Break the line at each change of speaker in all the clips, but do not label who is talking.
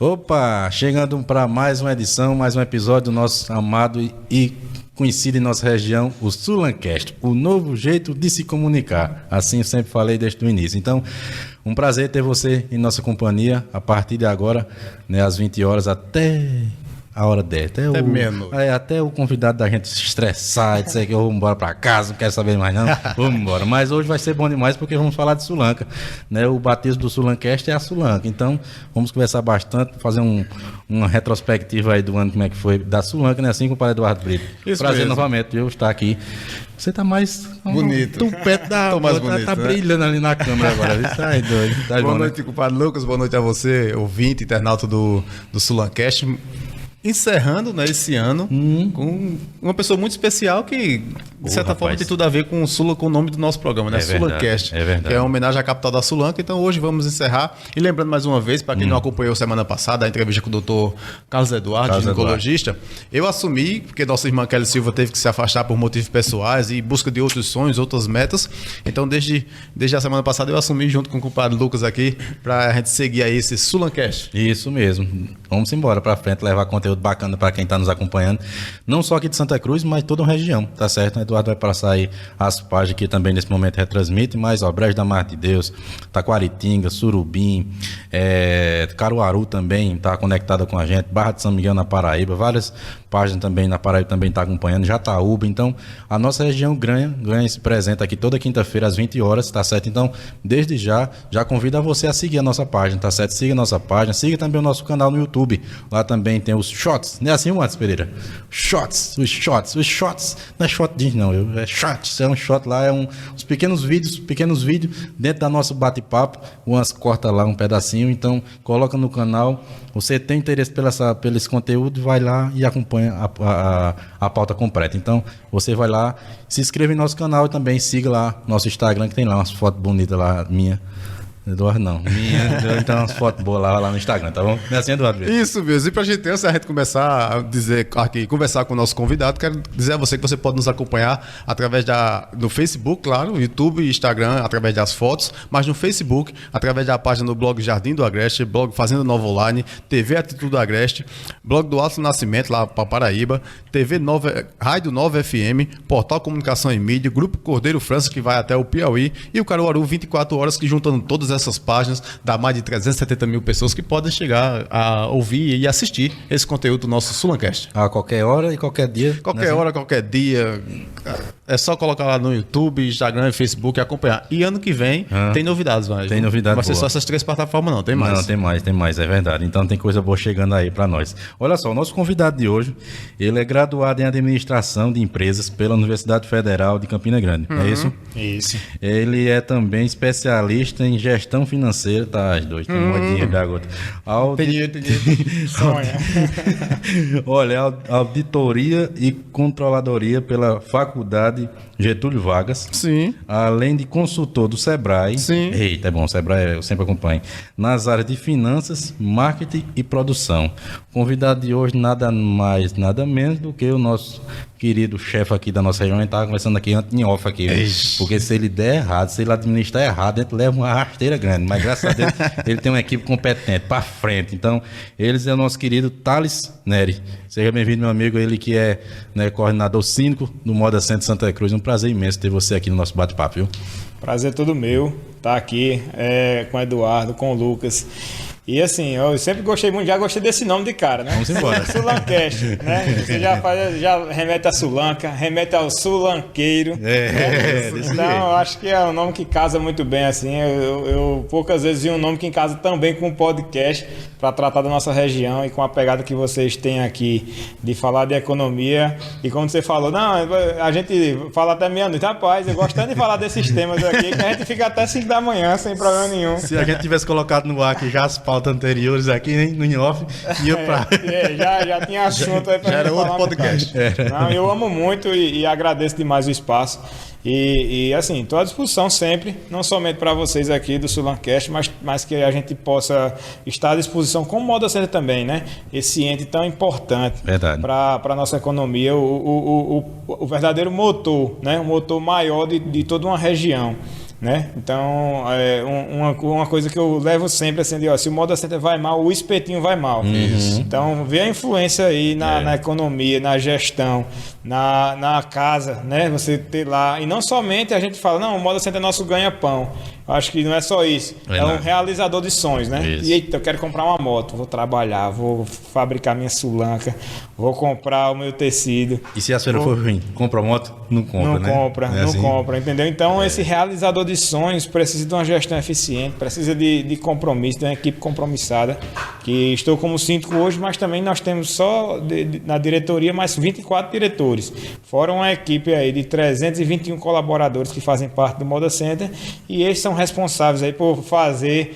Opa, chegando para mais uma edição, mais um episódio do nosso amado e conhecido em nossa região, o Sulancast, o novo jeito de se comunicar. Assim eu sempre falei desde o início. Então, um prazer ter você em nossa companhia a partir de agora, né, às 20 horas até a hora 10. Até o convidado da gente se estressar e dizer que eu vou embora para casa, não quero saber mais não, vamos embora. Mas hoje vai ser bom demais porque vamos falar de Sulanca, né? O batismo do Sulancast é a Sulanca. Então, vamos conversar bastante, fazer uma retrospectiva aí do ano, como é que foi da Sulanca, né? Assim, compadre Eduardo Brito.
Isso
prazer
mesmo.
Novamente eu estar aqui. Você tá mais
bonito.
Tupete da
Tô mais bonito,
tá
né?
brilhando ali na câmera agora. Tá aí doido. Tá
Boa
bom,
noite,
né?
compadre Lucas. Boa noite a você, ouvinte, internauta do Sulancast. Encerrando, né, esse ano com uma pessoa muito especial que, de certa forma, tem tudo a ver com o Sula, com o nome do nosso programa, né? Sulancast, que é uma homenagem à capital da Sulanca. Então, hoje vamos encerrar. E lembrando mais uma vez, para quem não acompanhou semana passada, a entrevista com o doutor Carlos Eduardo, ginecologista, eu assumi, porque nossa irmã Kelly Silva teve que se afastar por motivos pessoais e em busca de outros sonhos, outras metas. Então, desde a semana passada, eu assumi junto com o compadre Lucas aqui, para a gente seguir aí esse Sulancast.
Isso mesmo. Vamos embora para frente, levar conteúdo bacana para quem está nos acompanhando, não só aqui de Santa Cruz, mas toda a região, tá certo? O Eduardo vai passar aí as páginas que também nesse momento retransmite, mas ó, Brejo da Mar de Deus, Taquaritinga, Surubim, Caruaru também está conectada com a gente, Barra de São Miguel na Paraíba, várias páginas também na Paraíba também está acompanhando, Jataúba. Então a nossa região ganha esse presente aqui toda quinta-feira às 20 horas, tá certo? Então desde já convido a você a seguir a nossa página, tá certo? Siga a nossa página, siga também o nosso canal no YouTube, lá também tem os shots, não é assim, Matos Pereira? Os shots, não é shot jeans não, é shots, é um shot lá, uns pequenos vídeos dentro da nosso bate-papo, umas corta lá um pedacinho, então coloca no canal, você tem interesse pelo esse conteúdo, vai lá e acompanha a pauta completa. Então você vai lá, se inscreva em nosso canal e também siga lá nosso Instagram, que tem lá umas fotos bonitas lá, Eduardo não. Então umas fotos boas lá no Instagram, tá bom? Não é assim, Eduardo?
Isso mesmo. E pra gente, antes da gente começar a dizer aqui, conversar com o nosso convidado, quero dizer a você que você pode nos acompanhar através do Facebook, claro, YouTube e Instagram, através das fotos, mas no Facebook, através da página do blog Jardim do Agreste, blog Fazenda Nova Online, TV Atitude do Agreste, blog do Alto Nascimento, lá para Paraíba, TV Nova, Rádio Nova FM, Portal Comunicação e Mídia, Grupo Cordeiro França, que vai até o Piauí, e o Caruaru 24 horas, que juntando todas essas páginas, dá mais de 370 mil pessoas que podem chegar a ouvir e assistir esse conteúdo do nosso Sulancast.
A qualquer hora e qualquer dia.
Qualquer hora, qualquer dia. É só colocar lá no YouTube, Instagram e Facebook e acompanhar. E ano que vem tem novidades, vai.
Tem novidade.
Vai ser só essas 3 plataformas, não. Tem mais.
Não, tem mais, é verdade. Então tem coisa boa chegando aí para nós. Olha só, o nosso convidado de hoje, ele é graduado em Administração de Empresas pela Universidade Federal de Campina Grande. É isso?
Isso.
Ele é também especialista em gestão financeira. Tá, as dois, tem um dinheiro da gota.
Sonha.
Olha, auditoria e controladoria pela Faculdade Getúlio Vargas.
Sim.
Além de consultor do Sebrae.
Sim.
Eita, é bom, o Sebrae eu sempre acompanho. Nas áreas de finanças, marketing e produção. O convidado de hoje, nada mais, nada menos do que o nosso querido chefe aqui da nossa região. A gente estava conversando aqui antes em off aqui. Porque se ele der errado, se ele administrar errado, a gente leva uma rasteira grande. Mas graças a Deus, ele tem uma equipe competente para frente. Então, eles é o nosso querido Thales Neri. Seja bem-vindo, meu amigo. Ele que é, né, coordenador síndico do Moda Centro Santa Cruz. Um prazer imenso ter você aqui no nosso bate-papo, viu?
Prazer todo meu estar aqui com o Eduardo, com o Lucas. E assim, eu sempre gostei muito, já gostei desse nome de cara, né?
Vamos embora.
Sulancast, né? Você já remete a Sulanca, remete ao sulanqueiro. Então, eu acho que é um nome que casa muito bem, assim. Eu poucas vezes vi um nome que casa tão bem com o podcast para tratar da nossa região e com a pegada que vocês têm aqui de falar de economia. E como você falou, não, a gente fala até meia-noite. Rapaz, eu gosto tanto de falar desses temas aqui que a gente fica até 5 da manhã sem problema nenhum.
Se a gente tivesse colocado no ar aqui já as pautas anteriores aqui, no in-off, ia pra...
já tinha assunto aí pra
já era outro podcast.
Não, eu amo muito e agradeço demais o espaço. E assim, estou à disposição sempre, não somente para vocês aqui do Sulancast, mas que a gente possa estar à disposição como Moda Center também, né? Esse ente tão importante para a nossa economia, o verdadeiro motor, né? O motor maior de toda uma região. né? Então, uma coisa que eu levo sempre assim, se o Moda Center vai mal, o espetinho vai mal. Então, vê a influência aí na economia, na gestão, na casa, né? Você ter lá, e não somente a gente fala, não, o Moda Center é nosso ganha-pão. Acho que não é só isso. É um realizador de sonhos, né?
Isso.
E eita, eu quero comprar uma moto, vou trabalhar, vou fabricar minha sulanca, vou comprar o meu tecido.
E se a feira for ruim, compra a moto? Não compra, né?
Não compra, entendeu? Então, esse realizador de sonhos precisa de uma gestão eficiente, precisa de compromisso, de uma equipe compromissada, que estou como síndico hoje, mas também nós temos só na diretoria mais 24 diretores, fora uma equipe aí de 321 colaboradores que fazem parte do Moda Center, e eles são responsáveis aí por fazer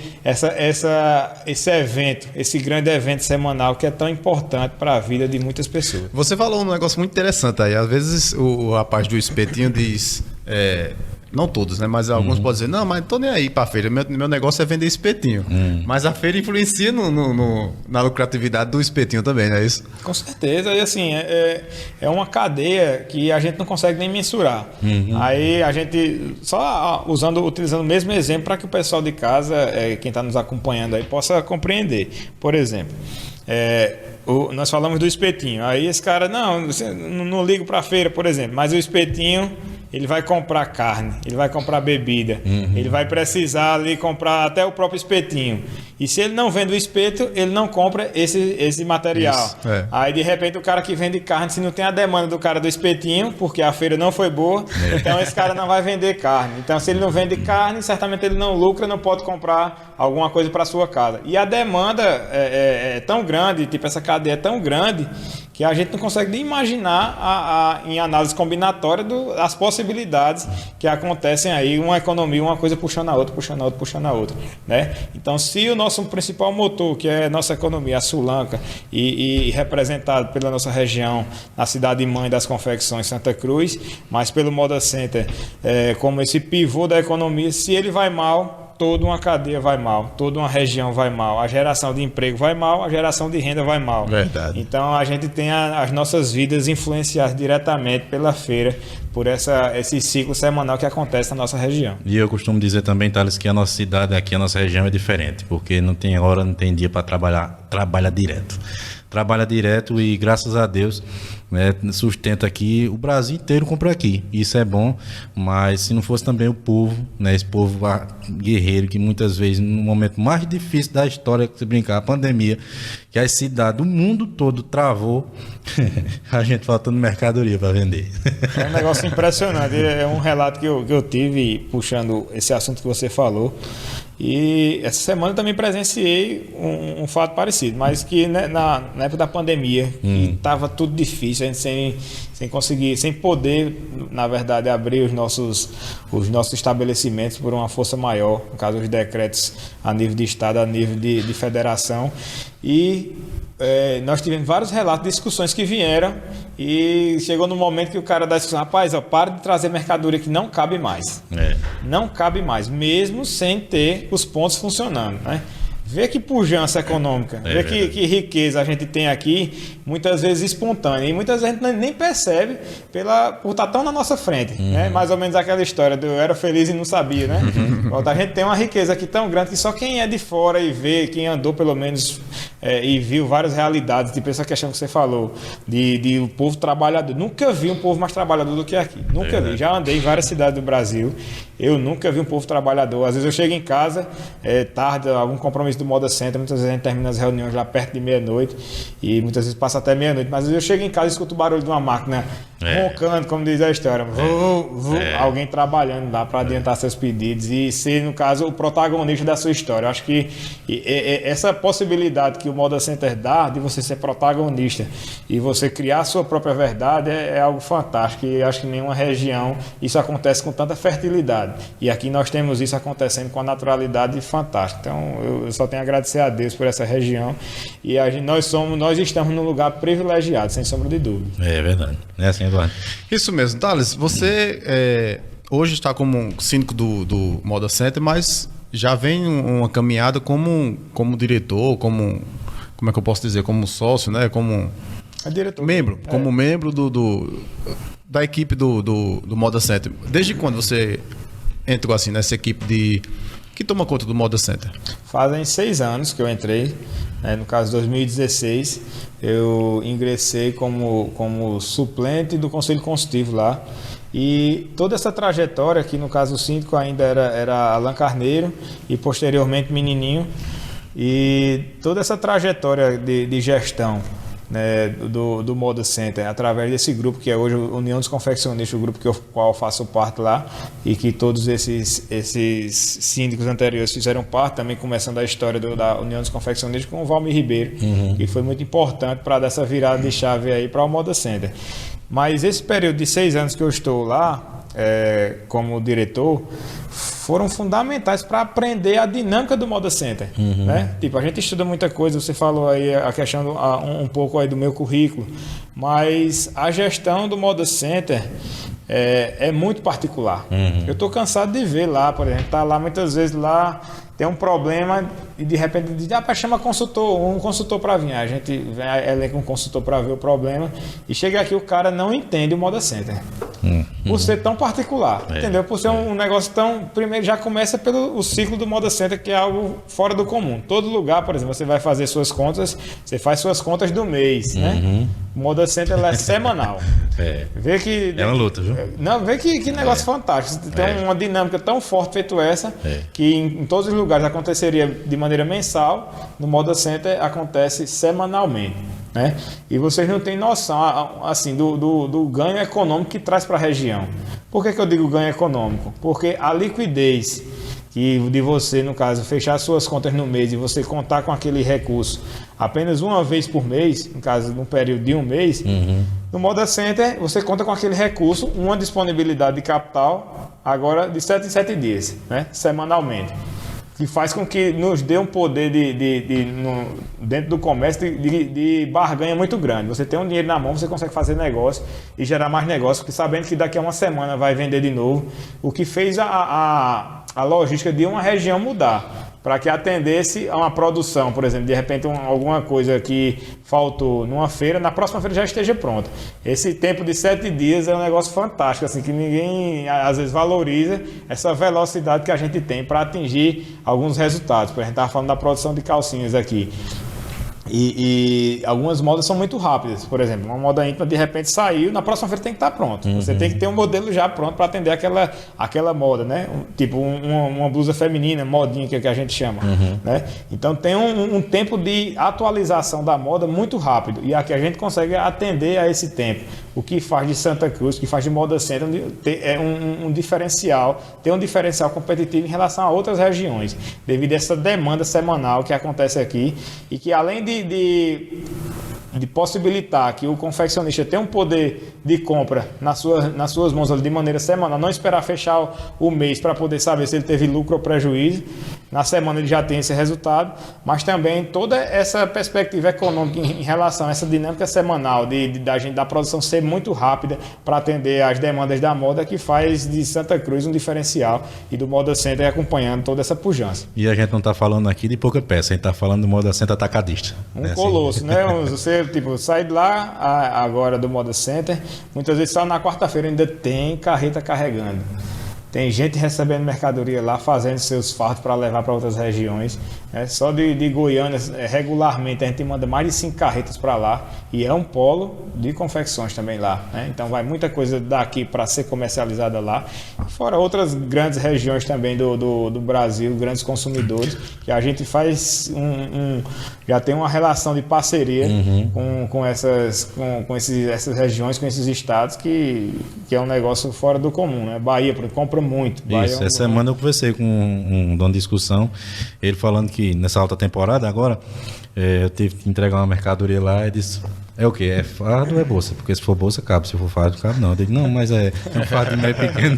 esse evento, esse grande evento semanal que é tão importante para a vida de muitas pessoas.
Você falou um negócio muito interessante aí. Às vezes o rapaz do espetinho diz... não todos, né? Mas alguns podem dizer, não, mas não tô nem aí pra feira. Meu negócio é vender espetinho. Mas a feira influencia na lucratividade do espetinho também, não é isso?
Com certeza. E assim, é uma cadeia que a gente não consegue nem mensurar. Aí a gente, utilizando o mesmo exemplo para que o pessoal de casa, quem está nos acompanhando aí, possa compreender. Por exemplo, nós falamos do espetinho. Aí esse cara, não ligo para a feira, por exemplo, mas o espetinho... Ele vai comprar carne, ele vai comprar bebida, ele vai precisar ali comprar até o próprio espetinho. E se ele não vende o espeto, ele não compra esse material.
Isso,
Aí, de repente, o cara que vende carne, se não tem a demanda do cara do espetinho, porque a feira não foi boa, então esse cara não vai vender carne. Então, se ele não vende carne, certamente ele não lucra, não pode comprar alguma coisa para sua casa. E a demanda é tão grande, tipo, essa cadeia é tão grande, que a gente não consegue nem imaginar em análise combinatória as possibilidades que acontecem aí, uma economia, uma coisa puxando a outra, puxando a outra, puxando a outra, né? Então, se o nosso principal motor, que é a nossa economia, a Sulanca, e representado pela nossa região, na cidade-mãe das confecções Santa Cruz, mas pelo Moda Center, como esse pivô da economia, se ele vai mal, toda uma cadeia vai mal, toda uma região vai mal, a geração de emprego vai mal, a geração de renda vai mal.
Verdade.
Então a gente tem as nossas vidas influenciadas diretamente pela feira, por esse ciclo semanal que acontece na nossa região.
E eu costumo dizer também, Thales, que a nossa cidade aqui, a nossa região é diferente, porque não tem hora, não tem dia para trabalhar, trabalha direto e graças a Deus, né, sustenta aqui, o Brasil inteiro compra aqui, isso é bom, mas se não fosse também o povo, né, esse povo guerreiro que muitas vezes no momento mais difícil da história, que se brincar, a pandemia, que as cidades do mundo todo travou, a gente faltando mercadoria para vender.
É um negócio impressionante, é um relato que eu tive puxando esse assunto que você falou. E essa semana eu também presenciei um fato parecido, mas que na época da pandemia, que estava tudo difícil, a gente sem conseguir, sem poder, na verdade, abrir os nossos estabelecimentos por uma força maior, no caso os decretos a nível de estado, a nível de federação, e nós tivemos vários relatos de discussões que vieram e chegou no momento que o cara da discussão, rapaz, para de trazer mercadoria que não cabe mais. Não cabe mais, mesmo sem ter os pontos funcionando, né? Vê que pujança econômica, vê que riqueza a gente tem aqui, muitas vezes espontânea, e muitas vezes a gente nem percebe por estar tão na nossa frente, né? Mais ou menos aquela história do eu era feliz e não sabia, né? A gente tem uma riqueza aqui tão grande que só quem é de fora e vê, quem andou pelo menos e viu várias realidades, tipo essa questão que você falou, de o povo trabalhador. Nunca vi um povo mais trabalhador do que aqui, nunca vi. Já andei em várias cidades do Brasil, eu nunca vi um povo trabalhador. Às vezes eu chego em casa, tarde, algum compromisso do Moda Center, muitas vezes a gente termina as reuniões lá perto de meia-noite e muitas vezes passa até meia-noite, mas às vezes eu chego em casa e escuto o barulho de uma máquina roncando, como diz a história, alguém trabalhando lá para adiantar seus pedidos e ser, no caso, o protagonista da sua história. Eu acho que essa possibilidade que o Moda Center dá de você ser protagonista e você criar a sua própria verdade é algo fantástico, e acho que em nenhuma região isso acontece com tanta fertilidade, e aqui nós temos isso acontecendo com a naturalidade fantástica. Então eu só tenho a agradecer a Deus por essa região, e nós estamos num lugar privilegiado, sem sombra de dúvida.
É verdade, é assim, Eduardo.
Isso mesmo. Thales, você hoje está como síndico do Moda Center, mas já vem uma caminhada como diretor, como é que eu posso dizer, como sócio, né? Como membro, como membro da equipe do Moda Center. Desde quando você entrou assim nessa equipe que toma conta do Moda Center?
Fazem 6 anos que eu entrei, né? No caso, 2016, eu ingressei como suplente do Conselho Consultivo lá. E toda essa trajetória, que no caso o síndico ainda era Alan Carneiro e posteriormente Menininho, e toda essa trajetória de gestão, né, do Moda Center, através desse grupo que é hoje a União dos Confeccionistas, o grupo qual eu faço parte lá, e que todos esses síndicos anteriores fizeram parte, também começando a história da União dos Confeccionistas com o Valmir Ribeiro, que foi muito importante para dar essa virada de chave aí para o Moda Center. Mas esse período de 6 anos que eu estou lá, como diretor, foram fundamentais para aprender a dinâmica do Moda Center, né? Tipo, a gente estuda muita coisa, você falou aí a questão um pouco aí do meu currículo, mas a gestão do Moda Center é muito particular. Eu estou cansado de ver lá, por exemplo, tá lá muitas vezes lá, tem um problema e de repente diz, chama um consultor para vir. A gente elenca um consultor para ver o problema e chega aqui o cara não entende o Moda Center. Por ser tão particular, entendeu? Por ser um negócio tão... Primeiro já começa pelo ciclo do Moda Center, que é algo fora do comum. Todo lugar, por exemplo, você vai fazer suas contas, você faz suas contas do mês, né? O Moda Center ela é semanal. Vê que...
É uma luta, viu?
Não, vê que negócio fantástico. Tem uma dinâmica tão forte feito essa, que em todos os lugares aconteceria de maneira mensal, no Moda Center acontece semanalmente, né? E vocês não têm noção assim, do ganho econômico que traz para a região. Por que eu digo ganho econômico? Porque a liquidez de você, no caso, fechar suas contas no mês e você contar com aquele recurso apenas uma vez por mês, no caso, num período de um mês, no Moda Center você conta com aquele recurso, uma disponibilidade de capital, agora de 7 em 7 dias, né? Semanalmente. Que faz com que nos dê um poder dentro do comércio de barganha muito grande. Você tem um dinheiro na mão, você consegue fazer negócio e gerar mais negócio, porque sabendo que daqui a uma semana vai vender de novo, o que fez a logística de uma região mudar, para que atendesse a uma produção, por exemplo, de repente alguma coisa que faltou numa feira, na próxima feira já esteja pronta. Esse tempo de 7 dias é um negócio fantástico, assim, que ninguém às vezes valoriza essa velocidade que a gente tem para atingir alguns resultados. Por exemplo, a gente estava falando da produção de calcinhas aqui. E algumas modas são muito rápidas. Por exemplo, uma moda íntima de repente saiu, na próxima feira tem que estar pronto. Você tem que ter um modelo já pronto para atender aquela moda, né? Tipo uma blusa feminina, modinha que a gente chama, né? Então tem um tempo de atualização da moda muito rápido, e aqui a gente consegue atender a esse tempo. O que faz de Santa Cruz, o que faz de Moda Center é um diferencial, tem um diferencial competitivo em relação a outras regiões, devido a essa demanda semanal que acontece aqui, e que além de possibilitar que o confeccionista tenha um poder de compra nas suas mãos de maneira semanal, não esperar fechar o mês para poder saber se ele teve lucro ou prejuízo. Na semana ele já tem esse resultado, mas também toda essa perspectiva econômica em relação a essa dinâmica semanal da produção ser muito rápida para atender às demandas da moda, que faz de Santa Cruz um diferencial, e do Moda Center acompanhando toda essa pujança.
E a gente não está falando aqui de pouca peça, a gente está falando do Moda Center atacadista.
Colosso, assim, né? Você sai de lá agora do Moda Center, muitas vezes só na quarta-feira ainda tem carreta carregando. Tem gente recebendo mercadoria lá, fazendo seus fardos para levar para outras regiões. Só de Goiânia, regularmente, a gente manda mais de 5 carretas para lá. E é um polo de confecções também lá, né? Então vai muita coisa daqui para ser comercializada lá. Fora outras grandes regiões também do Brasil, grandes consumidores, que a gente faz já tem uma relação de parceria com essas regiões, com esses estados, que é um negócio fora do comum, né? Bahia compra muito.
Isso, essa semana eu conversei com um dono de discussão, ele falando que nessa alta temporada agora, eu tive que entregar uma mercadoria lá e disse, é o quê? É fardo ou é bolsa? Porque se for bolsa, cabe. Se for fardo, cabe não. Eu disse, não, mas é um fardo meio pequeno.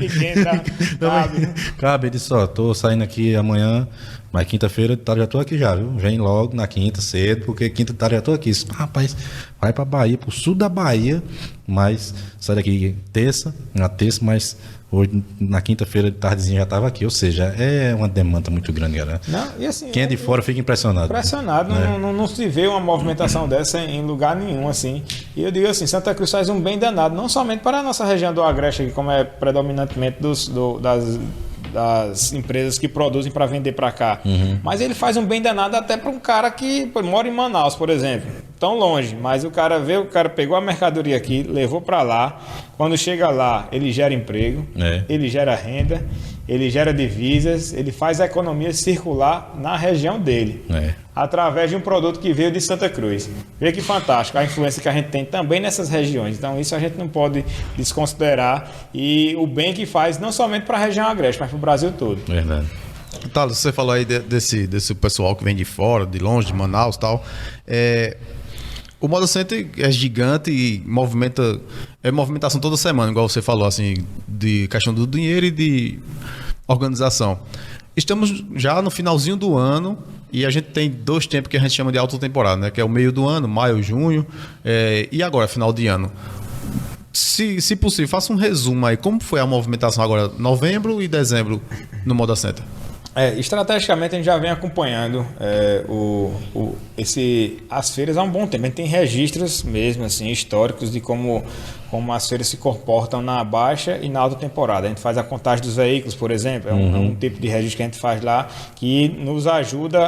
Cabe.
Cabe. Ele disse, tô saindo aqui amanhã, mas quinta-feira já tô aqui já, viu? Vem logo na quinta, cedo, porque quinta-feira já tô aqui. Disse, rapaz, vai pra Bahia, pro sul da Bahia, mas sai daqui na terça, mas hoje, na quinta-feira de tardezinha já estava aqui, ou seja, é uma demanda muito grande, galera.
E assim,
quem é de fora fica impressionado.
Né? Não se vê uma movimentação dessa em lugar nenhum, assim. E eu digo assim, Santa Cruz faz um bem danado, não somente para a nossa região do Agreste, como é predominantemente das empresas que produzem para vender para cá. Mas ele faz um bem danado até para um cara que mora em Manaus, por exemplo, tão longe, mas o cara pegou a mercadoria aqui, levou para lá, quando chega lá, ele gera emprego, ele gera renda, ele gera divisas, ele faz a economia circular na região dele, através de um produto que veio de Santa Cruz. Vê que fantástico a influência que a gente tem também nessas regiões. Então isso a gente não pode desconsiderar, e o bem que faz não somente para a região agreste, mas para o Brasil todo.
Verdade.
Thales, você falou aí desse pessoal que vem de fora, de longe, de Manaus e tal. O Moda Center é gigante e movimentação toda semana, igual você falou, assim, de questão do dinheiro e de organização. Estamos já no finalzinho do ano e a gente tem 2 tempos que a gente chama de alta temporada, né? Que é o meio do ano, maio, junho, e agora, final de ano. Se possível, faça um resumo aí. Como foi a movimentação agora, novembro e dezembro, no Moda Center?
Estrategicamente a gente já vem acompanhando as feiras há um bom tempo. A gente tem registros mesmo assim, históricos de como as feiras se comportam na baixa e na alta temporada. A gente faz a contagem dos veículos, por exemplo, é um tipo de registro que a gente faz lá, que nos ajuda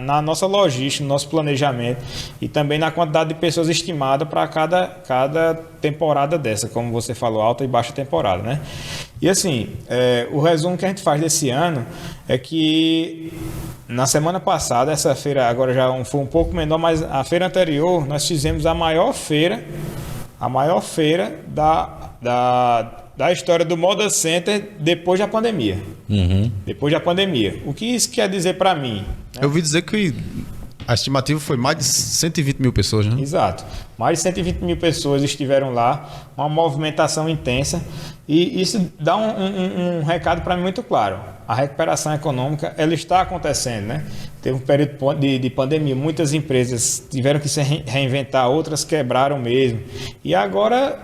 na nossa logística, no nosso planejamento e também na quantidade de pessoas estimada para cada temporada dessa, como você falou, alta e baixa temporada, né? E assim, o resumo que a gente faz desse ano é que na semana passada, essa feira agora já foi um pouco menor, mas a feira anterior nós fizemos a maior feira da história do Moda Center depois da pandemia. Depois da pandemia. O que isso quer dizer para mim? Né?
Eu ouvi dizer que a estimativa foi mais de 120 mil pessoas, né?
Exato. Mais de 120 mil pessoas estiveram lá, uma movimentação intensa, e isso dá um recado para mim muito claro. A recuperação econômica, ela está acontecendo, né? Teve um período de pandemia, muitas empresas tiveram que se reinventar, outras quebraram mesmo. E agora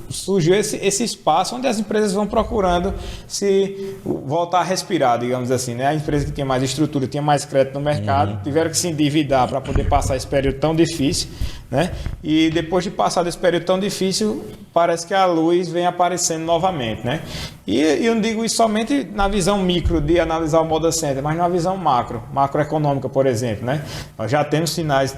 surgiu esse espaço onde as empresas vão procurando se voltar a respirar, digamos assim, né? A empresa que tinha mais estrutura, tinha mais crédito no mercado, tiveram que se endividar para poder passar esse período tão difícil, né? E depois de passar desse período tão difícil, parece que a luz vem aparecendo novamente, né? E eu não digo isso somente na visão micro de analisar o Moda Center, mas na visão macroeconômica, por exemplo, né? Nós já temos sinais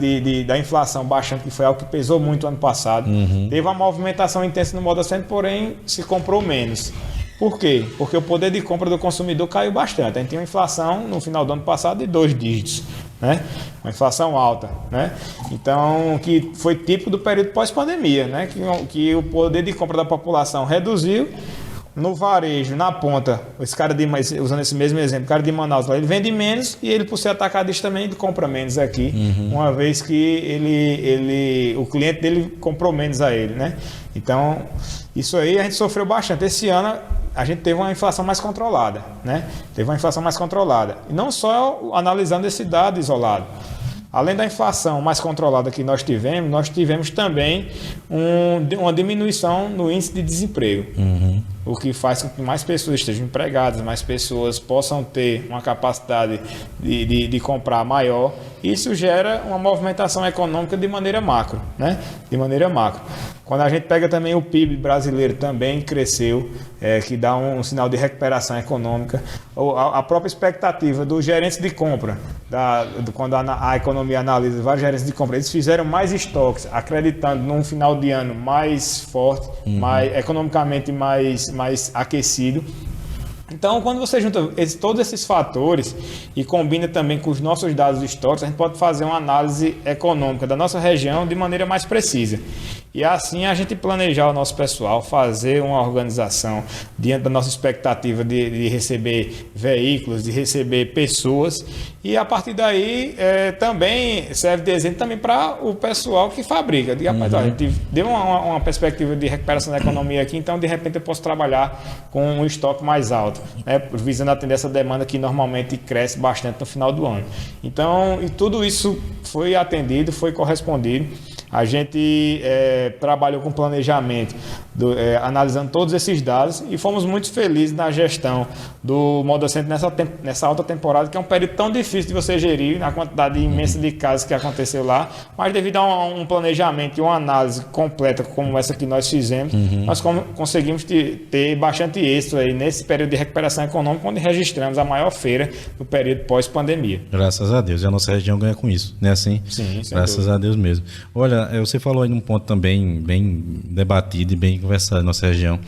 da inflação baixando, que foi algo que pesou muito ano passado. Teve uma movimentação intensa no Moda Center, porém se comprou menos. Por quê? Porque o poder de compra do consumidor caiu bastante. A gente tinha uma inflação no final do ano passado de 2 dígitos, né? Uma inflação alta, né? Então, que foi típico do período pós-pandemia, né? Que o poder de compra da população reduziu. No varejo, na ponta, usando esse mesmo exemplo, o cara de Manaus lá, ele vende menos, e ele, por ser atacadista também, ele compra menos aqui, uma vez que o cliente dele comprou menos a ele, né? Então, isso aí a gente sofreu bastante. Esse ano a gente teve uma inflação mais controlada, né? E não só analisando esse dado isolado. Além da inflação mais controlada que nós tivemos também uma diminuição no índice de desemprego. O que faz com que mais pessoas estejam empregadas, mais pessoas possam ter uma capacidade de comprar maior. Isso gera uma movimentação econômica de maneira macro, né? De maneira macro. Quando a gente pega também o PIB brasileiro, também cresceu, que dá um sinal de recuperação econômica. A própria expectativa dos gerentes de compra, quando a economia analisa vários gerentes de compra, eles fizeram mais estoques, acreditando num final de ano mais forte, economicamente mais aquecido. Então, quando você junta todos esses fatores e combina também com os nossos dados históricos, a gente pode fazer uma análise econômica da nossa região de maneira mais precisa. E assim a gente planejar o nosso pessoal, fazer uma organização diante da nossa expectativa de receber veículos, de receber pessoas. E a partir daí também serve de exemplo também para o pessoal que fabrica. Rapaz, a gente deu uma perspectiva de recuperação da economia aqui, então de repente eu posso trabalhar com um estoque mais alto, né, visando atender essa demanda que normalmente cresce bastante no final do ano. Então, e tudo isso foi atendido, foi correspondido. A gente trabalhou com planejamento analisando todos esses dados e fomos muito felizes na gestão do Moda Center nessa alta temporada, que é um período tão difícil de você gerir, na quantidade imensa de casos que aconteceu lá, mas devido a um planejamento e uma análise completa como essa que nós fizemos, nós conseguimos ter bastante êxito aí nesse período de recuperação econômica, onde registramos a maior feira do período pós-pandemia.
Graças a Deus, e a nossa região ganha com isso, né? Assim?
Sim,
graças a Deus mesmo. Olha, você falou aí num ponto também bem debatido e bem conversado na nossa região,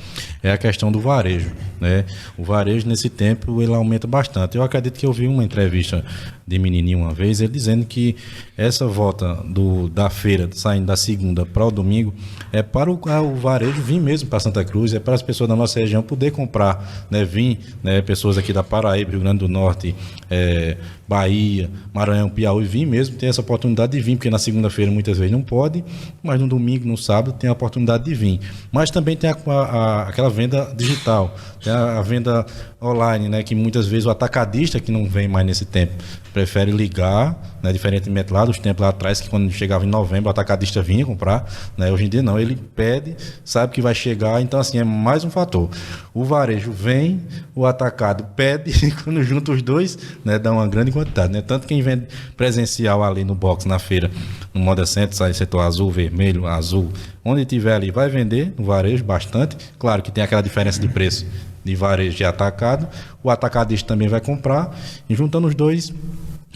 é a questão do varejo, né? O varejo nesse tempo ele aumenta bastante. Eu acredito que eu vi uma entrevista de menininho uma vez, ele dizendo que essa volta da feira, saindo da segunda para o domingo, é para o varejo vir mesmo para Santa Cruz, é para as pessoas da nossa região poder comprar, né? Vir, né? Pessoas aqui da Paraíba, Rio Grande do Norte, Bahia, Maranhão, Piauí, vir mesmo, ter essa oportunidade de vir, porque na segunda-feira muitas vezes não pode, mas no domingo, no sábado, tem a oportunidade de vir. Mas também tem aquela venda digital, tem a venda online, né? Que muitas vezes o atacadista, que não vem mais nesse tempo, prefere ligar, né? Diferentemente lá dos tempos lá atrás, que quando chegava em novembro o atacadista vinha comprar, né? Hoje em dia não, ele pede, sabe que vai chegar, então assim, é mais um fator. O varejo vem, o atacado pede, e quando junta os dois, né? Dá uma grande quantidade, né? Tanto quem vende presencial ali no box, na feira, no Moda Center, sai setor azul, vermelho, azul, onde tiver ali vai vender no varejo bastante, claro que tem aquela diferença de preço de varejo e atacado, o atacadista também vai comprar, e juntando os dois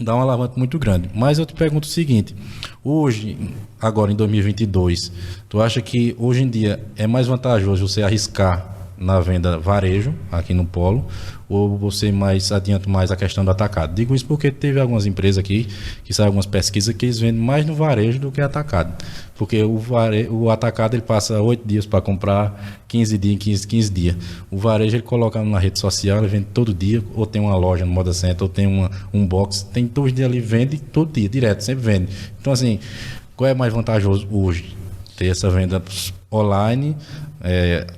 dá um alavanca muito grande. Mas eu te pergunto o seguinte, hoje, agora em 2022, tu acha que hoje em dia é mais vantajoso você arriscar na venda varejo, aqui no Polo, ou você adianta mais a questão do atacado? Digo isso porque teve algumas empresas aqui, que saem algumas pesquisas, que eles vendem mais no varejo do que atacado. Porque o atacado ele passa 8 dias para comprar, 15 dias, 15 dias. O varejo ele coloca na rede social, ele vende todo dia, ou tem uma loja no Moda Center, ou tem um box, tem todos os dias ali, vende todo dia, direto, sempre vende. Então assim, qual é mais vantajoso hoje? Ter essa venda online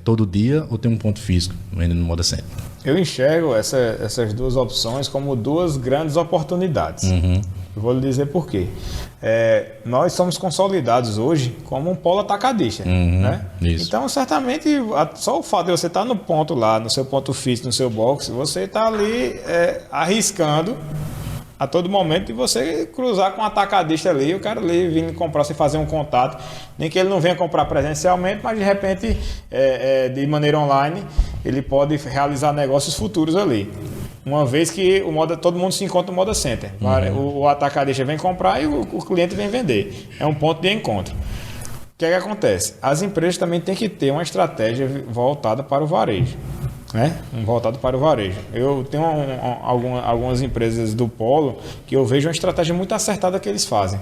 todo dia ou ter um ponto físico vendendo no Moda Center?
Eu enxergo essas duas opções como duas grandes oportunidades. Eu vou lhe dizer por quê. Nós somos consolidados hoje como um polo atacadista. Né? Então, certamente, só o fato de você estar no ponto lá, no seu ponto físico, no seu box, você está ali arriscando a todo momento de você cruzar com um atacadista ali, o cara ali vindo comprar, você fazer um contato, nem que ele não venha comprar presencialmente, mas de repente, de maneira online, ele pode realizar negócios futuros ali. Uma vez que todo mundo se encontra no Moda Center. O atacadista vem comprar e o cliente vem vender. É um ponto de encontro. O que acontece? As empresas também têm que ter uma estratégia voltada para o varejo. Voltado para o varejo. Eu tenho algumas empresas do Polo que eu vejo uma estratégia muito acertada que eles fazem.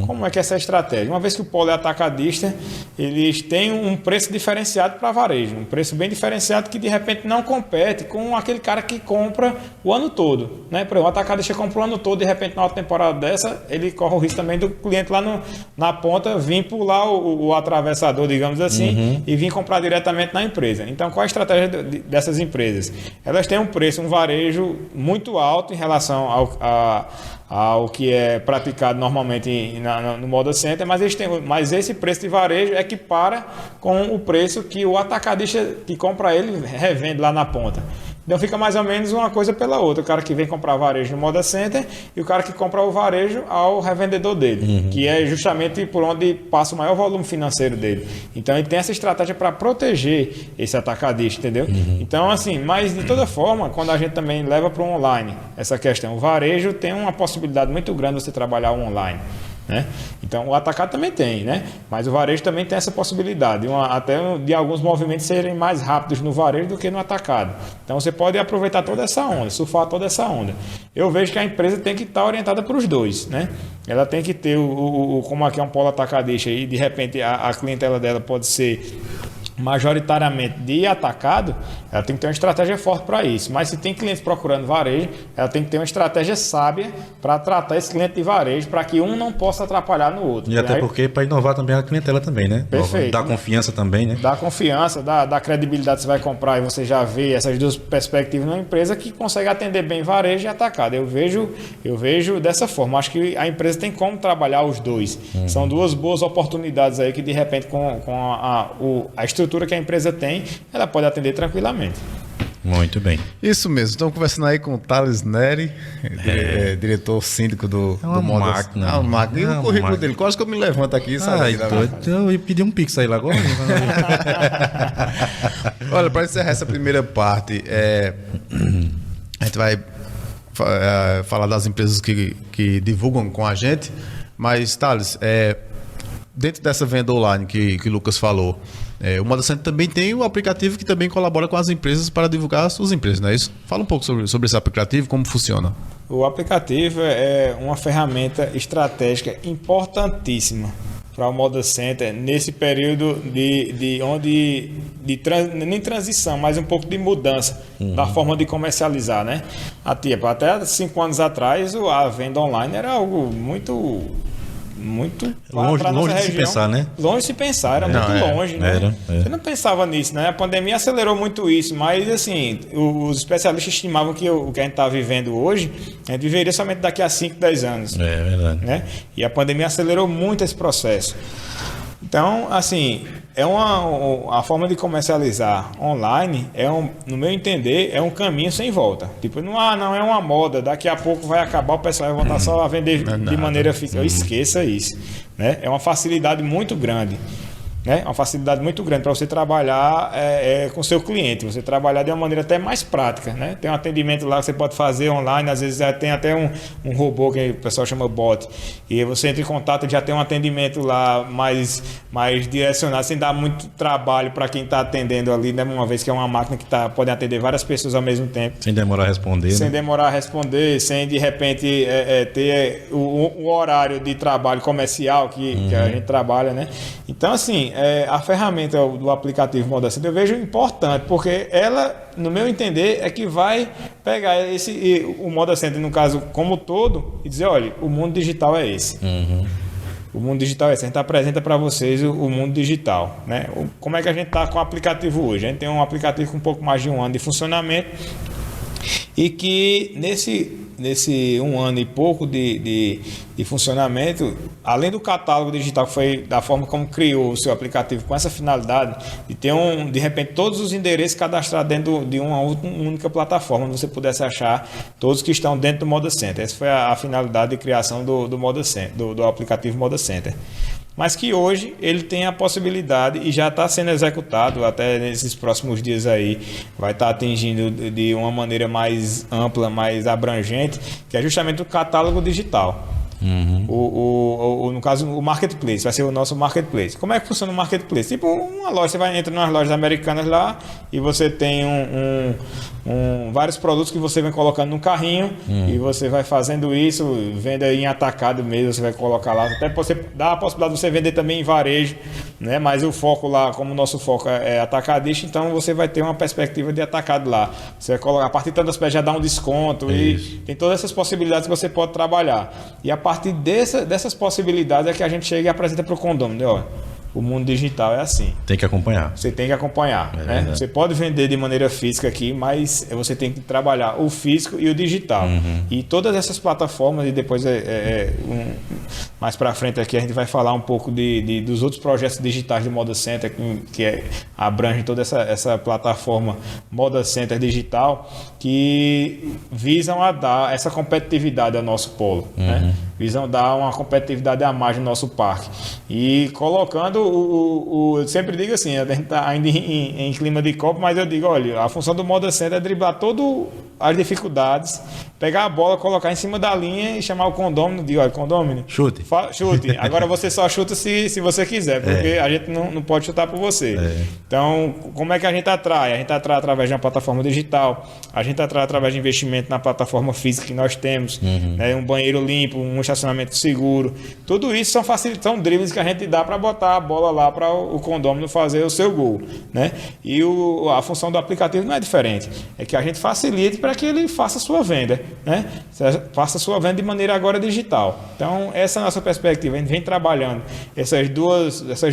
Como é que é essa estratégia? Uma vez que o Polo é atacadista, eles têm um preço diferenciado para varejo, um preço bem diferenciado que de repente não compete com aquele cara que compra o ano todo. Por exemplo, o atacadista compra o ano todo, de repente na alta temporada dessa, ele corre o risco também do cliente lá na ponta vir pular o atravessador, digamos assim, e vir comprar diretamente na empresa. Então, qual a estratégia dessas empresas? Elas têm um varejo muito alto em relação ao que é praticado normalmente no Moda Center, mas esse preço de varejo equipara com o preço que o atacadista que compra ele revende lá na ponta. Então fica mais ou menos uma coisa pela outra. O cara que vem comprar varejo no Moda Center e o cara que compra o varejo ao revendedor dele, que é justamente por onde passa o maior volume financeiro dele. Então ele tem essa estratégia para proteger esse atacadista, entendeu? Então assim, mas de toda forma, quando a gente também leva para o online essa questão, o varejo tem uma possibilidade muito grande de você trabalhar online. Então o atacado também tem, mas o varejo também tem essa possibilidade, até de alguns movimentos serem mais rápidos no varejo do que no atacado. Então você pode aproveitar toda essa onda, surfar toda essa onda. Eu vejo que a empresa tem que estar orientada para os dois. Ela tem que ter como aqui é um polo atacadista e de repente a clientela dela pode ser majoritariamente de atacado, ela tem que ter uma estratégia forte para isso. Mas se tem clientes procurando varejo, ela tem que ter uma estratégia sábia para tratar esse cliente de varejo, para que um não possa atrapalhar no outro.
E até porque para inovar também a clientela também,
Perfeito.
Dá confiança também,
Dá confiança, dá credibilidade, você vai comprar e você já vê essas duas perspectivas numa empresa que consegue atender bem varejo e atacado. Eu vejo dessa forma. Acho que a empresa tem como trabalhar os dois. São duas boas oportunidades aí que de repente com a estrutura estrutura que a empresa tem, ela pode atender tranquilamente.
Muito bem.
Isso mesmo. Estamos conversando aí com o Thales Neri, diretor síndico do Moda.
Máquina.
Ah, uma máquina. E o currículo
máquina.
dele? Quase que eu me levanto aqui e saio
Ai,
daqui da máquina.
eu ia pedir um pix aí lá agora.
Olha, para encerrar essa primeira parte, a gente vai falar das empresas que divulgam com a gente, mas, Thales, dentro dessa venda online que o Lucas falou, o Moda Center também tem o aplicativo que também colabora com as empresas para divulgar as suas empresas, não é isso? Fala um pouco sobre esse aplicativo, como funciona.
O aplicativo é uma ferramenta estratégica importantíssima para o Moda Center nesse período nem transição, mas um pouco de mudança da forma de comercializar, né? Até 5 anos atrás a venda online era algo muito
longe de se pensar, né?
Longe de se pensar, era muito longe, né? Você não pensava nisso, né? A pandemia acelerou muito isso, mas assim, os especialistas estimavam que o que a gente está vivendo hoje, a gente viveria somente daqui a 5, 10 anos.
É verdade.
Né? E a pandemia acelerou muito esse processo. Então, assim, a forma de comercializar online, no meu entender, é um caminho sem volta. Tipo, não é uma moda, daqui a pouco vai acabar, o pessoal vai voltar só a vender de maneira fixa. Esqueça isso. Né? É uma facilidade muito grande. Né? Uma facilidade muito grande para você trabalhar com o seu cliente, você trabalhar de uma maneira até mais prática. Né? Tem um atendimento lá que você pode fazer online, às vezes tem até um robô que o pessoal chama bot, e você entra em contato e já tem um atendimento lá mais direcionado, sem dar muito trabalho para quem está atendendo ali, né? Uma vez que é uma máquina que pode atender várias pessoas ao mesmo tempo.
Sem demorar a responder.
Sem demorar a responder, sem de repente ter o horário de trabalho comercial que a gente trabalha. Né? Então, assim, a ferramenta do aplicativo Moda Center eu vejo importante, porque ela, no meu entender, é que vai pegar o Moda Center, no caso, como todo, e dizer, olha, o mundo digital é esse. O mundo digital é esse. A gente apresenta para vocês o mundo digital. Né? Como é que a gente está com o aplicativo hoje? A gente tem um aplicativo com um pouco mais de 1 ano de funcionamento e que nesse 1 ano e pouco de funcionamento, além do catálogo digital, que foi da forma como criou o seu aplicativo com essa finalidade de ter de repente todos os endereços cadastrados dentro de uma única plataforma, onde você pudesse achar todos que estão dentro do Moda Center. Essa foi a finalidade de criação do Moda Center, do aplicativo Moda Center. Mas que hoje ele tem a possibilidade e já está sendo executado até nesses próximos dias aí, vai estar atingindo de uma maneira mais ampla, mais abrangente, que é justamente o catálogo digital. No caso, o marketplace, vai ser o nosso marketplace. Como é que funciona o marketplace? Tipo uma loja, você entra nas lojas americanas lá e você tem vários produtos que você vem colocando no carrinho e você vai fazendo isso, venda em atacado mesmo, você vai colocar lá, até você dá a possibilidade de você vender também em varejo, né? Mas o foco lá, como o nosso foco é atacadista, então você vai ter uma perspectiva de atacado lá. Você vai colocar, a partir de tantas peças já dá um desconto e tem todas essas possibilidades que você pode trabalhar. E a partir dessas possibilidades é que a gente chega e apresenta para o condomínio, ó. O mundo digital é assim.
Tem que acompanhar.
Você tem que acompanhar. Né? Você pode vender de maneira física aqui, mas você tem que trabalhar o físico e o digital. E todas essas plataformas, e depois mais para frente aqui a gente vai falar um pouco dos outros projetos digitais do Moda Center, que abrange toda essa plataforma Moda Center Digital, que visam a dar essa competitividade ao nosso polo. Né? Visam dar uma competitividade a mais no nosso parque. E colocando eu sempre digo assim, a gente está ainda em clima de copo, mas eu digo, olha, a função do Moda Center é driblar todas as dificuldades, pegar a bola, colocar em cima da linha e chamar o condômino, digo, olha, condômino,
chute.
Chute. Agora você só chuta se você quiser, porque a gente não pode chutar por você. Então, como é que a gente atrai? A gente atrai através de uma plataforma digital, a gente atrai através de investimento na plataforma física que nós temos, né? Um banheiro limpo, um estacionamento seguro. Tudo isso são dribles que a gente dá para botar a bola lá para o condômino fazer o seu gol. Né? E a função do aplicativo não é diferente. É que a gente facilite para que ele faça a sua venda. né? Faça a sua venda de maneira agora digital. Então, essa é a nossa perspectiva. A gente vem trabalhando essas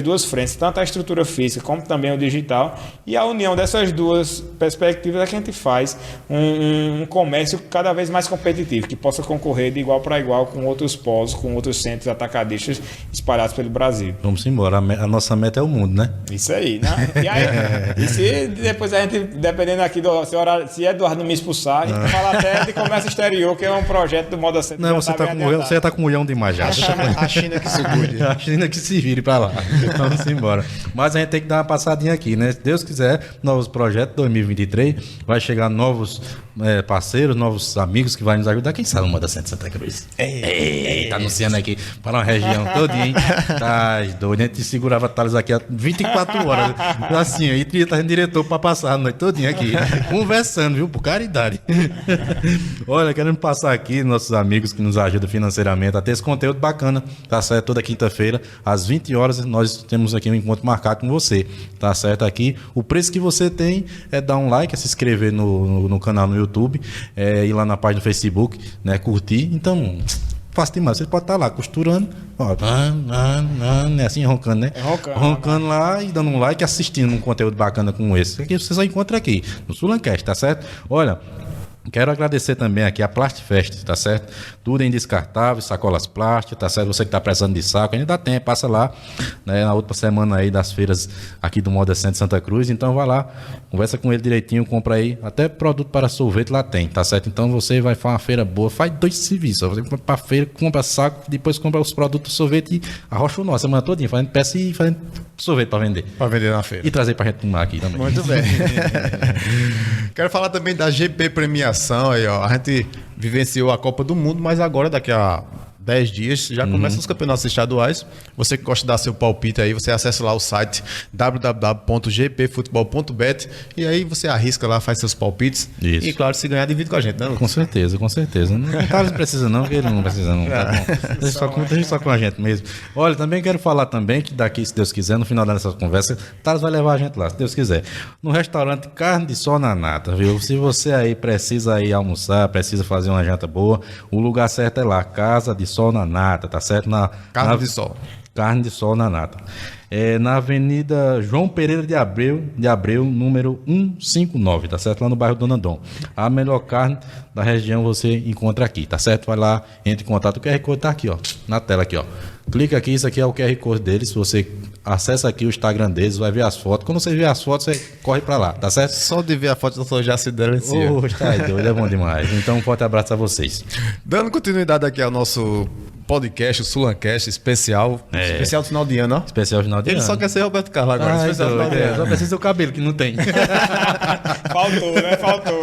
duas frentes, tanto a estrutura física como também o digital, e a união dessas duas perspectivas é que a gente faz um comércio cada vez mais competitivo, que possa concorrer de igual para igual com outros polos, com outros centros atacadistas espalhados pelo Brasil.
Vamos embora. A nossa meta é o mundo, né?
Isso aí, né? E aí, e se depois a gente, dependendo aqui se Eduardo me expulsar, a gente fala até de comércio exterior, que é um projeto do Moda Center.
Não, você já tá com mulhão demais já.
A China que se cuide.
A China que se vire pra lá. Vamos embora. Mas a gente tem que dar uma passadinha aqui, né? Se Deus quiser, novos projetos 2023, vai chegar novos parceiros, novos amigos que vão nos ajudar. Quem sabe o Moda Center Santa Cruz? Tá anunciando aqui para uma região toda, hein? Tá doido. A gente segurava Thales aqui há 24 horas. Assim, aí tá diretor pra passar a noite todinha aqui, conversando, viu? Por caridade. Olha, querendo passar aqui nossos amigos que nos ajudam financeiramente a ter esse conteúdo bacana, tá certo? Toda quinta-feira, às 20 horas, nós temos aqui um encontro marcado com você, tá certo? Aqui, o preço que você tem é dar um like, é se inscrever no canal no YouTube, ir lá na página do Facebook, né? Curtir. Então, fácil demais. Você pode estar lá costurando, ó, assim, roncando, né? Roncando lá e dando um like, assistindo um conteúdo bacana como esse. Aqui você só encontra aqui, no Sulancast, tá certo? Olha, quero agradecer também aqui a Plastifest, tá certo? Tudo em descartável, sacolas plásticas, tá certo? Você que tá precisando de saco, ainda dá tempo, passa lá, né? Na outra semana aí das feiras aqui do Moda Center Santa Cruz, então vai lá, conversa com ele direitinho, compra aí, até produto para sorvete lá tem, tá certo? Então você vai fazer uma feira boa, faz 2 serviços, você vai pra feira, compra saco, depois compra os produtos do sorvete e arrocha o nosso, semana todinha, fazendo peça e fazendo sorvete para vender.
Para vender na feira.
E trazer pra gente tomar aqui também.
Muito bem. Quero falar também da GP Premiação aí, ó. A gente vivenciou a Copa do Mundo, mas agora daqui a 10 dias já começam os campeonatos estaduais. Você que gosta de dar seu palpite aí, você acessa lá o site www.gpfutebol.bet e aí você arrisca lá, faz seus palpites.
Isso.
E claro, se ganhar, divide com a gente, né, Lucas?
Com certeza, com certeza. Não precisa não, porque ele não precisa não. Tá bom. Deixa só com a gente mesmo. Olha, também quero falar também que daqui, se Deus quiser, no final dessa conversa, Thales vai levar a gente lá, se Deus quiser. No restaurante Carne de Sol na Nata, viu? Se você aí precisa ir almoçar, precisa fazer uma janta boa, o lugar certo é lá, Casa de Sol na Nata, tá certo?
Carne de Sol.
Carne de Sol na Nata. Na Avenida João Pereira de Abreu, número 159, tá certo? Lá no bairro Dona Dom. A melhor carne da região você encontra aqui, tá certo? Vai lá, entre em contato. O QR Code tá aqui, ó, na tela aqui, ó. Clica aqui, isso aqui é o QR Code deles. Você acessa aqui o Instagram deles, vai ver as fotos. Quando você ver as fotos, você corre pra lá, tá certo?
Só de ver a foto da sua já se delencia.
Tá doido, é bom demais. Então, um forte abraço a vocês.
Dando continuidade aqui ao nosso podcast, o Sulancast especial. Especial do final de ano, ó.
Especial final de ano.
Ele só quer ser Roberto Carlos agora. Especial do final de ano.
Só precisa do cabelo, que não tem.
Faltou, né? Faltou.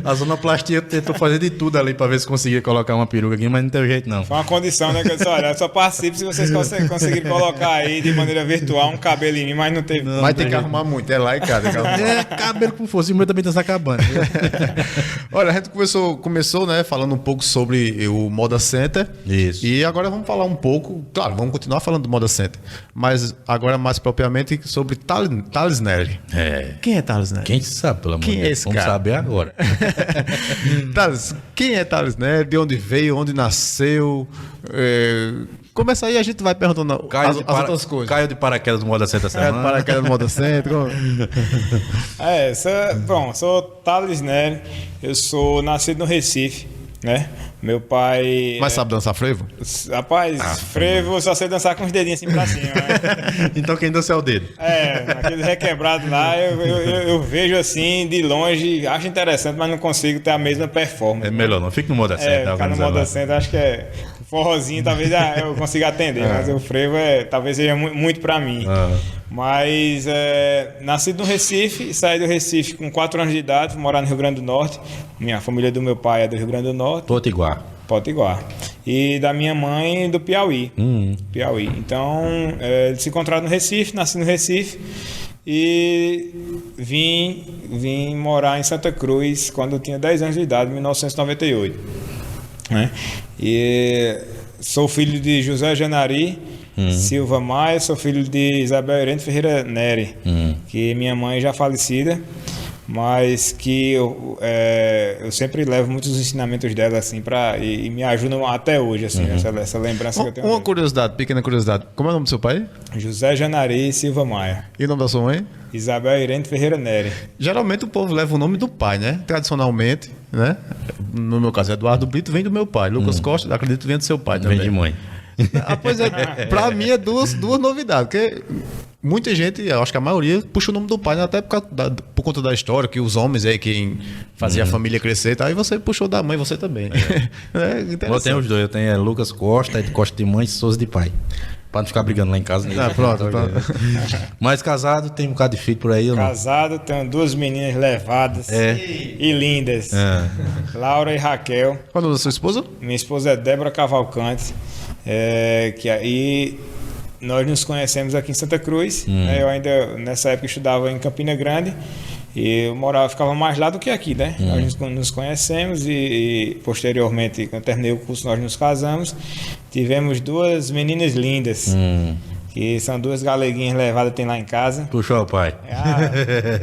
A sonoplastia tentou fazer de tudo ali pra ver se conseguia colocar uma peruca aqui, mas não tem jeito não.
Foi uma condição, né? Que eu disse, olha, só participe se vocês conseguirem colocar aí de maneira virtual um cabelo em mim, mas não teve.
Vai ter que arrumar muito, é lá e cá.
Cabelo com força, e o meu também tá se acabando.
Olha, a gente começou, né, falando um pouco sobre o Moda Center.
Isso.
E agora vamos falar um pouco, claro, vamos continuar falando do Moda Center, mas agora mais propriamente sobre Thales Nery. Quem é Thales Nery?
Quem sabe, pelo amor de Deus?
Quem é esse
Vamos
cara?
saber agora.
Thales, quem é Thales Nery? De onde veio? Onde nasceu? Começa aí, a gente vai perguntando as outras coisas.
Caiu de paraquedas do Moda Center essa semana.
De paraquedas do Moda Center.
Sou Thales Nery, eu sou nascido no Recife, né? Meu pai...
Mas sabe dançar frevo?
Rapaz, frevo só sei dançar com os dedinhos assim pra cima. Né?
Então quem dança é o dedo.
Aquele requebrado lá, eu vejo assim, de longe, acho interessante, mas não consigo ter a mesma performance.
É melhor não, fica no Moda Center.
Ficar no Moda Center, acho que forrozinho, talvez eu consiga atender, mas o frevo talvez seja muito pra mim. Mas nasci no Recife, saí do Recife com 4 anos de idade, fui morar no Rio Grande do Norte. Minha família do meu pai é do Rio Grande do Norte. Potiguar. E da minha mãe do Piauí. Piauí. Então, eles se encontraram no Recife, nasci no Recife. E vim morar em Santa Cruz quando eu tinha 10 anos de idade, em 1998. Né? E sou filho de José Janari Silva Maia, sou filho de Isabel Irene Ferreira Nery, que minha mãe já falecida, mas que eu sempre levo muitos ensinamentos dela assim e me ajudam até hoje assim, essa lembrança que eu tenho.
Uma curiosidade, pequena curiosidade. Como é o nome do seu pai?
José Janari Silva Maia.
E o nome da sua mãe?
Isabel Irene Ferreira Nery.
Geralmente o povo leva o nome do pai, né? Tradicionalmente, né? No meu caso, Eduardo Brito vem do meu pai. Lucas Costa, acredito, vem do seu pai também.
Vem de mãe.
Pois é, pra mim é duas novidades, porque muita gente, eu acho que a maioria, puxa o nome do pai, né? Até por conta da história, que os homens aí, quem fazia a família crescer, tá? Aí você puxou da mãe, você também.
Eu tenho os dois, eu tenho Lucas Costa, Costa de mãe e Souza de pai. Pra não ficar brigando lá em casa.
Pronto.
Mas casado, tem um bocado de filho por aí, ou não?
Casado, tenho 2 meninas levadas e lindas. Laura e Raquel.
Qual é o nome da sua esposa?
Minha esposa é Débora Cavalcante. Que aí nós nos conhecemos aqui em Santa Cruz. Né? Eu ainda, nessa época, estudava em Campina Grande. E eu ficava mais lá do que aqui, né? Nós nos conhecemos e posteriormente, quando terminei o curso, nós nos casamos. Tivemos 2 meninas lindas, que são 2 galeguinhas levadas, tem lá em casa.
Puxou o pai.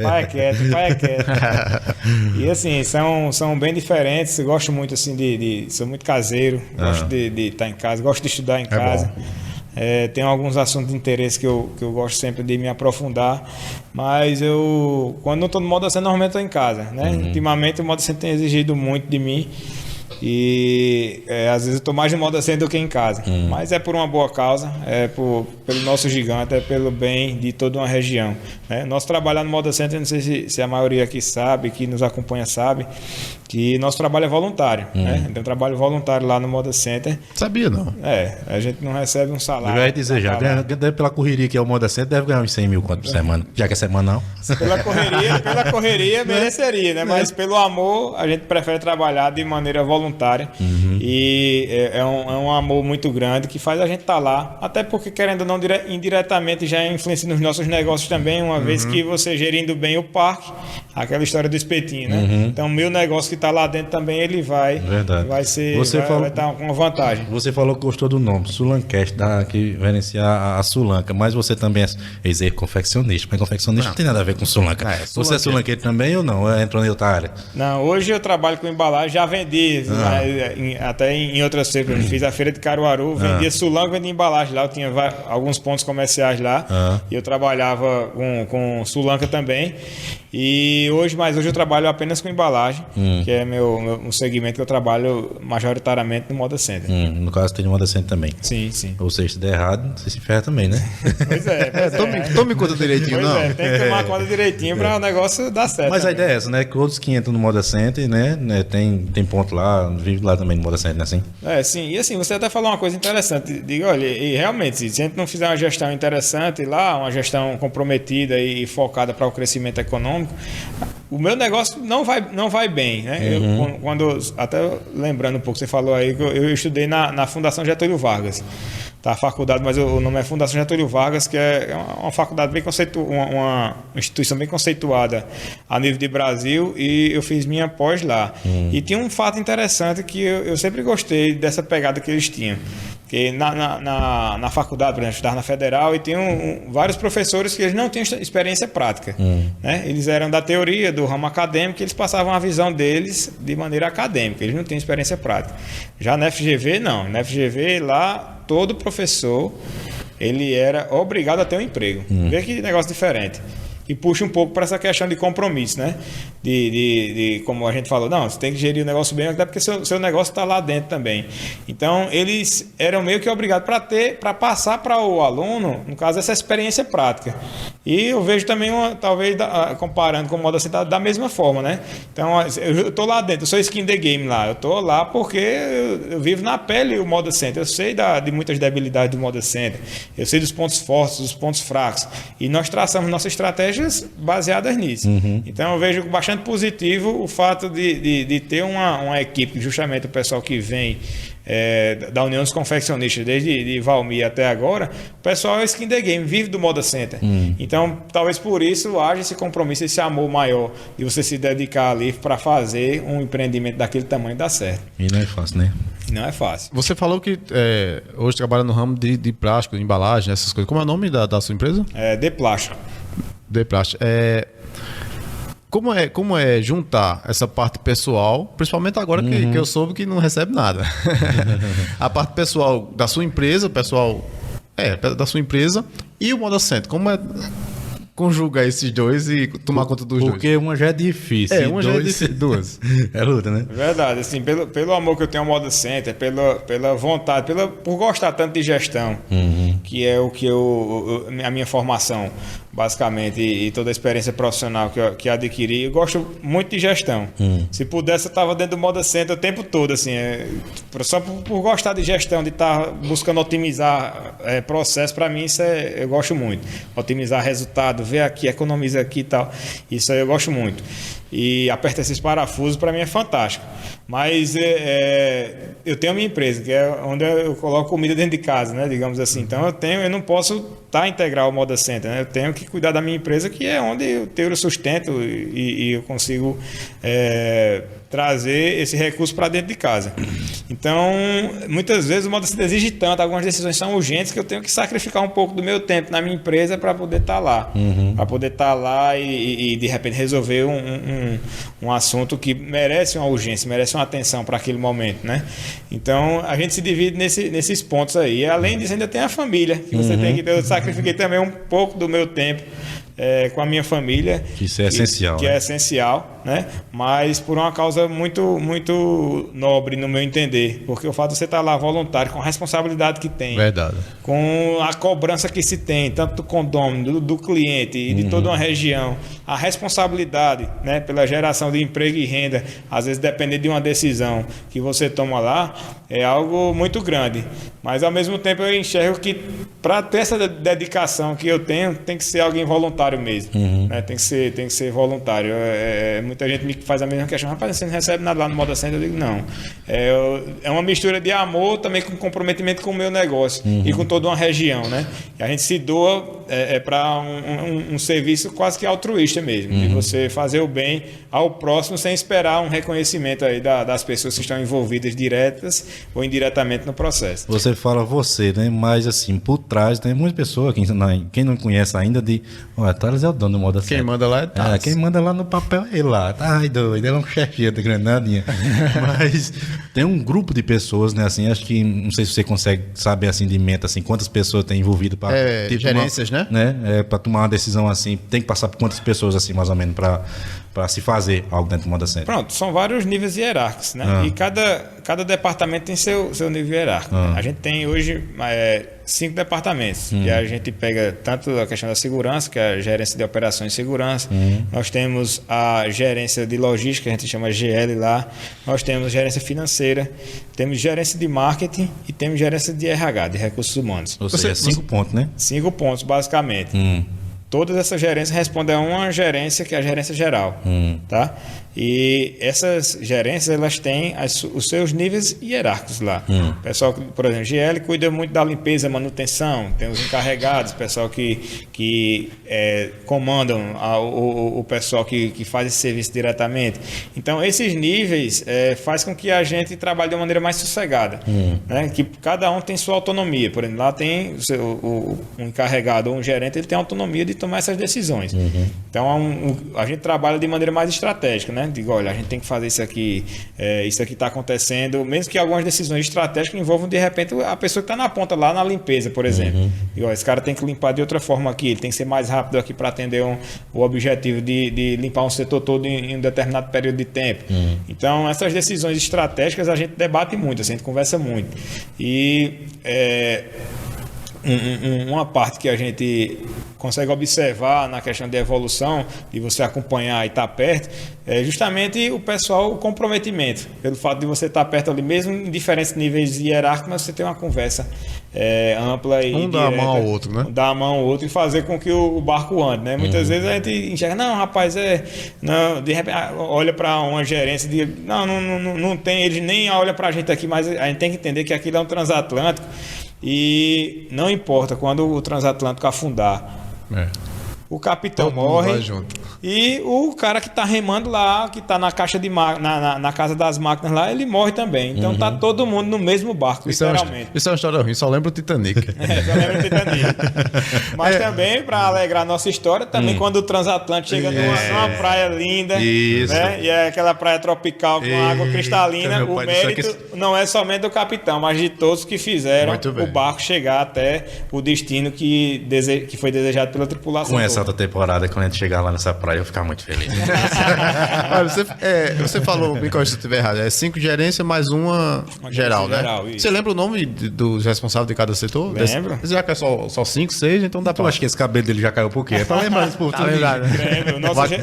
Pai é quieto. E assim, são bem diferentes. Eu gosto muito assim sou muito caseiro, gosto de estar em casa, gosto de estudar em casa. Tem alguns assuntos de interesse que eu gosto sempre de me aprofundar, mas quando não estou no Moda Center, normalmente estou em casa, né? Ultimamente o Moda Center tem exigido muito de mim e às vezes eu estou mais no Moda Center do que em casa, mas é por uma boa causa, pelo nosso gigante, é pelo bem de toda uma região, né? Nosso trabalho no Moda Center, não sei se a maioria aqui sabe, que nos acompanha sabe, que nosso trabalho é voluntário, né? Então, trabalho voluntário lá no Moda Center.
Sabia, não?
A gente não recebe um salário.
Eu ia dizer já, pela correria que é o Moda Center, deve ganhar uns 100 mil quanto por semana, já que é semanal.
Pela correria mereceria, né? Mas pelo amor, a gente prefere trabalhar de maneira voluntária. E é um amor muito grande que faz a gente estar lá, até porque, querendo ou não, indiretamente já influencia nos nossos negócios também, uma vez que você gerindo bem o parque, aquela história do espetinho, né? Então, meu negócio que está lá dentro também, ele vai estar com uma vantagem.
Você falou que gostou do nome, Sulancast, que gerenciar a Sulanca, mas você também é confeccionista, mas confeccionista não tem nada a ver com Sulanca. Você é sulanqueiro também ou não? Entrou em outra área?
Não, hoje eu trabalho com embalagem, já vendi, até em outras feiras, eu fiz a feira de Caruaru, vendia Sulanca, vendia embalagem lá, eu tinha alguns pontos comerciais lá, e eu trabalhava com Sulanca também, mas hoje eu trabalho apenas com embalagem, que é um segmento que eu trabalho majoritariamente no Moda Center.
No caso, tem no Moda Center também.
Sim.
Ou seja, se der errado, você se ferra também, né?
Pois é.
Tome conta direitinho, não?
Tem que tomar conta direitinho para o negócio dar certo.
Mas também. A ideia é essa, né? Que outros que entram no Moda Center, né? Tem ponto lá, vive lá também no Moda Center, né? Assim?
Sim. E assim, você até falou uma coisa interessante. Digo, olha, e realmente, se a gente não fizer uma gestão interessante lá, uma gestão comprometida e focada para o crescimento econômico, o meu negócio não vai bem, né? Até lembrando um pouco, você falou aí que eu estudei na Fundação Getúlio Vargas, tá? A faculdade, mas o nome é Fundação Getúlio Vargas, que é uma faculdade bem uma instituição bem conceituada a nível de Brasil, e eu fiz minha pós lá. E tinha um fato interessante que eu sempre gostei dessa pegada que eles tinham. Porque na faculdade, por exemplo, eu estudava na Federal e tinham vários professores que eles não tinham experiência prática. Né? Eles eram da teoria, do ramo acadêmico, e eles passavam a visão deles de maneira acadêmica, eles não tinham experiência prática. Já na FGV, não. Na FGV, lá, todo professor ele era obrigado a ter um emprego. Vê que negócio diferente. E puxa um pouco para essa questão de compromisso, né? De como a gente falou, não, você tem que gerir o negócio bem, até porque seu negócio está lá dentro também. Então, eles eram meio que obrigados para passar para o aluno, no caso, essa experiência prática. E eu vejo também, talvez, comparando com o Moda Center, da mesma forma, né? Então, eu estou lá dentro, eu sou skin the game lá, eu estou lá porque eu vivo na pele o Moda Center, eu sei de muitas debilidades do Moda Center, eu sei dos pontos fortes, dos pontos fracos, e nós traçamos nossa estratégia baseadas nisso. Então eu vejo bastante positivo o fato de ter uma equipe, justamente o pessoal que vem da União dos Confeccionistas, desde de Valmir até agora, o pessoal é skin the game, vive do Moda Center. Então talvez por isso haja esse compromisso, esse amor maior de você se dedicar ali para fazer um empreendimento daquele tamanho dar certo.
E não é fácil, né?
Não é fácil.
Você falou que hoje trabalha no ramo de plástico, de embalagem, essas coisas. Como é o nome da sua empresa?
De plástico.
De plástico. Como é juntar essa parte pessoal, principalmente agora que eu soube que não recebe nada. A parte pessoal da sua empresa, da sua empresa e o Moda Center. Como é conjugar esses dois e tomar conta dos dois?
Porque uma já é difícil.
Uma já é difícil. Duas.
É luta, né?
Verdade, assim, pelo amor que eu tenho ao Moda Center, pela vontade, por gostar tanto de gestão, que é o que a minha formação, basicamente, e toda a experiência profissional que adquiri, eu gosto muito de gestão. Se pudesse, eu estava dentro do Moda Center o tempo todo, assim, só por gostar de gestão, de estar buscando otimizar processo, para mim isso eu gosto muito. Otimizar resultado, ver aqui, economiza aqui e tal. Isso aí eu gosto muito. E apertar esses parafusos para mim é fantástico. Mas eu tenho a minha empresa, que é onde eu coloco comida dentro de casa, né? Digamos assim. Então eu não posso estar integral ao Moda Center, né? Eu tenho que cuidar da minha empresa, que é onde eu tenho o sustento e eu consigo trazer esse recurso para dentro de casa. Então, muitas vezes o Moda Center exige tanto, algumas decisões são urgentes que eu tenho que sacrificar um pouco do meu tempo na minha empresa para poder estar lá. Para poder estar lá e de repente resolver um assunto que merece uma urgência, merece uma atenção para aquele momento, né? Então, a gente se divide nesses pontos aí. E, além disso, ainda tem a família, que você tem que ter. Eu sacrifiquei também um pouco do meu tempo com a minha família.
Isso é essencial.
Que é essencial, né? Mas por uma causa muito, muito nobre, no meu entender. Porque o fato de você estar lá voluntário, com a responsabilidade que tem.
Verdade.
Com a cobrança que se tem, tanto do condomínio, do cliente e de toda uma região. A responsabilidade, né, pela geração de emprego e renda, às vezes depender de uma decisão que você toma lá, é algo muito grande. Mas, ao mesmo tempo, eu enxergo que para ter essa dedicação que eu tenho, tem que ser alguém voluntário mesmo. Né? Tem que ser voluntário. Muita gente me faz a mesma questão. Rapaz, você não recebe nada lá no Moda Center? Eu digo, não. É uma mistura de amor também com comprometimento com o meu negócio e com toda uma região, né? E a gente se doa para um serviço quase que altruísta mesmo, de você fazer o bem ao próximo sem esperar um reconhecimento aí das pessoas que estão envolvidas diretas ou indiretamente no processo.
Você fala você, né? Mas assim, por trás tem muita pessoa, quem não conhece ainda, Thales é o dono do Moda Center.
Quem manda lá é Thales.
Quem manda lá no papel é ele lá. Ai, doido, ele é um chefe da granadinha. Mas tem um grupo de pessoas, né? Assim, acho que, não sei se você consegue saber assim de mente, assim, quantas pessoas tem envolvido para
gerências, né?
Para tomar uma decisão assim, tem que passar por quantas pessoas, assim, mais ou menos, para se fazer algo dentro do Moda Center?
Pronto, são vários níveis hierárquicos, né? E cada departamento tem seu nível hierárquico. A gente tem hoje 5 departamentos, que a gente pega tanto a questão da segurança, que é a gerência de operações e segurança, nós temos a gerência de logística, que a gente chama GL lá, nós temos gerência financeira, temos gerência de marketing e temos gerência de RH, de recursos humanos.
Ou seja, 5 pontos, né?
5 pontos, basicamente. Todas essas gerências respondem a uma gerência, que é a gerência geral, tá? E essas gerências, elas têm os seus níveis hierárquicos lá. O pessoal, por exemplo, GL cuida muito da limpeza, manutenção, tem os encarregados, o pessoal que comandam o pessoal que faz esse serviço diretamente. Então, esses níveis faz com que a gente trabalhe de uma maneira mais sossegada, né? Que cada um tem sua autonomia. Por exemplo, lá tem um encarregado ou um gerente, ele tem autonomia de tomar essas decisões. Então, a gente trabalha de maneira mais estratégica, né? Digo, olha, a gente tem que fazer isso aqui está acontecendo, mesmo que algumas decisões estratégicas envolvam, de repente, a pessoa que está na ponta lá na limpeza, por exemplo. Digo, olha, esse cara tem que limpar de outra forma aqui, ele tem que ser mais rápido aqui para atender o objetivo de limpar um setor todo em um determinado período de tempo. Então, essas decisões estratégicas a gente debate muito, a gente conversa muito. E uma parte que a gente consegue observar na questão de evolução, de você acompanhar e estar perto, é justamente o pessoal, o comprometimento. Pelo fato de você estar perto ali, mesmo em diferentes níveis hierárquicos, mas você tem uma conversa ampla e
um dá a mão ao outro, né?
Dar a mão ao outro e fazer com que o barco ande, né? Muitas vezes a gente enxerga, não, rapaz, não, de repente olha para uma gerência e diz, não tem, eles nem olham para a gente aqui, mas a gente tem que entender que aquilo é um transatlântico. E não importa quando o transatlântico afundar, o capitão
Todo mundo
morre
vai junto.
e o cara que tá remando lá, que tá na caixa na casa das máquinas lá, ele morre também. Então tá todo mundo no mesmo barco, literalmente.
Isso é uma história ruim, só lembra o Titanic.
Só lembra do Titanic. Mas também, para alegrar a nossa história, também quando o transatlântico chega numa praia linda,
Isso.
né? E é aquela praia tropical com água cristalina,
meu
o
pai,
mérito
isso
não é somente do capitão, mas de todos que fizeram
Muito bem.
o barco chegar até o destino que foi desejado pela tripulação.
Com essa
toda.
outra temporada, quando a gente chegar lá nessa praia, eu vou ficar muito feliz.
Olha, você falou, me corrija se eu estiver errado, é 5 gerências mais uma geral, né?
geral, isso.
Você lembra o nome dos responsáveis de cada setor?
Lembro.
Já que é só 5, 6, então dá
Eu
pra...
acho que esse cabelo dele já caiu por quê? É pra lembrar desse povo
Tá
tudo.
lembrado, né?
Lembro.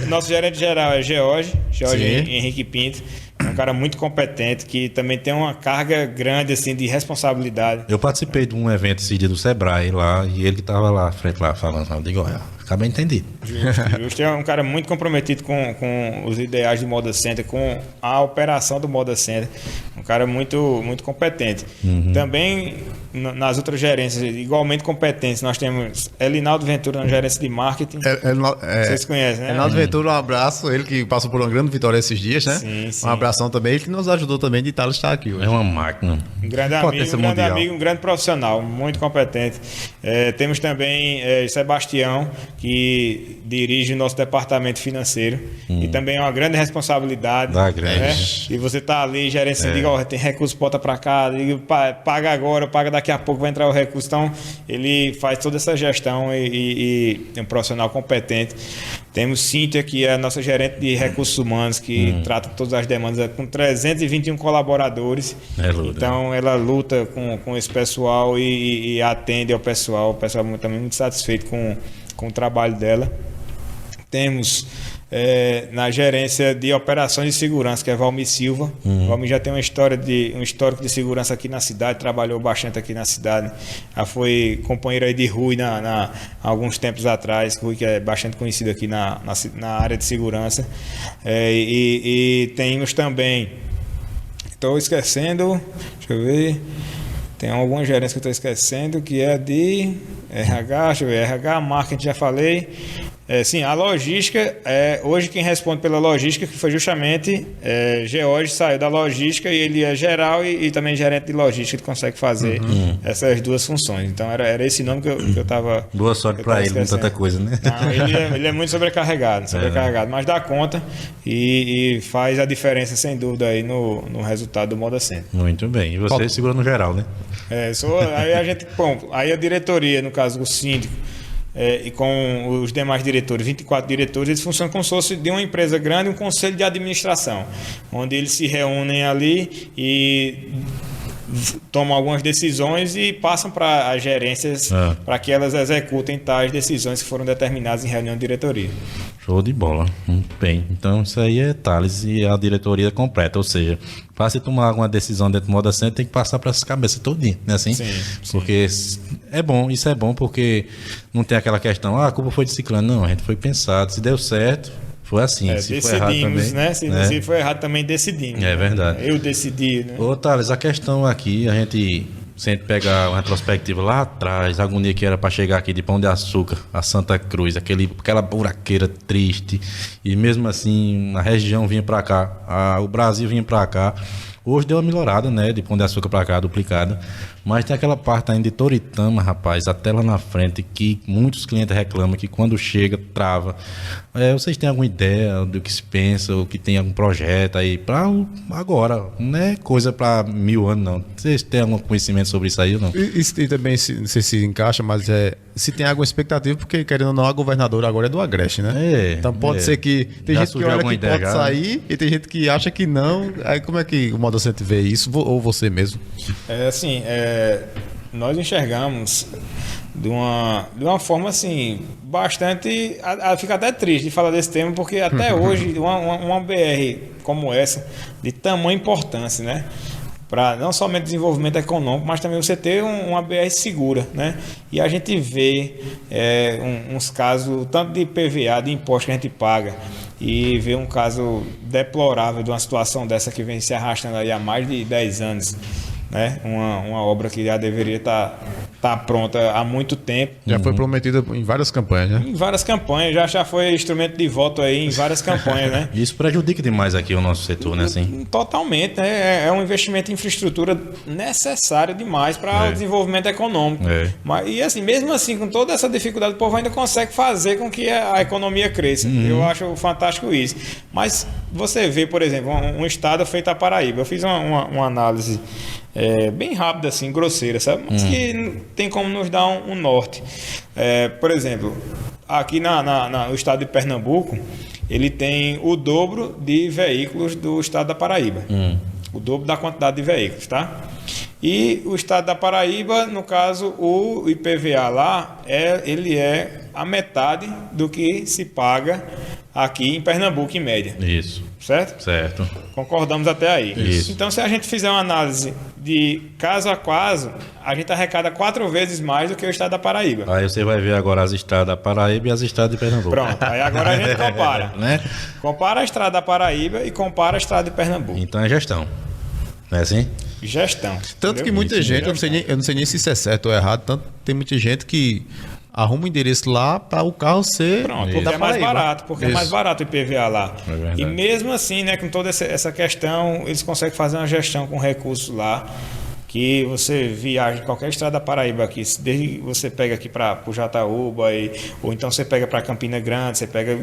Nosso gerente geral é George
Sim.
Henrique Pinto. É um cara muito competente, que também tem uma carga grande assim, de responsabilidade.
Eu participei de um evento esse dia do Sebrae lá, e ele que tava lá, à frente lá, falando. Eu digo, olha, fica bem entendido.
Justo é um cara muito comprometido com os ideais do Moda Center, com a operação do Moda Center. Um cara muito, muito competente. Também nas outras gerências, igualmente competentes, nós temos Elinaldo Ventura na gerência de marketing. Vocês conhecem, né?
Reinaldo Ventura, um abraço. Ele que passou por uma grande vitória esses dias, né?
Sim, sim.
Um abração também. Ele que nos ajudou também de Itália estar aqui hoje.
É uma máquina.
Um grande
Potência mundial.
amigo, um grande profissional, muito competente. Temos também Sebastião, que dirige o nosso departamento financeiro. E também é uma grande responsabilidade.
Grande.
E você tá ali, gerência, diga, ó, tem recurso, bota para cá, diga, paga agora, paga daqui a pouco, vai entrar o recurso. Então, ele faz toda essa gestão e é um profissional competente. Temos Cíntia, que é a nossa gerente de recursos humanos, que trata todas as demandas com 321 colaboradores. Então, ela luta com esse pessoal e atende ao pessoal. O pessoal também muito satisfeito com o trabalho dela. Temos na gerência de operações de segurança, que é Valmir Silva. Valmir já tem um histórico de segurança aqui na cidade, trabalhou bastante aqui na cidade. Já foi companheiro aí de Rui há alguns tempos atrás. Rui, que é bastante conhecido aqui na área de segurança. E temos também, estou esquecendo, deixa eu ver, tem alguma gerência que eu estou esquecendo, que é de RH, deixa eu ver, RH, marketing, já falei. Sim, a logística, hoje quem responde pela logística, que foi justamente George, saiu da logística e ele é geral e também gerente de logística, ele consegue fazer essas duas funções. Então era esse nome que eu estava...
Boa sorte para ele, com tanta coisa, né?
Não, ele é muito sobrecarregado, mas dá conta e faz a diferença, sem dúvida, aí no resultado do Moda Center.
Muito bem. E você segura no geral, né?
Aí a diretoria, no caso, o síndico, e com os demais diretores, 24 diretores, eles funcionam como se fosse de uma empresa grande, um conselho de administração, onde eles se reúnem ali e tomam algumas decisões e passam para as gerências para que elas executem tais decisões que foram determinadas em reunião de diretoria.
Show de bola. Muito bem. Então isso aí é Thales e a diretoria completa. Ou seja, para se tomar alguma decisão dentro do Moda Center, tem que passar para essa cabeça todinha, né assim?
Sim.
Porque é bom, isso é bom porque não tem aquela questão, a culpa foi de ciclano. Não, a gente foi pensado, se deu certo, foi assim. Se foi errado também,
né? Se foi errado também decidimos.
É verdade.
Eu decidi, né?
Ô Thales, a questão aqui, a gente... Se a gente pegar uma retrospectiva lá atrás, a agonia que era para chegar aqui de Pão de Açúcar a Santa Cruz, aquela buraqueira triste, e mesmo assim a região vinha para cá, o Brasil vinha para cá. Hoje deu uma melhorada, né, de Pão de Açúcar para cá, duplicada, mas tem aquela parte ainda de Toritama, rapaz, até lá na frente, que muitos clientes reclamam que quando chega, trava. Vocês têm alguma ideia do que se pensa, ou que tem algum projeto aí para agora? Não é coisa para 1000 anos, não. Vocês têm algum conhecimento sobre isso aí ou não?
E também, não sei se encaixa, mas se tem alguma expectativa, porque querendo ou não, a governadora agora é do Agreste, né? Então pode ser que tem
Já
gente que olha que pode
já,
sair e tem gente que acha que não. Aí como é que o Moda Center vê isso? Ou você mesmo?
Nós enxergamos de uma forma assim, bastante... Fica até triste de falar desse tema, porque até hoje uma BR como essa, de tamanha importância, né? Para não somente desenvolvimento econômico, mas também você ter uma BR segura, né? E a gente vê uns casos, tanto de PVA, de imposto que a gente paga, e vê um caso deplorável de uma situação dessa que vem se arrastando aí há mais de 10 anos. né? Uma obra que já deveria estar pronta há muito tempo.
Já foi prometida em várias campanhas, né?
Em várias campanhas, já foi instrumento de voto aí em várias campanhas, né?
Isso prejudica demais aqui o nosso setor, né? Assim?
Totalmente, né? É um investimento em infraestrutura necessário demais para o desenvolvimento econômico. E assim, mesmo assim, com toda essa dificuldade, o povo ainda consegue fazer com que a economia cresça. Eu acho fantástico isso. Mas você vê, por exemplo, um estado feito a Paraíba. Eu fiz uma análise bem rápida, assim, grosseira, sabe? Mas que tem como nos dar um norte. Por exemplo, aqui no estado de Pernambuco, ele tem o dobro de veículos do estado da Paraíba. O dobro da quantidade de veículos, tá? E o estado da Paraíba, no caso, o IPVA lá, ele é a metade do que se paga aqui em Pernambuco, em média.
Isso.
Certo?
Certo.
Concordamos até aí.
Isso.
Então, se a gente fizer uma análise de caso a caso, a gente arrecada 4 vezes mais do que o estado da Paraíba.
Aí você vai ver agora as estradas da Paraíba e as estradas de Pernambuco.
Pronto, aí agora a gente compara.
Né?
Compara a estrada da Paraíba e compara a estrada de Pernambuco.
Então é gestão. Não é assim?
Gestão.
Tanto que muita gente, eu não sei nem se isso é certo ou errado, tanto tem muita gente que arruma o endereço lá para o carro ser
pronto, porque é mais barato, é mais barato o IPVA lá.
É
e mesmo assim, né, com toda essa questão, eles conseguem fazer uma gestão com recursos lá, que você viaja em qualquer estrada da Paraíba aqui, desde você pega aqui para o Jataúba, ou então você pega para Campina Grande, você pega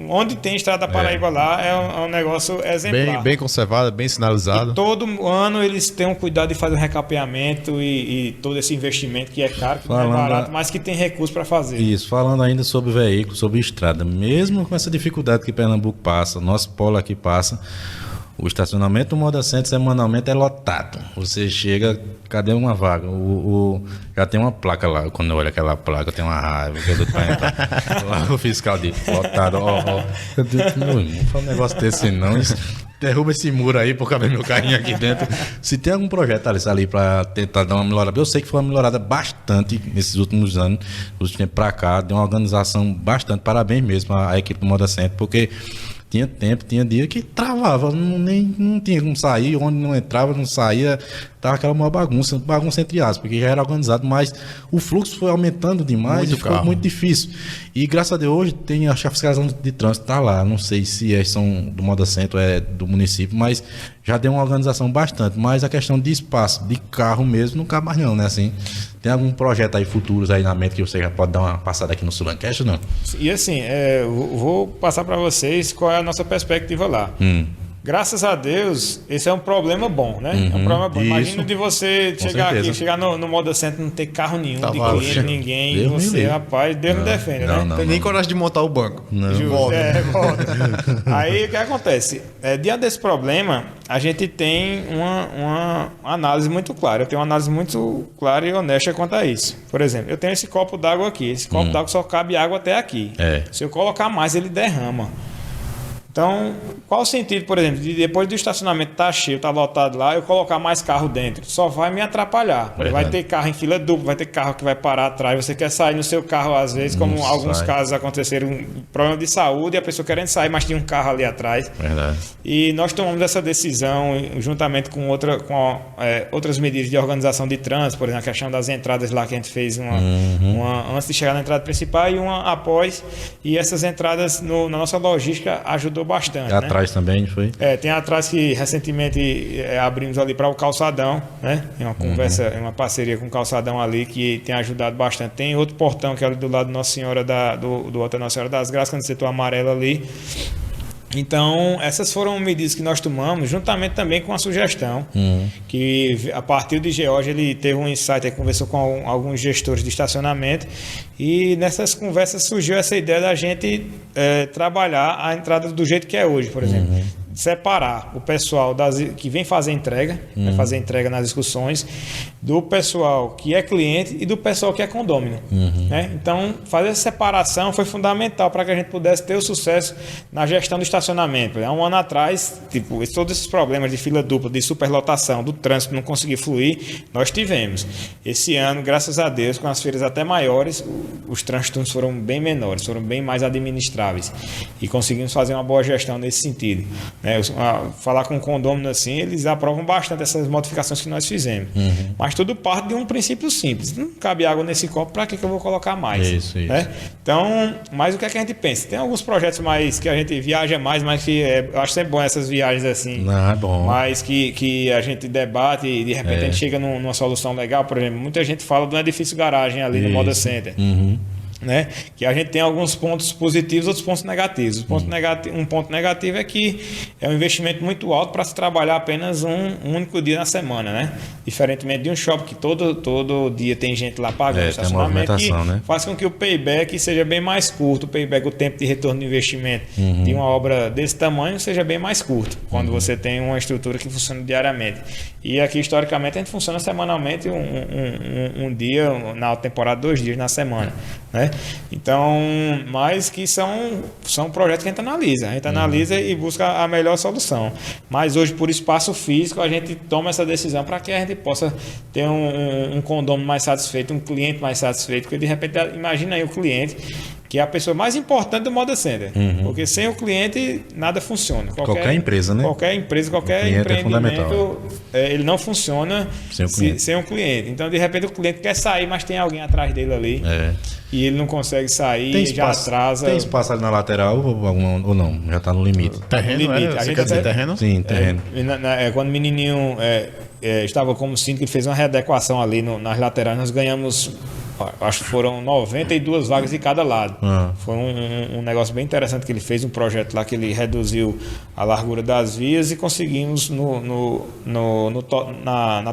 onde tem estrada da Paraíba lá, é um negócio exemplar.
Bem conservada, bem sinalizada.
E todo ano eles têm um cuidado de fazer um recapeamento e todo esse investimento que é caro, que não é barato, mas que tem recurso para fazer.
Isso, falando ainda sobre veículo, sobre estrada, mesmo com essa dificuldade que Pernambuco passa, nosso polo aqui passa, o estacionamento do Moda Center semanalmente é lotado. Você chega, cadê uma vaga? Já tem uma placa lá. Quando eu olho aquela placa, eu tenho uma raiva. Que eu dou pra entrar. Lá o fiscal diz, lotado. Eu digo, não fala um negócio desse não. Derruba esse muro aí por caber meu carrinho aqui dentro. Se tem algum projeto ali para tentar dar uma melhorada, eu sei que foi uma melhorada bastante nesses últimos anos, dos últimos tempos para cá, deu uma organização bastante. Parabéns mesmo à equipe do Moda Center, porque tinha tempo, tinha dia que travava, não tinha como sair, onde não entrava, não saía, tava aquela maior bagunça entre aspas, porque já era organizado, mas o fluxo foi aumentando demais e ficou muito difícil. E graças a Deus hoje tem a fiscalização de trânsito, tá lá, não sei se são do Moda Center ou é do município, mas já deu uma organização bastante, mas a questão de espaço, de carro mesmo, não cabe mais não, né, assim. Tem algum projeto aí futuros aí na mente que você já pode dar uma passada aqui no Sulancast, não?
E assim, vou passar para vocês qual é a nossa perspectiva lá. Graças a Deus, esse é um problema bom, né? É um problema bom. Imagina de você chegar no Moda Center, não ter carro nenhum, de cliente, ninguém, e você, rapaz, Deus me defenda, né?
Não tem nem coragem de montar o banco.
Volta. Aí, o que acontece? Diante desse problema, a gente tem uma análise muito clara. Eu tenho uma análise muito clara e honesta quanto a isso. Por exemplo, eu tenho esse copo d'água aqui. Esse copo d'água só cabe água até aqui. Se eu colocar mais, ele derrama. Então, qual o sentido, por exemplo, de depois do estacionamento estar cheio, estar lotado lá, eu colocar mais carro dentro? Só vai me atrapalhar. Vai ter carro em fila dupla, vai ter carro que vai parar atrás. Você quer sair no seu carro, às vezes, como alguns casos aconteceram, um problema de saúde, a pessoa querendo sair, mas tinha um carro ali atrás.
Verdade.
E nós tomamos essa decisão, juntamente com outras medidas de organização de trânsito, por exemplo, a questão das entradas lá, que a gente fez uma antes de chegar na entrada principal e uma após. E essas entradas na nossa logística ajudou bastante.
Atrás também foi?
Tem atrás que recentemente abrimos ali para o Calçadão, né? Em uma conversa, uma parceria com o Calçadão ali que tem ajudado bastante. Tem outro portão que é ali do lado de Nossa Senhora do Alto Nossa Senhora das Graças, no setor amarelo ali. Então, essas foram medidas que nós tomamos, juntamente também com a sugestão, que a partir de George ele teve um insight, ele conversou com alguns gestores de estacionamento, e nessas conversas surgiu essa ideia da gente trabalhar a entrada do jeito que é hoje, por exemplo. Separar o pessoal que vem fazer entrega, vai fazer entrega nas excursões, do pessoal que é cliente e do pessoal que é condômino. Né? Então, fazer essa separação foi fundamental para que a gente pudesse ter o sucesso na gestão do estacionamento. Há um ano atrás, todos esses problemas de fila dupla, de superlotação, do trânsito não conseguir fluir, nós tivemos. Esse ano, graças a Deus, com as feiras até maiores, os transtornos foram bem menores, foram bem mais administráveis. E conseguimos fazer uma boa gestão nesse sentido. né? Falar com o condômino assim, eles aprovam bastante essas modificações que nós fizemos. Mas tudo parte de um princípio simples. Não cabe água nesse copo, para que eu vou colocar mais?
Isso.
Né? Então, mas o que é que a gente pensa? Tem alguns projetos mais que a gente viaja mais, mas que eu acho sempre bom essas viagens assim.
Não, é bom.
Mas que a gente debate e de repente a gente chega numa solução legal. Por exemplo, muita gente fala do edifício garagem ali no Moda Center. Né? Que a gente tem alguns pontos positivos, outros pontos negativos. Um ponto negativo é que é um investimento muito alto para se trabalhar apenas um único dia na semana, né? Diferentemente de um shopping que todo dia tem gente lá pagando estacionamento, que né? Faz com que o payback seja bem mais curto. O tempo de retorno do investimento de uma obra desse tamanho seja bem mais curto, quando você tem uma estrutura que funciona diariamente. E aqui, historicamente, a gente funciona semanalmente um dia, na temporada 2 dias na semana, né? Então, mas que são projetos que a gente analisa. A gente analisa e busca a melhor solução. Mas hoje, por espaço físico, a gente toma essa decisão para que a gente possa ter um condomínio mais satisfeito, um cliente mais satisfeito. Porque, de repente, imagina aí o cliente, que é a pessoa mais importante do Moda Center. Porque sem o cliente, nada funciona.
Qualquer empresa, né?
Qualquer empresa, qualquer empreendimento, ele não funciona sem o cliente. Então, de repente, o cliente quer sair, mas tem alguém atrás dele ali. E ele não consegue sair, já atrasa.
Tem espaço ali na lateral ou não? Já está no limite.
Terreno,
limite.
Você quer dizer terreno?
Sim, terreno.
Quando o menininho estava como síndico, ele fez uma readequação ali nas laterais, nós ganhamos... Acho que foram 92 vagas de cada lado. Foi um negócio bem interessante que ele fez, um projeto lá que ele reduziu a largura das vias e conseguimos na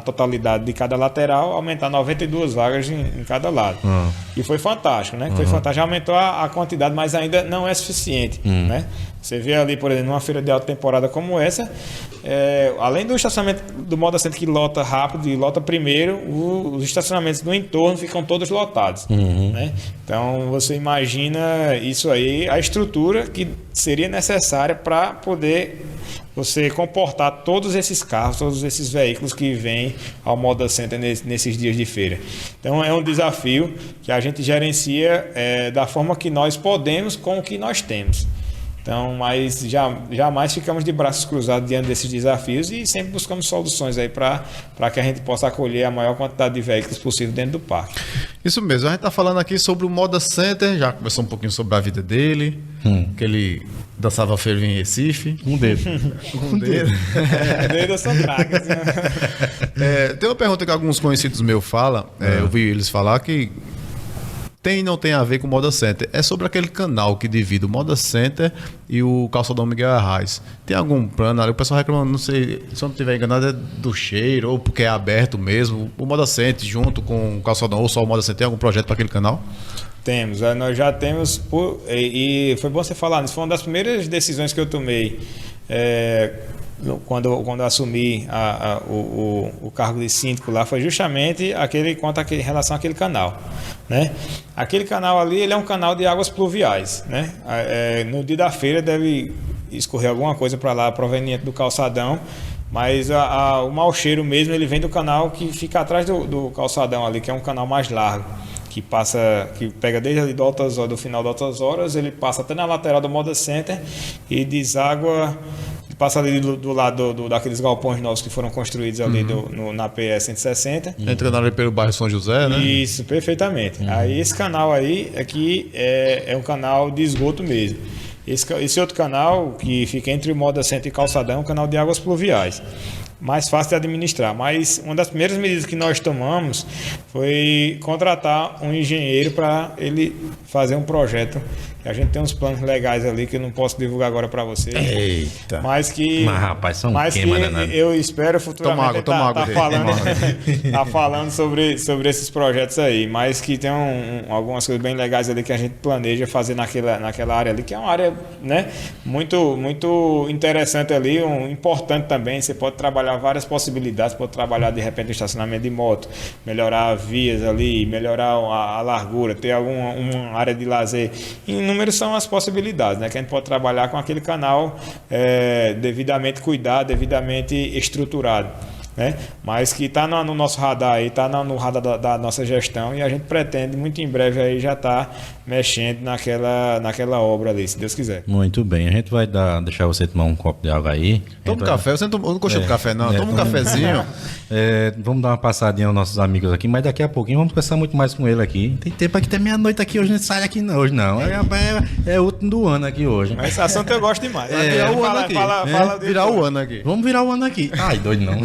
totalidade de cada lateral aumentar 92 vagas em cada lado. E foi fantástico, né? Foi fantástico, já aumentou a quantidade, mas ainda não é suficiente, né? Você vê ali, por exemplo, numa feira de alta temporada como essa, além do estacionamento do Moda Center que lota rápido e lota primeiro, os estacionamentos do entorno ficam todos lotados. Né? Então você imagina isso aí, a estrutura que seria necessária para poder você comportar todos esses carros, todos esses veículos que vêm ao Moda Center nesses dias de feira. Então é um desafio que a gente gerencia da forma que nós podemos com o que nós temos. Então, mas jamais ficamos de braços cruzados diante desses desafios e sempre buscamos soluções aí para que a gente possa acolher a maior quantidade de veículos possível dentro do parque.
Isso mesmo, a gente está falando aqui sobre o Moda Center, já conversou um pouquinho sobre a vida dele, que ele dançava feira em Recife.
Um dedo.
Eu sou praga.
Tem uma pergunta que alguns conhecidos meus falam, eu vi eles falar que tem e não tem a ver com o Moda Center. É sobre aquele canal que divide o Moda Center e o Calçadão Miguel Arraes. Tem algum plano ali? O pessoal reclamando, não sei, se eu não estiver enganado, é do cheiro ou porque é aberto mesmo. O Moda Center junto com o Calçadão ou só o Moda Center, tem algum projeto para aquele canal?
Temos, nós já temos, e foi bom você falar nisso, foi uma das primeiras decisões que eu tomei quando eu assumi o cargo de síndico lá, foi justamente em relação àquele canal, né? Aquele canal ali, ele é um canal de águas pluviais, né? No dia da feira deve escorrer alguma coisa para lá proveniente do calçadão, mas o mau cheiro mesmo, ele vem do canal que fica atrás do calçadão ali, que é um canal mais largo, que pega desde ali do final do Altas Horas, ele passa até na lateral do Moda Center e deságua, passa ali do lado daqueles galpões novos que foram construídos ali na PS 160.
Entrando ali pelo bairro São José, né?
Isso, perfeitamente. Aí esse canal aí é um canal de esgoto mesmo. Esse outro canal, que fica entre o Moda Center e Calçadão, é um canal de águas pluviais. Mais fácil de administrar, mas uma das primeiras medidas que nós tomamos foi contratar um engenheiro para ele fazer um projeto. A gente tem uns planos legais ali que eu não posso divulgar agora para vocês.
Eita.
Mas
rapaz, são queima, né?
Eu espero futuramente tá falando sobre esses projetos aí, mas que tem algumas coisas bem legais ali que a gente planeja fazer naquela área ali, que é uma área, né, muito, muito interessante ali, importante também. Você pode trabalhar várias possibilidades, pode trabalhar de repente o estacionamento de moto, melhorar vias ali, melhorar a largura, ter uma área de lazer. Inúmeras são as possibilidades, né, que a gente pode trabalhar com aquele canal devidamente cuidado, devidamente estruturado. né? Mas que está no nosso radar aí, está no radar da nossa gestão e a gente pretende muito em breve aí já estar mexendo naquela obra ali, se Deus quiser.
Muito bem, a gente vai deixar você tomar um copo de água aí.
Toma um café, você não gostou de café não, toma um cafezinho.
Vamos dar uma passadinha aos nossos amigos aqui, mas daqui a pouquinho vamos conversar muito mais com ele aqui. Tem tempo aqui até meia-noite aqui, hoje não sai aqui não, hoje não. É o último do ano aqui hoje.
Mas esse assunto eu gosto demais.
Virar o ano aqui. Virar o ano aqui.
Vamos virar o ano aqui. Ai, doido não.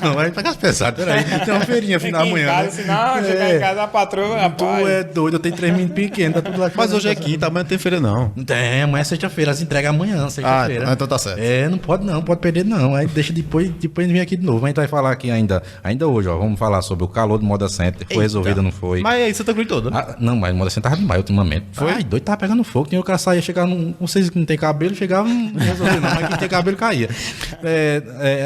Não, vai pagar as pesadas, peraí. Tem uma feirinha final amanhã.
Casa, senão chegar em casa a patroa, rapaz.
Tu é doido, eu tenho 3 meninos pequenos, tá tudo lá.
Mas hoje é quinta, amanhã não tem feira não.
Tem, amanhã é sexta-feira, as entregas amanhã, sexta-feira.
Então tá certo.
Não pode perder não. Aí deixa depois vir aqui de novo. A gente vai falar aqui ainda hoje, ó. Vamos falar sobre o calor do Moda Center. Foi resolvido ou não foi?
Mas aí Santa Cruz toda.
Não, mas o Moda Center tava demais ultimamente.
Foi?
Ai, doido, tava pegando fogo. Tinha o cara saía, chegava vocês que não tem cabelo, chegava, não resolvia não, mas quem tem cabelo caía.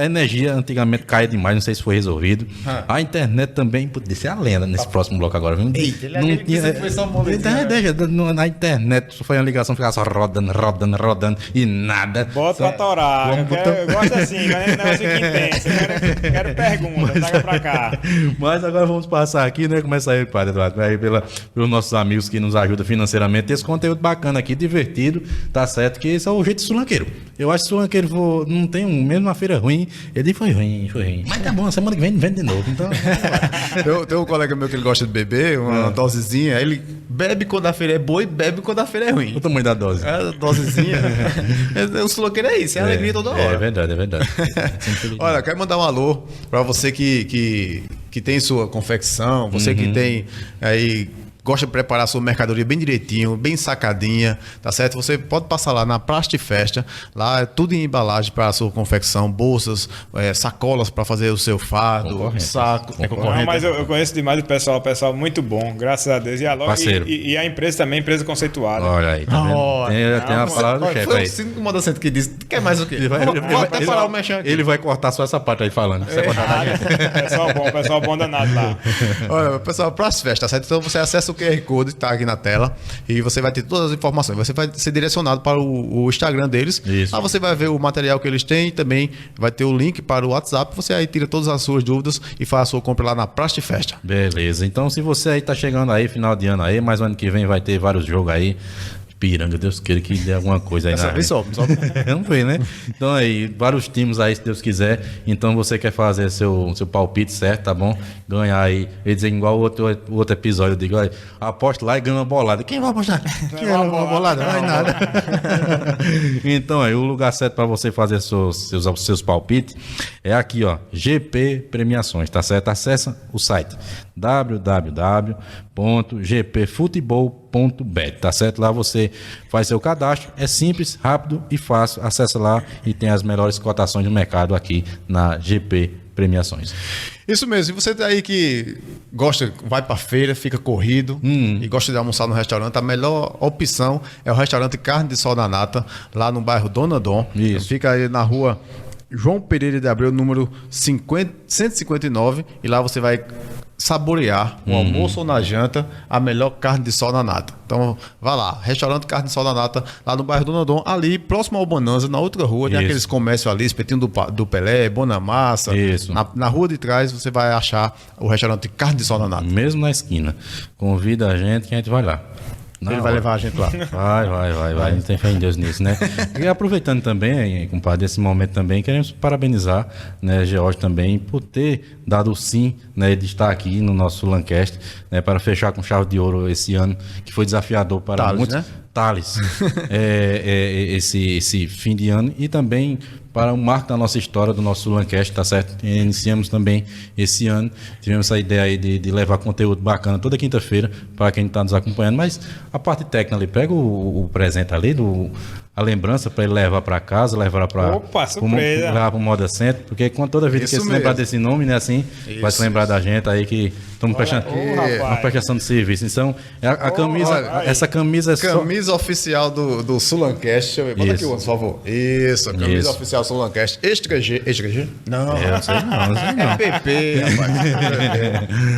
A energia antigamente caía demais, não sei se foi resolvido. A internet também, podia ser a lenda nesse próximo bloco agora, viu?
Eita, não tinha. Foi só uma
na internet foi uma ligação, ficava só rodando e nada.
Bota pra torar. Eu gosto assim, mas não fica intenso. Quero pergunta, traga pra cá.
Mas agora vamos passar aqui, né? Começa aí, Padre Eduardo, aí pelos nossos amigos que nos ajudam financeiramente. Esse conteúdo bacana aqui, divertido, tá certo? Que esse é o jeito sulanqueiro. Eu acho que o sulanqueiro não tem mesmo uma feira ruim. Ele foi ruim. Mas tá bom, semana que vem vende de novo. Então.
Tem um colega meu que ele gosta de beber, uma dosezinha. Ele bebe quando a feira é boa e bebe quando a feira é ruim.
O tamanho da dose.
A dosezinha. O sulanqueiro é isso, é alegria toda hora.
É verdade.
Olha, quero mandar um alô para você que tem sua confecção, você que tem aí gosta de preparar sua mercadoria bem direitinho, bem sacadinha, tá certo? Você pode passar lá na Plastifesta, lá é tudo em embalagem para a sua confecção, bolsas, sacolas para fazer o seu fardo, saco. É concorrente.
Não, mas eu conheço demais o pessoal muito bom, graças a Deus. E a empresa também, empresa conceituada.
Olha aí, tá vendo? Tem uma palavra do chefe aí.
Foi o Cínco Moda Center que disse, quer mais o quê? Vou até parar o mexão aqui.
Ele vai cortar só essa parte aí falando.
Pessoal bom danado lá.
Olha, pessoal, Plastifesta, tá certo? Então você acessa o QR Code, tá aqui na tela, e você vai ter todas as informações. Você vai ser direcionado para o Instagram deles.
Isso.
Lá você vai ver o material que eles têm e também vai ter o link para o WhatsApp. Você aí tira todas as suas dúvidas e faz a sua compra lá na Plastifesta.
Beleza. Então, se você aí tá chegando aí, final de ano aí, mas ano que vem vai ter vários jogos aí. Piranga, Deus queira que dê alguma coisa aí.
Essa vez só.
Não foi, né? Então aí, vários times aí, se Deus quiser. Então você quer fazer seu palpite, certo? Tá bom? Ganhar aí. Eu dizer igual o outro episódio, eu digo, olha, aposta lá e ganha uma bolada. Quem vai apostar? Quem vai uma bolada? Não vai nada. Então aí, o lugar certo para você fazer seus palpites é aqui, ó, GP Premiações, tá certo? Acessa o site www.gpfutebol.bet, tá certo? Lá você faz seu cadastro, é simples, rápido e fácil. Acessa lá e tem as melhores cotações do mercado aqui na GP Premiações.
Isso mesmo. E você aí que gosta, vai pra feira, fica corrido e gosta de almoçar no restaurante, a melhor opção é o restaurante Carne de Sol da Nata, lá no bairro Dona Dom.
Isso.
Fica aí na rua João Pereira de Abreu, número 159, e lá você vai saborear no almoço ou na janta a melhor carne de sol na nata. Então, vá lá, restaurante Carne de Sol na Nata, lá no bairro Dona Dom, ali próximo ao Bonanza, na outra rua, tem aqueles comércios ali, Espetinho do Pelé, Bonamassa.
Isso.
Na rua de trás você vai achar o restaurante Carne de Sol na Nata.
Mesmo na esquina. Convida a gente que a gente vai lá.
Ele vai levar a gente lá.
Vai. Não tem fé em Deus nisso, né? E aproveitando também, compadre, esse momento também, queremos parabenizar, né, George também, por ter dado o sim, né, de estar aqui no nosso Sulancast, né, para fechar com chave de ouro esse ano, que foi desafiador para
Thales,
muitos.
né?
Thales, esse fim de ano, e também para o marco da nossa história, do nosso Sulancast, tá certo? Iniciamos também esse ano, tivemos essa ideia aí de levar conteúdo bacana toda quinta-feira para quem está nos acompanhando, mas a parte técnica ali, pega o presente ali, a lembrança para ele levar para casa, levar para o Moda Center, porque toda vez que você se lembrar desse nome, né, assim, vai se lembrar da gente aí que estamos prestando uma prestação de serviço. Então, a camisa, essa camisa é só...
Camisa oficial do Sulancast. Bota aqui, por favor. Isso, a camisa oficial do Sulancast. Extra G. Não.
Não sei não.
É PP, rapaz.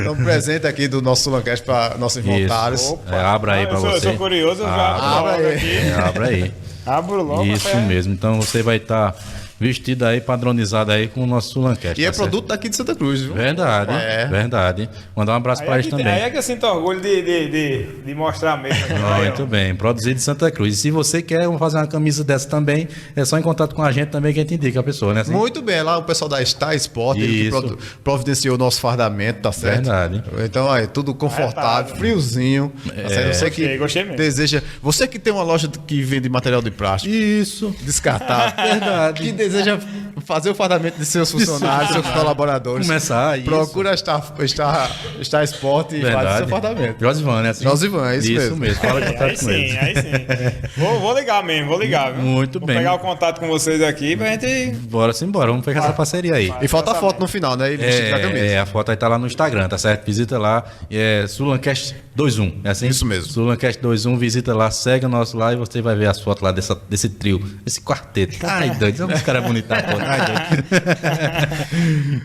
Então, presente aqui do nosso Sulancast para nossos voluntários.
Abra aí para você.
Eu sou curioso, já
abra aí.
Abra aí.
Abro logo.
Isso mesmo. Então você vai estar vestido aí, padronizado aí com o nosso Sulancast.
E é produto daqui de Santa Cruz, viu?
Verdade, verdade. Mandar um abraço para eles também.
Aí é que eu sinto orgulho de mostrar mesmo.
Muito bem, produzido em Santa Cruz. E se você quer fazer uma camisa dessa também, é só em contato com a gente também que a gente indica a pessoa, né? Assim?
Muito bem, lá o pessoal da Star Sport, ele que providenciou o nosso fardamento, tá certo?
Verdade.
Então, aí, tudo confortável, friozinho. Tá certo? Você que
gostei mesmo.
deseja. Você que tem uma loja que vende material de plástico.
Isso.
Descartável.
Verdade.
Que deseja fazer o fardamento de seus funcionários, seus colaboradores.
Começar, isso.
Procura Star Sport e faz o seu fardamento.
Josivan, né? Assim?
Josivan, é isso mesmo.
Isso mesmo. Fala contato
Aí
com
sim,
eles.
aí sim. Vou ligar mesmo, vou ligar, viu?
Muito
vou
bem.
Vou pegar o contato com vocês aqui pra gente...
Bora embora, vamos pegar essa parceria aí.
E falta a foto no final, né? Ele vestido na camisa.
A foto aí tá lá no Instagram, tá certo? Visita lá, Sulancast 21, é assim?
Isso mesmo.
Sulancast 21, visita lá, segue o nosso lá e você vai ver as fotos lá desse trio, desse quarteto. Ai, doido, os caras bonitos,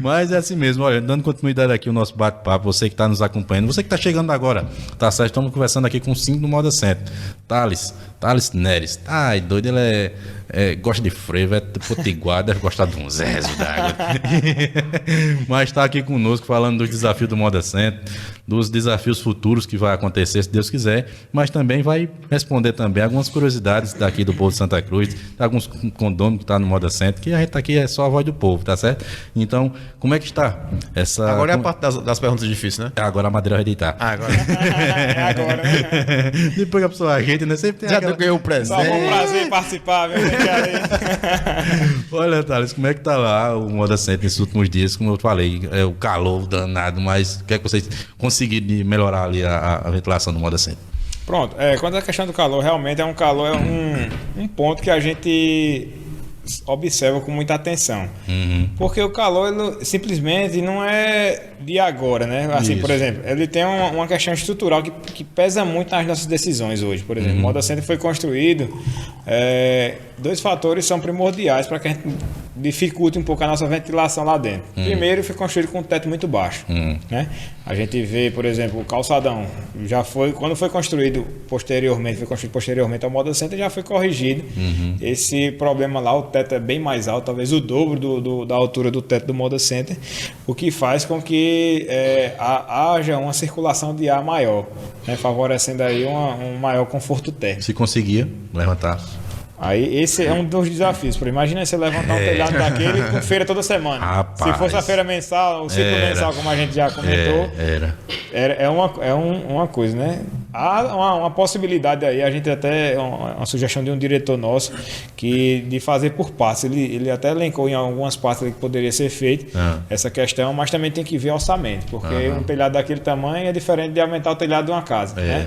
Mas é assim mesmo, olha, dando continuidade aqui o nosso bate-papo, você que está nos acompanhando, você que está chegando agora, tá certo? Estamos conversando aqui com o 5 do Moda Center. Thales Neres. Ai, doido, ele gosta de frevo, é potiguar, deve gostar de uns rezos d'água. Mas está aqui conosco falando dos desafios do Moda Center, dos desafios futuros que vai acontecer, se Deus quiser, mas também vai responder também algumas curiosidades daqui do povo de Santa Cruz, alguns condôminos que estão no Moda Center, que a gente aqui é só a voz do povo, tá certo? Então, como é que está essa...
Agora é a parte das perguntas difíceis, né?
Agora a madeira vai deitar.
Agora.
agora, né?
Depois que a pessoa ajeita, né? Sempre tem
Já
aquela...
ganhou o presente.
Só foi um prazer participar, viu?
Olha, Thales, como é que tá lá o Moda Center nesses últimos dias? Como eu falei, o calor danado, mas o que é que vocês conseguiram melhorar ali a ventilação do Moda Center?
Pronto, quanto à questão do calor, realmente é um ponto que a gente observa com muita atenção. Porque o calor ele simplesmente não é de agora, né? Assim, por exemplo, ele tem uma questão estrutural que pesa muito nas nossas decisões hoje. Por exemplo, o Moda Center foi construído, dois fatores são primordiais para que a gente dificulte um pouco a nossa ventilação lá dentro. Primeiro, foi construído com um teto muito baixo, né? A gente vê, por exemplo, o calçadão quando foi construído posteriormente ao Moda Center, já foi corrigido esse problema lá. O teto é bem mais alto, talvez o dobro da altura do teto do Moda Center, o que faz com que haja uma circulação de ar maior, né? Favorecendo aí um maior conforto térmico.
Se conseguia levantar.
Aí esse é um dos desafios. Imagina você levantar um telhado daquele com feira toda semana.
Rapaz,
se fosse a feira mensal, o ciclo mensal, como a gente já comentou, é uma coisa, né? Há uma possibilidade aí, a gente até, uma sugestão de um diretor nosso, de fazer por partes. Ele até elencou em algumas partes que poderia ser feito essa questão, mas também tem que ver orçamento, porque um telhado daquele tamanho é diferente de aumentar o telhado de uma casa, né?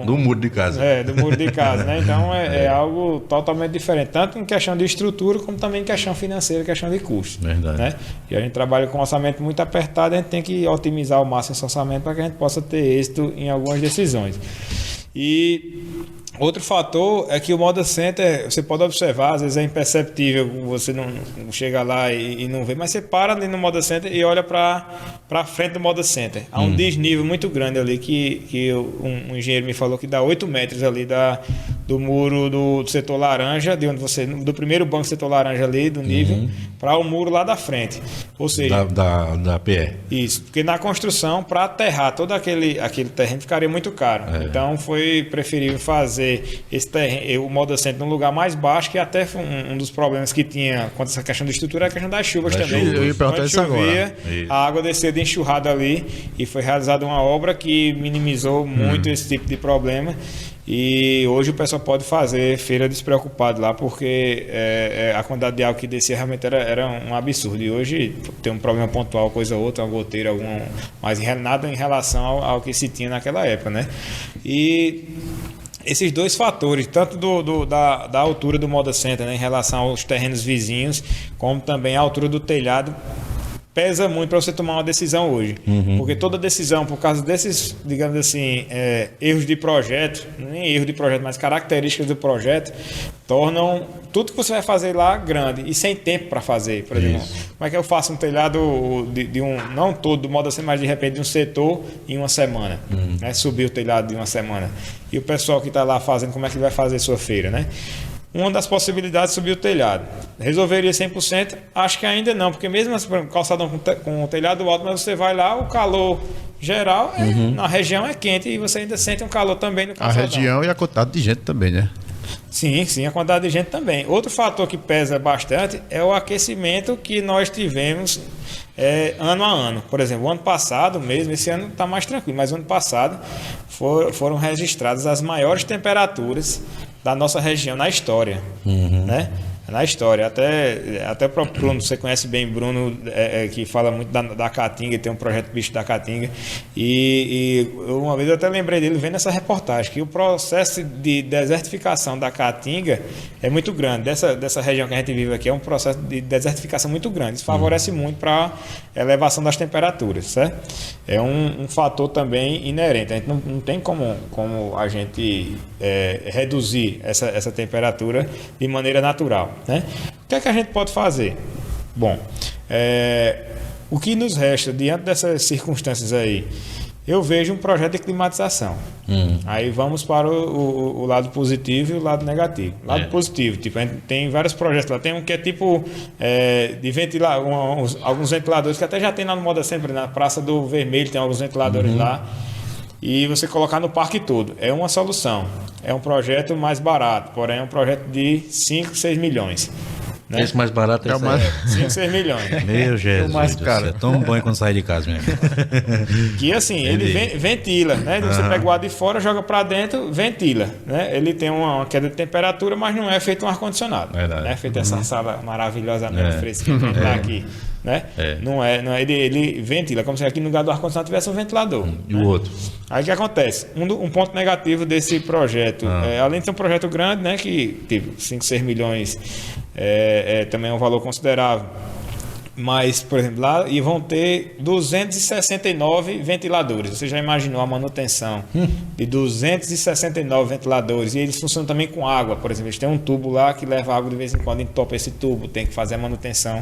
Do muro de casa.
Do muro de casa, né? Então é algo totalmente diferente, tanto em questão de estrutura, como também em questão financeira, questão de custo.
Verdade.
Né? E a gente trabalha com um orçamento muito apertado, a gente tem que otimizar ao máximo esse orçamento para que a gente possa ter êxito em algumas decisões. E outro fator é que o Moda Center, você pode observar, às vezes é imperceptível, você não chega lá e não vê, mas você para ali no Moda Center e olha para frente do Moda Center. Há um desnível muito grande ali que um engenheiro me falou que dá 8 metros ali do muro do setor laranja, do primeiro banco do setor laranja ali, do nível, para o muro lá da frente. Ou seja,
da PE.
Isso, porque na construção, para aterrar todo aquele terreno ficaria muito caro. Então foi preferível fazer esse terreno, o Moda Center num lugar mais baixo, que até foi um dos problemas que tinha quanto a essa questão de estrutura é a questão das chuvas também. Quando chovia, a água descia de enxurrada ali e foi realizada uma obra que minimizou muito esse tipo de problema. E hoje o pessoal pode fazer feira despreocupado lá, porque a quantidade de água que descia realmente era um absurdo. E hoje tem um problema pontual, coisa ou outra, uma goteira, mas nada em relação ao que se tinha naquela época, né? E esses dois fatores, tanto da altura do Moda Center, né, em relação aos terrenos vizinhos, como também a altura do telhado, pesa muito para você tomar uma decisão hoje. Porque toda decisão, por causa desses, digamos assim, erros de projeto, nem erro de projeto, mas características do projeto, tornam tudo que você vai fazer lá grande e sem tempo para fazer. Por exemplo, como é que eu faço um telhado não todo do Moda Center, mas de repente de um setor em uma semana, né? Subir o telhado de uma semana. E o pessoal que está lá fazendo, como é que ele vai fazer sua feira, né? uma das possibilidades é subir o telhado. Resolveria 100%? Acho que ainda não, porque mesmo assim, calçadão com o telhado alto, mas você vai lá, o calor geral na região é quente e você ainda sente um calor também no calçadão.
A região e a quantidade de gente também, né?
Sim, a quantidade de gente também. Outro fator que pesa bastante é o aquecimento que nós tivemos ano a ano. Por exemplo, o ano passado mesmo, esse ano está mais tranquilo, mas o ano passado foram registradas as maiores temperaturas da nossa região na história, né? Na história, até o próprio Bruno, você conhece bem Bruno, que fala muito da Caatinga, tem um projeto Bicho da Caatinga, e uma vez eu até lembrei dele vendo essa reportagem, que o processo de desertificação da Caatinga é muito grande, dessa região que a gente vive aqui, é um processo de desertificação muito grande, isso favorece muito para a elevação das temperaturas, certo? É um fator também inerente, a gente não tem como a gente reduzir essa temperatura de maneira natural. Né? O que é que a gente pode fazer? Bom, o que nos resta diante dessas circunstâncias aí? Eu vejo um projeto de climatização. Aí vamos para o lado positivo e o lado negativo. Lado positivo, tipo, a gente tem vários projetos lá. Tem um que é tipo de ventilar, alguns ventiladores que até já tem lá no Moda Sempre, na Praça do Vermelho, tem alguns ventiladores lá. E você colocar no parque todo. É uma solução. É um projeto mais barato, porém é um projeto de 5, 6 milhões. Né?
Esse mais barato é
mais...
5, 6 milhões.
Meu Jesus,
mais caro.
é tão bom quando sair de casa mesmo.
Que assim, ele ventila, né? Você pega o ar de fora, joga para dentro, ventila, né? Ele tem uma queda de temperatura, mas não é feito um ar-condicionado. Não é feito essa sala maravilhosamente fresquinha que está aqui. Né? Não é, ele ventila, como se aqui no lugar do ar-condicionado tivesse um ventilador.
E o outro?
Aí o que acontece? Um ponto negativo desse projeto, além de ser um projeto grande, né, que tipo 5, 6 milhões também é um valor considerável. Mas, por exemplo, lá vão ter 269 ventiladores. Você já imaginou a manutenção de 269 ventiladores? E eles funcionam também com água, por exemplo. Eles têm um tubo lá que leva água de vez em quando, entope esse tubo, tem que fazer a manutenção.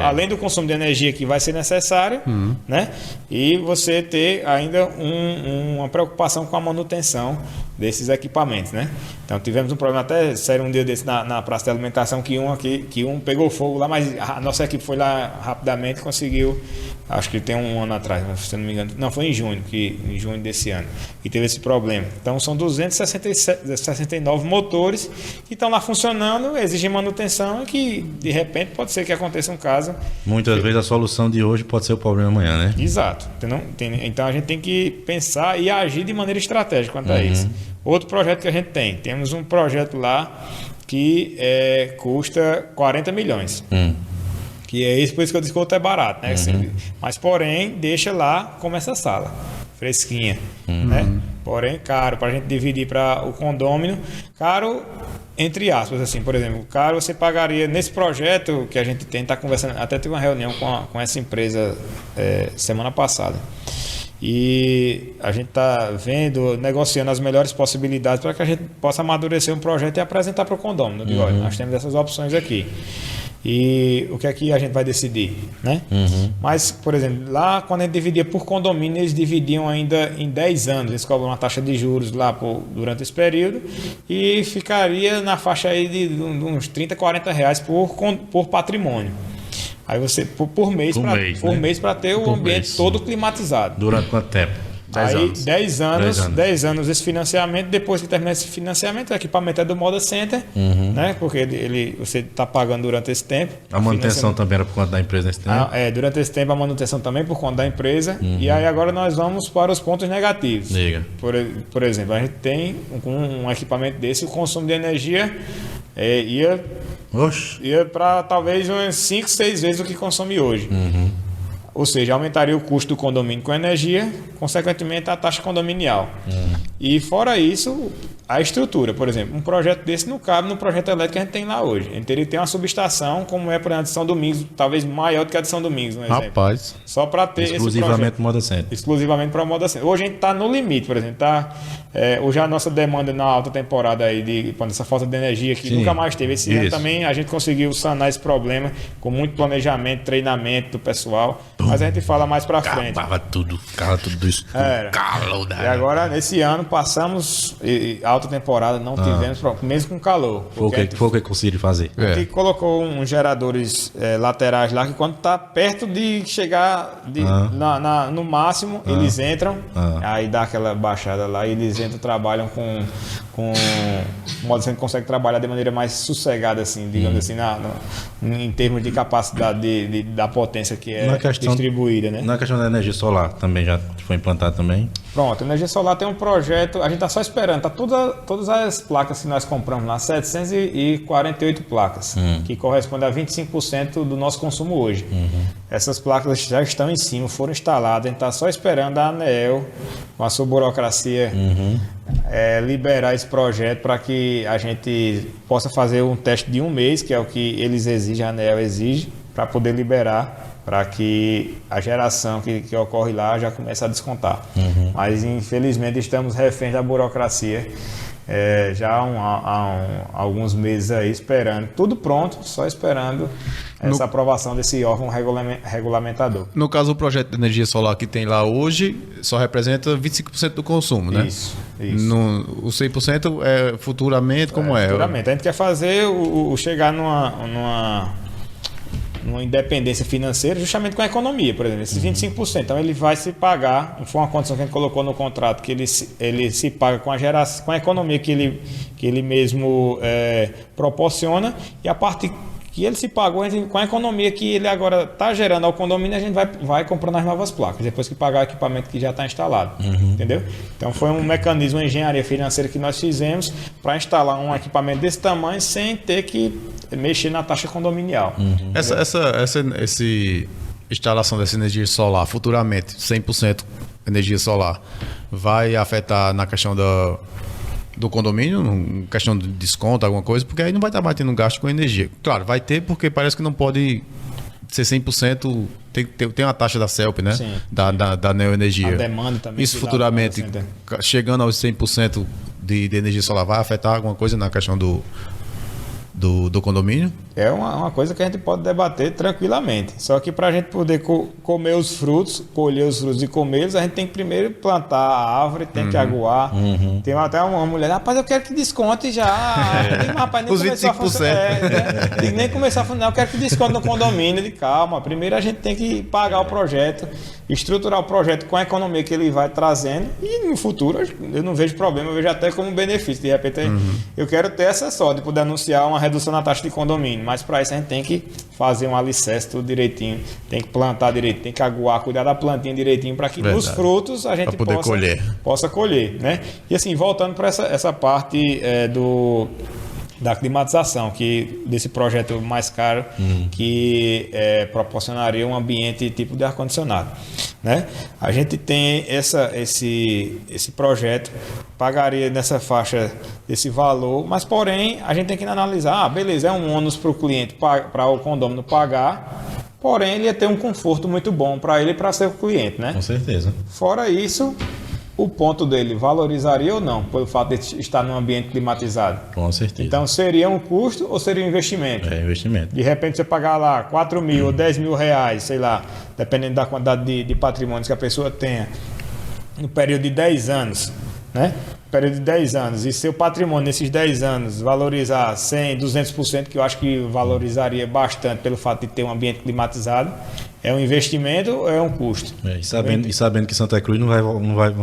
Além do consumo de energia que vai ser necessário, né? E você ter ainda uma preocupação com a manutenção desses equipamentos, né? Então tivemos um problema até sério um dia desse na praça de alimentação que um pegou fogo lá, mas a nossa equipe foi lá rapidamente e conseguiu, acho que tem um ano atrás, se não me engano, não, foi em junho desse ano, que teve esse problema. Então são 269 motores que estão lá funcionando, exigem manutenção e que de repente pode ser que aconteça um caso.
Muitas vezes a solução de hoje pode ser o problema amanhã, né?
Exato. Então a gente tem que pensar e agir de maneira estratégica quanto a isso. Outro projeto que a gente temos um projeto lá que custa 40 milhões. Que é isso, por isso que eu disse que o outro é barato, né? Mas porém, deixa lá como essa sala, fresquinha, né? Porém, caro, para a gente dividir para o condômino, caro entre aspas, assim, por exemplo, caro você pagaria nesse projeto que a gente está conversando, até tive uma reunião com essa empresa semana passada. E a gente está negociando as melhores possibilidades para que a gente possa amadurecer um projeto e apresentar para o condomínio. Digo, olha, nós temos essas opções aqui. E o que é que a gente vai decidir, né? Mas, por exemplo, lá quando a gente dividia por condomínio, eles dividiam ainda em 10 anos. Eles cobram uma taxa de juros lá durante esse período e ficaria na faixa aí de uns 30, 40 reais por patrimônio. Aí você, por mês para ter o ambiente todo climatizado.
Durante quanto tempo?
10 anos esse financiamento. Depois que terminar esse financiamento, o equipamento é do Moda Center, né? Porque você está pagando durante esse tempo.
A manutenção também era por conta da empresa nesse tempo?
Durante esse tempo a manutenção também por conta da empresa. E aí agora nós vamos para os pontos negativos. Por exemplo, a gente tem um equipamento desse, o consumo de energia ia para talvez umas 5, 6 vezes o que consome hoje. Ou seja, aumentaria o custo do condomínio com energia, consequentemente a taxa condominial. E fora isso, a estrutura, por exemplo, um projeto desse não cabe no projeto elétrico que a gente tem lá hoje. A gente teria que ter uma subestação, como é para a de São Domingos, talvez maior do que a de São Domingos, um exemplo.
Rapaz.
Só para ter
exclusivamente Moda Center.
Exclusivamente para o Moda Center. Hoje a gente está no limite, por exemplo. Hoje a nossa demanda na alta temporada aí essa falta de energia que nunca mais teve. Esse ano também a gente conseguiu sanar esse problema com muito planejamento, treinamento do pessoal. Mas a gente fala mais para frente.
Ficava tudo isso.
E agora, nesse ano, passamos alta temporada não tivemos, mesmo com calor.
Foi o que conseguiram fazer.
A gente colocou uns geradores laterais lá que quando está perto de chegar no máximo, eles entram, aí dá aquela baixada lá e eles entram, trabalham com modo que a gente consegue trabalhar de maneira mais sossegada, assim, digamos assim, em termos de capacidade da potência que é distribuída, né?
Na questão da energia solar também já foi implantado também?
Pronto, a energia solar tem um projeto, a gente está só esperando, tá todas as placas que nós compramos lá, 748 placas, que corresponde a 25% do nosso consumo hoje. Essas placas já estão em cima, foram instaladas, a gente está só esperando a ANEEL, com a sua burocracia, liberar esse projeto para que a gente possa fazer um teste de 1 mês, que é o que eles exigem, a ANEEL exige, para poder liberar, para que a geração que ocorre lá já comece a descontar. Mas, infelizmente, estamos reféns da burocracia já há alguns meses aí, esperando, tudo pronto, só esperando essa aprovação desse órgão regulamentador.
No caso, o projeto de energia solar que tem lá hoje só representa 25% do consumo, né?
Isso.
O 100% é futuramente, como é?
Futuramente. A gente quer fazer chegar numa independência financeira justamente com a economia, por exemplo, esses 25%. Então ele vai se pagar, foi uma condição que a gente colocou no contrato, que ele se paga com a geração, com a economia que ele mesmo proporciona, e a parte que ele se pagou com a economia que ele agora está gerando ao condomínio, a gente vai comprando as novas placas, depois que pagar o equipamento que já está instalado. Entendeu? Então foi um mecanismo, uma engenharia financeira que nós fizemos para instalar um equipamento desse tamanho sem ter que mexer na taxa condominial.
Essa instalação dessa energia solar, futuramente, 100% energia solar, vai afetar na questão do condomínio, questão de desconto, alguma coisa, porque aí não vai estar batendo gasto com energia. Claro, vai ter, porque parece que não pode ser 100%, tem uma taxa da CELP, né?
Sim.
Da Neoenergia.
A demanda também.
Isso futuramente, chegando aos 100% de energia solar, vai afetar alguma coisa na questão do condomínio?
É uma coisa que a gente pode debater tranquilamente. Só que para a gente poder comer os frutos, colher os frutos e comê-los, a gente tem que primeiro plantar a árvore, tem que aguar. Tem até uma mulher, rapaz, eu quero que desconte já. Rapaz, nem
os
começou
25%.
A funcionar. Nem começar a funcionar, eu quero que desconte no condomínio. Calma, primeiro a gente tem que pagar o projeto, estruturar o projeto com a economia que ele vai trazendo, e no futuro eu não vejo problema, eu vejo até como benefício. De repente eu quero ter essa sorte de poder anunciar uma redução na taxa de condomínio, mas para isso a gente tem que fazer um alicerce tudo direitinho, tem que plantar direitinho, tem que aguar, cuidar da plantinha direitinho para que nos frutos a gente possa colher, né? E assim, voltando para essa parte da climatização, desse projeto mais caro, que proporcionaria um ambiente tipo de ar-condicionado, né? A gente tem esse projeto, pagaria nessa faixa desse valor, mas porém a gente tem que analisar, beleza, é um ônus para o cliente, para o condômino pagar, porém ele ia ter um conforto muito bom para ele e para seu cliente, né?
Com certeza.
Fora isso, o ponto dele valorizaria ou não, pelo fato de estar num ambiente climatizado?
Com certeza.
Então, seria um custo ou seria um investimento?
É investimento.
De repente, você pagar lá 4 mil ou 10 mil reais, sei lá, dependendo da quantidade de patrimônios que a pessoa tenha, no período de 10 anos, né? Período de 10 anos, e seu patrimônio nesses 10 anos valorizar 100%, 200%, que eu acho que valorizaria bastante pelo fato de ter um ambiente climatizado, é um investimento ou é um custo?
E sabendo que Santa Cruz não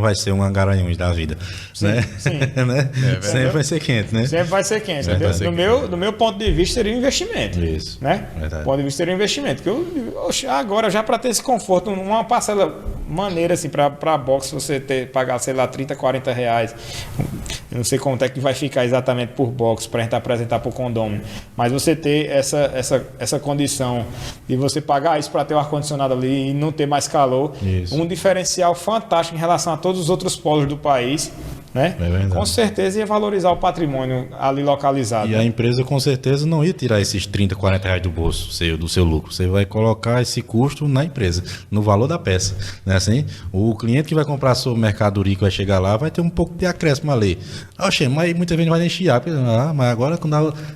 vai ser um Garanhuns da vida.
Sim,
né?
Sim.
Né? Sempre vai ser quente, né?
Sempre vai ser quente. Do meu ponto de vista, seria um investimento.
Isso.
Né? Do ponto de vista, seria um investimento. Agora, já para ter esse conforto, uma parcela maneira assim, para box, você pagar, sei lá, 30, 40 reais. Eu não sei quanto é que vai ficar exatamente por box para a gente apresentar para o condomínio. Mas você ter essa condição de você pagar isso para ter o ar-condicionado ali e não ter mais calor. Isso. Um diferencial fantástico em relação a todos os outros polos do país. Né? Com certeza ia valorizar o patrimônio ali localizado.
E a empresa com certeza não ia tirar esses 30, 40 reais do bolso do seu lucro. Você vai colocar esse custo na empresa, no valor da peça. Né? Assim, o cliente que vai comprar a sua mercadoria, que vai chegar lá, vai ter um pouco de acréscimo ali. Oxe, mas muita gente vai nem chiar. Mas agora,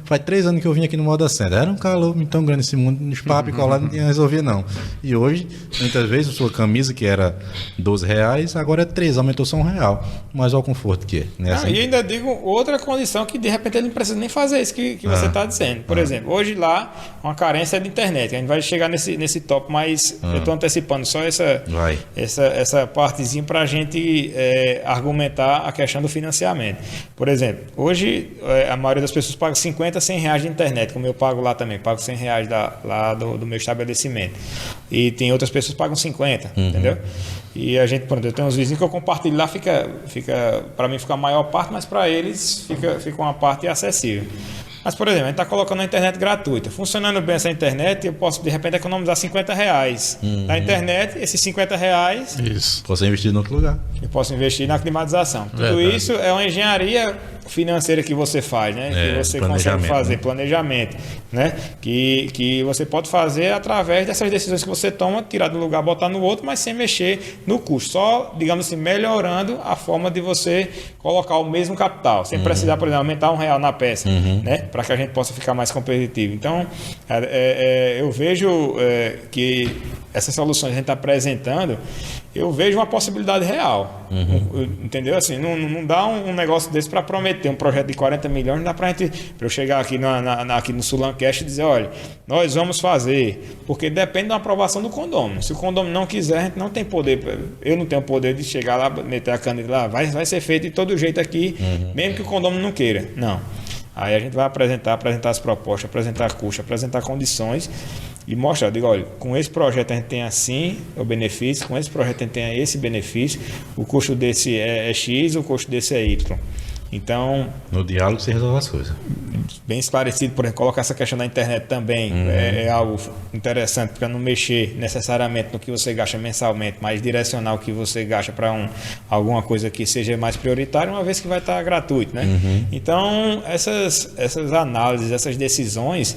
faz 3 anos que eu vim aqui no Moda Center, era um calor tão grande esse mundo, nos papos e colar, não resolvia não. E hoje, muitas vezes, a sua camisa, que era 12 reais, agora é 13, aumentou só R$1. Mas ao conforto conforto que é. Né?
Não, e ainda digo outra condição que de repente ele não precisa nem fazer isso que você está dizendo. Por exemplo, hoje lá, uma carência de internet. A gente vai chegar nesse tópico, mas eu estou antecipando só essa partezinha para a gente argumentar a questão do financiamento. Por exemplo, hoje a maioria das pessoas paga 50, 100 reais de internet, como eu pago lá também, pago 100 reais lá do meu estabelecimento. E tem outras pessoas que pagam 50, entendeu? E a gente, eu tenho uns vizinhos que eu compartilho lá, fica para mim fica a maior parte, mas para eles fica uma parte acessível. Mas, por exemplo, a gente está colocando a internet gratuita. Funcionando bem essa internet, eu posso, de repente, economizar 50 reais. Na internet, esses 50 reais...
Isso.
Posso investir em outro lugar.
Eu posso investir na climatização. Tudo isso é uma engenharia financeira que você faz, né? Que você consegue fazer, planejamento, né? Que você pode fazer através dessas decisões que você toma, tirar de um lugar, botar no outro, mas sem mexer no custo. Só, digamos assim, melhorando a forma de você colocar o mesmo capital, sem precisar, por exemplo, aumentar R$1 na peça, né? Para que a gente possa ficar mais competitivo. Então, eu vejo que essas soluções que a gente está apresentando, eu vejo uma possibilidade real. Entendeu? Assim, não dá um negócio desse para prometer um projeto de 40 milhões, não dá para eu chegar aqui, aqui no Sulancast e dizer, olha, nós vamos fazer, porque depende da aprovação do condômino. Se o condômino não quiser, a gente não tem poder, eu não tenho poder de chegar lá, meter a caneta lá, vai ser feito de todo jeito aqui, mesmo que o condômino não queira. Não. Aí a gente vai apresentar as propostas, apresentar custo, apresentar condições e mostrar, digo, olha, com esse projeto a gente tem assim o benefício, com esse projeto a gente tem esse benefício, o custo desse é X, o custo desse é Y. Então...
No diálogo se resolve as coisas.
Bem esclarecido, por exemplo, colocar essa questão da internet também é algo interessante para não mexer necessariamente no que você gasta mensalmente, mas direcionar o que você gasta para alguma coisa que seja mais prioritária, uma vez que vai estar gratuito, né? Então, essas análises, essas decisões,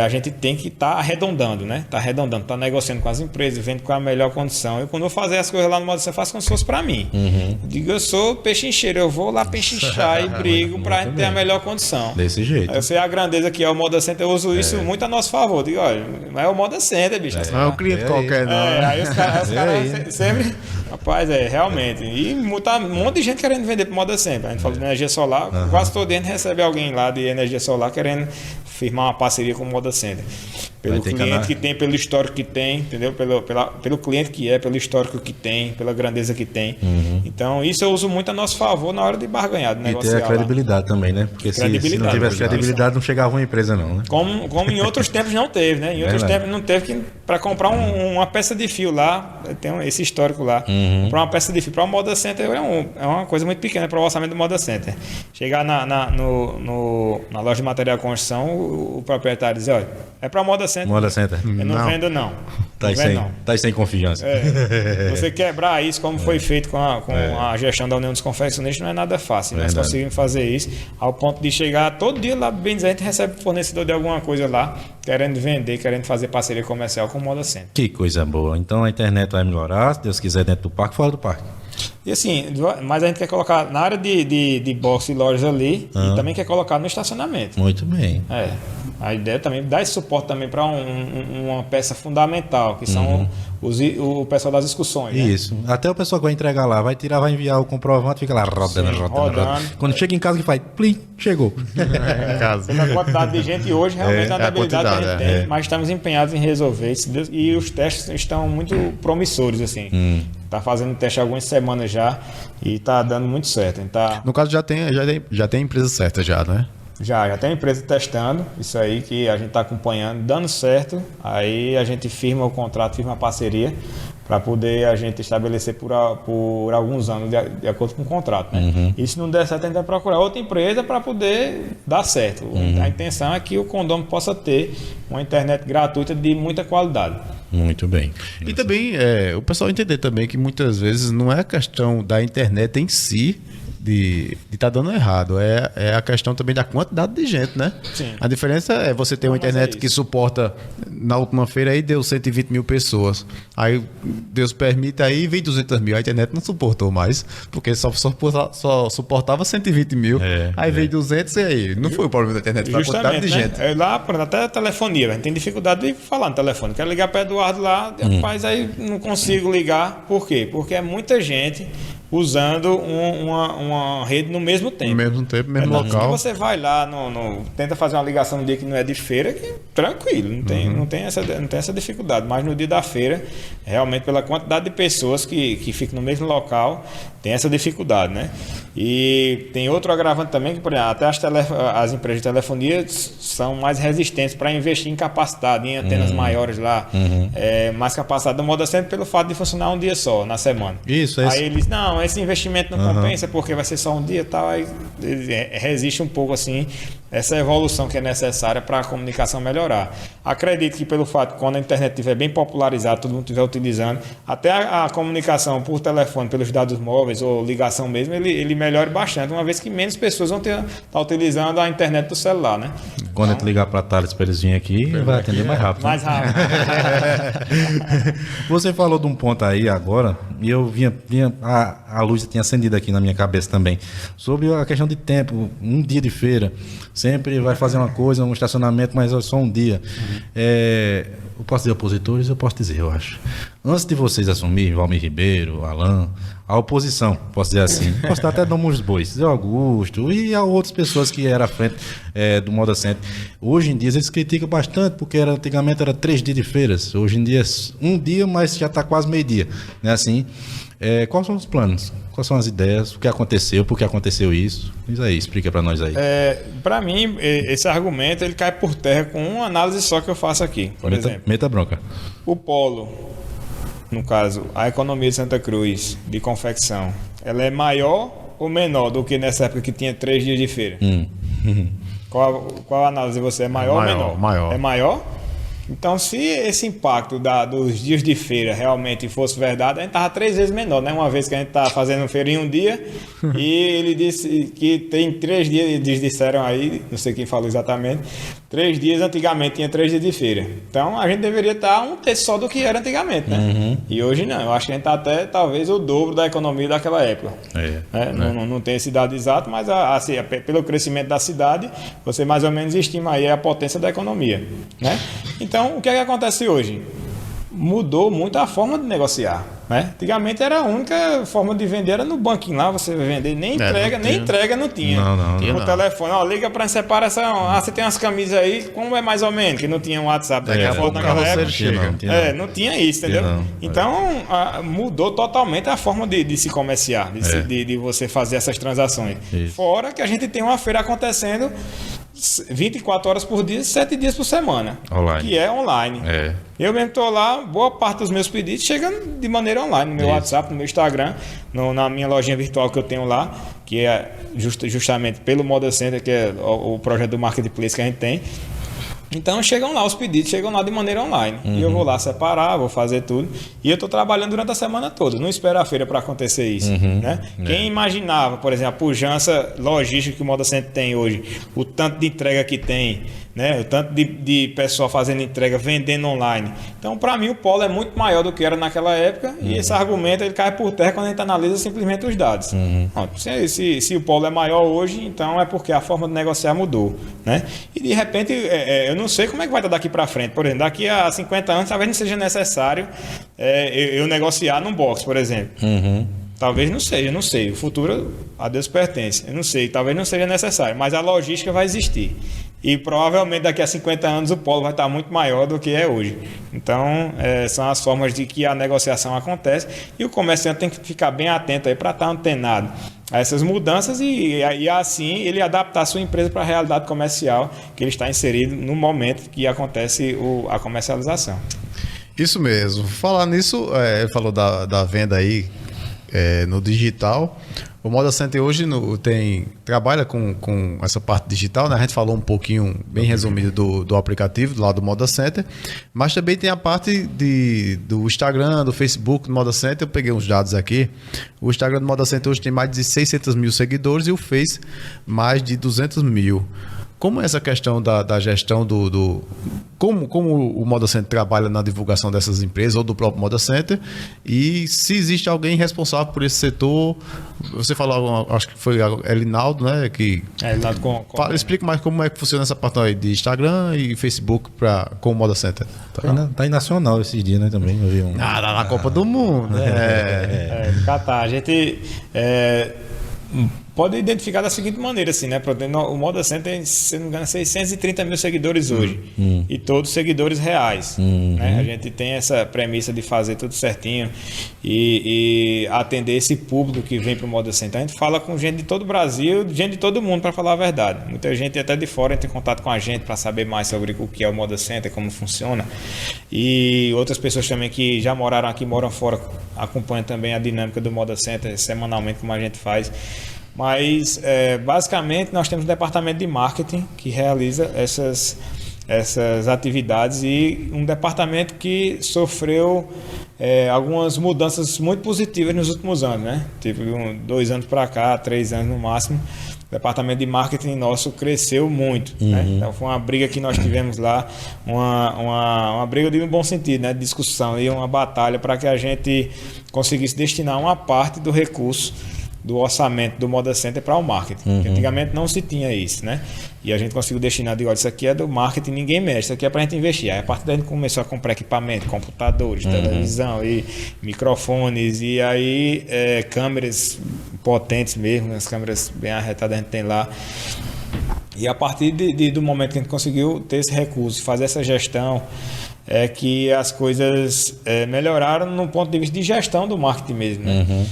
a gente tem que estar arredondando, né? Tá negociando com as empresas, vendo qual é a melhor condição. Eu, quando eu fazer as coisas lá no modo, você faz como se fosse para mim. Digo, eu sou pechincheiro, eu vou lá pechinchar e brigo para a gente ter a melhor condição.
Desse jeito.
Eu sei a grandeza que é o Moda Center, eu uso isso muito a nosso favor. Digo, olha, mas é o Moda Center, bicho.
Não é um cliente qualquer, não.
Aí os caras sempre... Rapaz, realmente. E um monte de gente querendo vender para Moda Center. A gente fala de energia solar, quase todo dia a gente recebe alguém lá de energia solar querendo firmar uma parceria com o Moda Center. Pelo cliente que tem, pelo histórico que tem, entendeu? Pelo cliente que pelo histórico que tem, pela grandeza que tem. Então, isso eu uso muito a nosso favor na hora de barganhar, de negociar.
E ter a credibilidade também, né? Porque se não tivesse credibilidade, não chegava uma empresa, não, né?
Como em outros tempos não teve, né? Em outros tempos não teve que, para comprar uma peça de fio lá, tem esse histórico lá. Comprar uma peça de fio para o Moda Center é uma coisa muito pequena para o orçamento do Moda Center. Chegar na loja de material de construção, o proprietário diz, olha, é para Moda Center.
Moda Center.
Eu não vendo, não.
Tá sem confiança.
Você quebrar isso, como foi feito com a gestão da União dos Confeccionistas, não é nada fácil. Nós conseguimos fazer isso ao ponto de chegar todo dia lá, bem dizer, a gente recebe fornecedor de alguma coisa lá, querendo vender, querendo fazer parceria comercial com o Moda Center.
Que coisa boa. Então a internet vai melhorar, se Deus quiser, dentro do parque, fora do parque.
E assim, mas a gente quer colocar na área de box e lojas ali e também quer colocar no estacionamento.
Muito bem.
A ideia é também dar esse suporte também para uma peça fundamental, que são o pessoal das excursões.
Isso. Né? Até o pessoal que vai entregar lá, vai enviar o comprovante, fica lá rodando. Quando chega em casa que faz, plim, chegou.
Pela quantidade de gente hoje, realmente a habilidade que a gente tem, mas estamos empenhados em resolver isso. E os testes estão muito promissores, assim. Tá fazendo teste há algumas semanas já e tá dando muito certo.
No caso, já tem empresa certa já, né?
Já tem empresa testando isso aí que a gente está acompanhando, dando certo. Aí a gente firma o contrato, firma a parceria para poder a gente estabelecer por alguns anos de acordo com o contrato. Né? E se não der certo, a gente vai procurar outra empresa para poder dar certo. A intenção é que o condomínio possa ter uma internet gratuita de muita qualidade.
Muito bem.
E também o pessoal entender também que muitas vezes não é a questão da internet em si de estar dando errado, é a questão também da quantidade de gente, né?
Sim.
A diferença é você ter uma internet que suporta, na última feira aí deu 120 mil pessoas, aí Deus permite, aí vem 200 mil, a internet não suportou mais, porque só suportava 120 mil, aí veio 200 e aí, não foi o problema da internet, foi a quantidade de gente.
Lá, até a telefonia, a gente tem dificuldade de falar no telefone, quero ligar para o Eduardo lá, rapaz, aí não consigo ligar, por quê? Porque é muita gente usando uma rede no mesmo tempo.
No mesmo tempo, mesmo
Tanto que
local.
você vai lá, tenta fazer uma ligação no dia que não é de feira, que tranquilo, não tem essa dificuldade. Mas no dia da feira, realmente pela quantidade de pessoas que ficam no mesmo local, tem essa dificuldade, né? E tem outro agravante também, que por exemplo, até as empresas de telefonia são mais resistentes para investir em capacidade, em antenas maiores lá, mais capacidade do Moda Center pelo fato de funcionar um dia só, na semana.
Isso,
Aí eles, não, esse investimento não compensa porque vai ser só um dia e tal, aí resiste um pouco assim essa evolução que é necessária para a comunicação melhorar. Acredito que pelo fato que quando a internet estiver bem popularizada, todo mundo estiver utilizando, até a comunicação por telefone, pelos dados móveis ou ligação mesmo, ele melhore bastante, uma vez que menos pessoas vão estar utilizando a internet do celular, né?
Quando a gente ligar para Thales para eles virem aqui, vai atender mais rápido.
Mais rápido.
Você falou de um ponto aí agora, e eu a luz tinha acendido aqui na minha cabeça também, sobre a questão de tempo, um dia de feira, sempre vai fazer uma coisa, um estacionamento, mas é só um dia. Eu posso dizer opositores, eu posso dizer, eu acho. Antes de vocês assumir, Valmir Ribeiro, Alain, a oposição, posso dizer assim, posso dar até nomes dos bois, Zé Augusto e a outras pessoas que eram à frente do Moda Center. Hoje em dia eles criticam bastante, porque antigamente era 3 dias de feiras, hoje em dia é um dia, mas já está quase meio-dia, né? Assim, quais são os planos? Quais são as ideias? O que aconteceu? Por que aconteceu isso? Diz aí, explica para nós aí.
Para mim, esse argumento ele cai por terra com uma análise só que eu faço aqui. Por exemplo,
meta bronca.
O polo, no caso, a economia de Santa Cruz de confecção, ela é maior ou menor do que nessa época que tinha 3 dias de feira? Qual a análise de você? É maior ou menor?
Maior.
É maior? Então, se esse impacto dos dias de feira realmente fosse verdade, a gente estava 3 vezes menor, né? Uma vez que a gente está fazendo feira em um dia, e ele disse que tem 3 dias, eles disseram aí, não sei quem falou exatamente, 3 dias, antigamente tinha 3 dias de feira. Então, a gente deveria estar um terço só do que era antigamente, né? E hoje não, eu acho que a gente está até talvez o dobro da economia daquela época. Não tem esse dado exato, mas assim, pelo crescimento da cidade, você mais ou menos estima aí a potência da economia, né? Então, o que é que acontece hoje? Mudou muito a forma de negociar, né? Antigamente era a única forma de vender, era no banquinho lá, você vender, nem entrega não tinha. No telefone, liga para separação, você tem umas camisas aí, como é mais ou menos, que não tinha um WhatsApp daqui a pouco naquela época. Não tinha isso, entendeu? Então, mudou totalmente a forma de se comerciar, de você fazer essas transações.
Isso.
Fora que a gente tem uma feira acontecendo 24 horas por dia, 7 dias por semana.
Online.
Que é online. Eu mesmo estou lá, boa parte dos meus pedidos chegam de maneira online, no meu WhatsApp, no meu Instagram, na minha lojinha virtual que eu tenho lá, que é justamente pelo Moda Center, que é o projeto do Marketplace que a gente tem. Então chegam lá os pedidos, chegam lá de maneira online. E eu vou lá separar, vou fazer tudo. E eu estou trabalhando durante a semana toda. Não espero a feira para acontecer isso. Né? Quem imaginava, por exemplo, a pujança logística que o Moda Center tem hoje, o tanto de entrega que tem, né? O tanto de pessoal fazendo entrega, vendendo online. Então, para mim, o polo é muito maior do que era naquela época. E esse argumento ele cai por terra quando a gente analisa simplesmente os dados. Se o polo é maior hoje, então é porque a forma de negociar mudou. Né? E de repente, eu não sei como é que vai estar daqui para frente. Por exemplo, daqui a 50 anos, talvez não seja necessário eu negociar num box, por exemplo. Talvez não seja, não sei. O futuro a Deus pertence. Eu não sei, talvez não seja necessário. Mas a logística vai existir. E provavelmente daqui a 50 anos o polo vai estar muito maior do que é hoje. Então, são as formas de que a negociação acontece. E o comerciante tem que ficar bem atento aí para estar antenado a essas mudanças e assim ele adaptar a sua empresa para a realidade comercial que ele está inserido no momento que acontece a comercialização.
Isso mesmo. Falar nisso, ele falou da venda aí no digital. O Moda Center hoje trabalha com essa parte digital, né? A gente falou um pouquinho, bem resumido, do aplicativo do lado do Moda Center, mas também tem a parte do Instagram, do Facebook do Moda Center. Eu peguei uns dados aqui. O Instagram do Moda Center hoje tem mais de 600 mil seguidores e o Face mais de 200 mil. como é essa questão da gestão como o Moda Center trabalha na divulgação dessas empresas ou do próprio Moda Center, e se existe alguém responsável por esse setor. Você falou, acho que foi Elinaldo, né?
Elinaldo
Explica mais como é que funciona essa parte aí de Instagram e Facebook com o Moda Center.
Tá em nacional esses dias, né? Também eu vi
na Copa do Mundo.
Catar. A gente pode identificar da seguinte maneira, assim, né? O Moda Center tem, se não me engano, 630 mil seguidores hoje. E todos seguidores reais. Né? A gente tem essa premissa de fazer tudo certinho e atender esse público que vem para o Moda Center. A gente fala com gente de todo o Brasil, gente de todo mundo, para falar a verdade. Muita gente até de fora entra em contato com a gente para saber mais sobre o que é o Moda Center, como funciona. E outras pessoas também que já moraram aqui, moram fora, acompanham também a dinâmica do Moda Center semanalmente, como a gente faz. Mas, basicamente, nós temos um departamento de marketing que realiza essas atividades e um departamento que sofreu algumas mudanças muito positivas nos últimos anos, né? Tipo, 2 anos para cá, 3 anos no máximo. O departamento de marketing nosso cresceu muito, né? Então foi uma briga que nós tivemos lá, uma briga de um bom sentido, né? De discussão e uma batalha para que a gente conseguisse destinar uma parte do recurso do orçamento do Moda Center para o marketing. Antigamente não se tinha isso, né? E a gente conseguiu destinar, olha, isso aqui é do marketing, ninguém mexe, isso aqui é para a gente investir. Aí a partir daí a gente começou a comprar equipamento, computadores, televisão e microfones, e aí câmeras potentes mesmo, as câmeras bem arretadas a gente tem lá. E a partir do momento que a gente conseguiu ter esse recurso, fazer essa gestão, é que as coisas melhoraram no ponto de vista de gestão do marketing mesmo, né?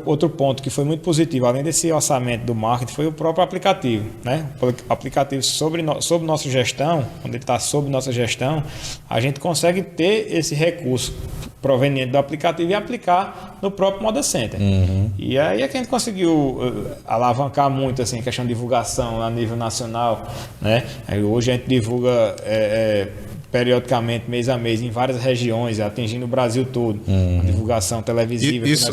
Outro ponto que foi muito positivo, além desse orçamento do marketing, foi o próprio aplicativo, né? O aplicativo sob nossa gestão, quando ele está sob nossa gestão, a gente consegue ter esse recurso proveniente do aplicativo e aplicar no próprio Moda Center. E aí é que a gente conseguiu alavancar muito assim, a questão de divulgação a nível nacional, né? Aí hoje a gente divulga periodicamente, mês a mês, em várias regiões, atingindo o Brasil todo. A divulgação televisiva.
Isso,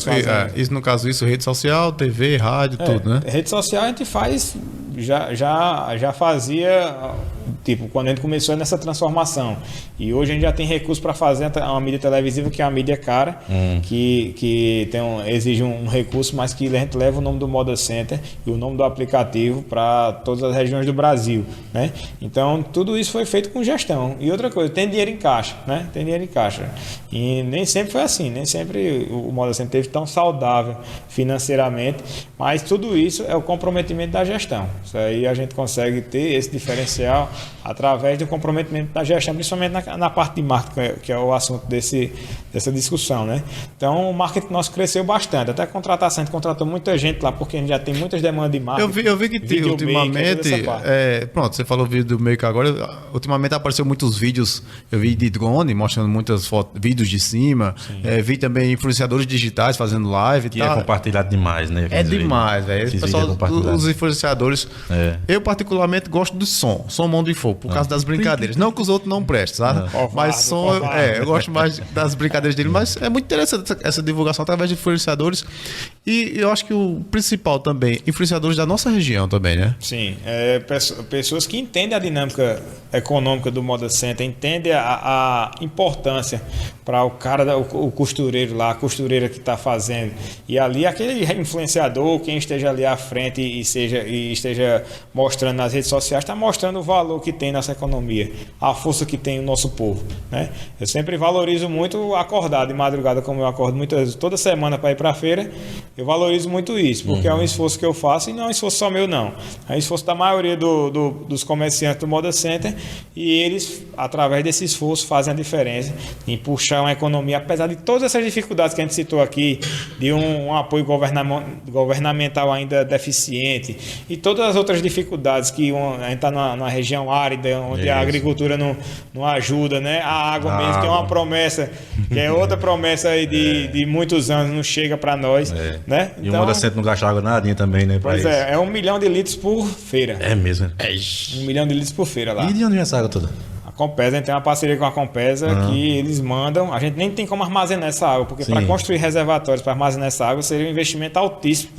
no caso, rede social, TV, rádio, tudo, né?
Rede social a gente faz, já fazia, tipo, quando a gente começou nessa transformação. E hoje a gente já tem recursos para fazer uma mídia televisiva, que é uma mídia cara, que exige um recurso, mas que a gente leva o nome do Moda Center e o nome do aplicativo para todas as regiões do Brasil, né? Então, tudo isso foi feito com gestão. E outra coisa, tem dinheiro em caixa, né? Tem dinheiro em caixa. E nem sempre foi assim, nem sempre o Moda Center esteve tão saudável financeiramente, mas tudo isso é o comprometimento da gestão. Isso aí a gente consegue ter esse diferencial através do comprometimento da gestão, principalmente na parte de marketing, que é o assunto dessa discussão, né? Então, o marketing nosso cresceu bastante. Até a contratação, a gente contratou muita gente lá, porque a gente já tem muitas demandas de marketing.
Eu vi que ultimamente... pronto, você falou vídeo do Maker agora. Ultimamente apareceu muitos vídeos, eu vi de drone, mostrando muitas fotos, vídeos de cima. Vi também influenciadores digitais fazendo live e
tal.
Que
é compartilhado demais, né?
É demais, velho. Os influenciadores... Eu, particularmente, gosto do som mão de fogo, por causa das brincadeiras. Não que os outros não prestem, sabe? Mas som, eu gosto mais das brincadeiras dele. Mas é muito interessante essa divulgação através de influenciadores. E eu acho que o principal também, influenciadores da nossa região também, né?
Sim, pessoas que entendem a dinâmica econômica do Moda Center, entendem a importância para o cara, o costureiro lá, a costureira que está fazendo. E ali aquele influenciador, quem esteja ali à frente e esteja mostrando nas redes sociais, está mostrando o valor que tem nessa economia, a força que tem o nosso povo, né? Eu sempre valorizo muito acordar de madrugada, como eu acordo toda semana para ir para a feira. Eu valorizo muito isso, porque é um esforço que eu faço e não é um esforço só meu, não. É um esforço da maioria dos comerciantes do Moda Center, e eles, através desse esforço, fazem a diferença em puxar uma economia, apesar de todas essas dificuldades que a gente citou aqui, de um apoio governamental ainda deficiente e todas as outras dificuldades que a gente está numa região árida, onde a agricultura não ajuda, né? A água mesmo, que é uma promessa, que é outra promessa aí de muitos anos, não chega para nós, né?
E o Moda Center não gasta água nadinha também, né?
Pois é 1 milhão de litros por feira.
É mesmo.
1 milhão de litros por feira lá.
E de onde vem essa água toda?
Compesa, a gente tem uma parceria com a Compesa que eles mandam. A gente nem tem como armazenar essa água, porque para construir reservatórios para armazenar essa água seria um investimento altíssimo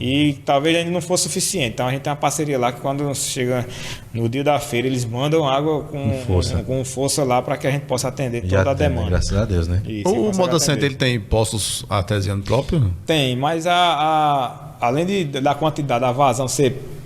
e talvez ainda não fosse suficiente. Então a gente tem uma parceria lá que quando chega no dia da feira, eles mandam água com força lá para que a gente possa atender toda a demanda.
Graças a Deus, né?
Isso,
O Moda Center ele tem postos artesianos próprios?
Tem, mas além da quantidade da vazão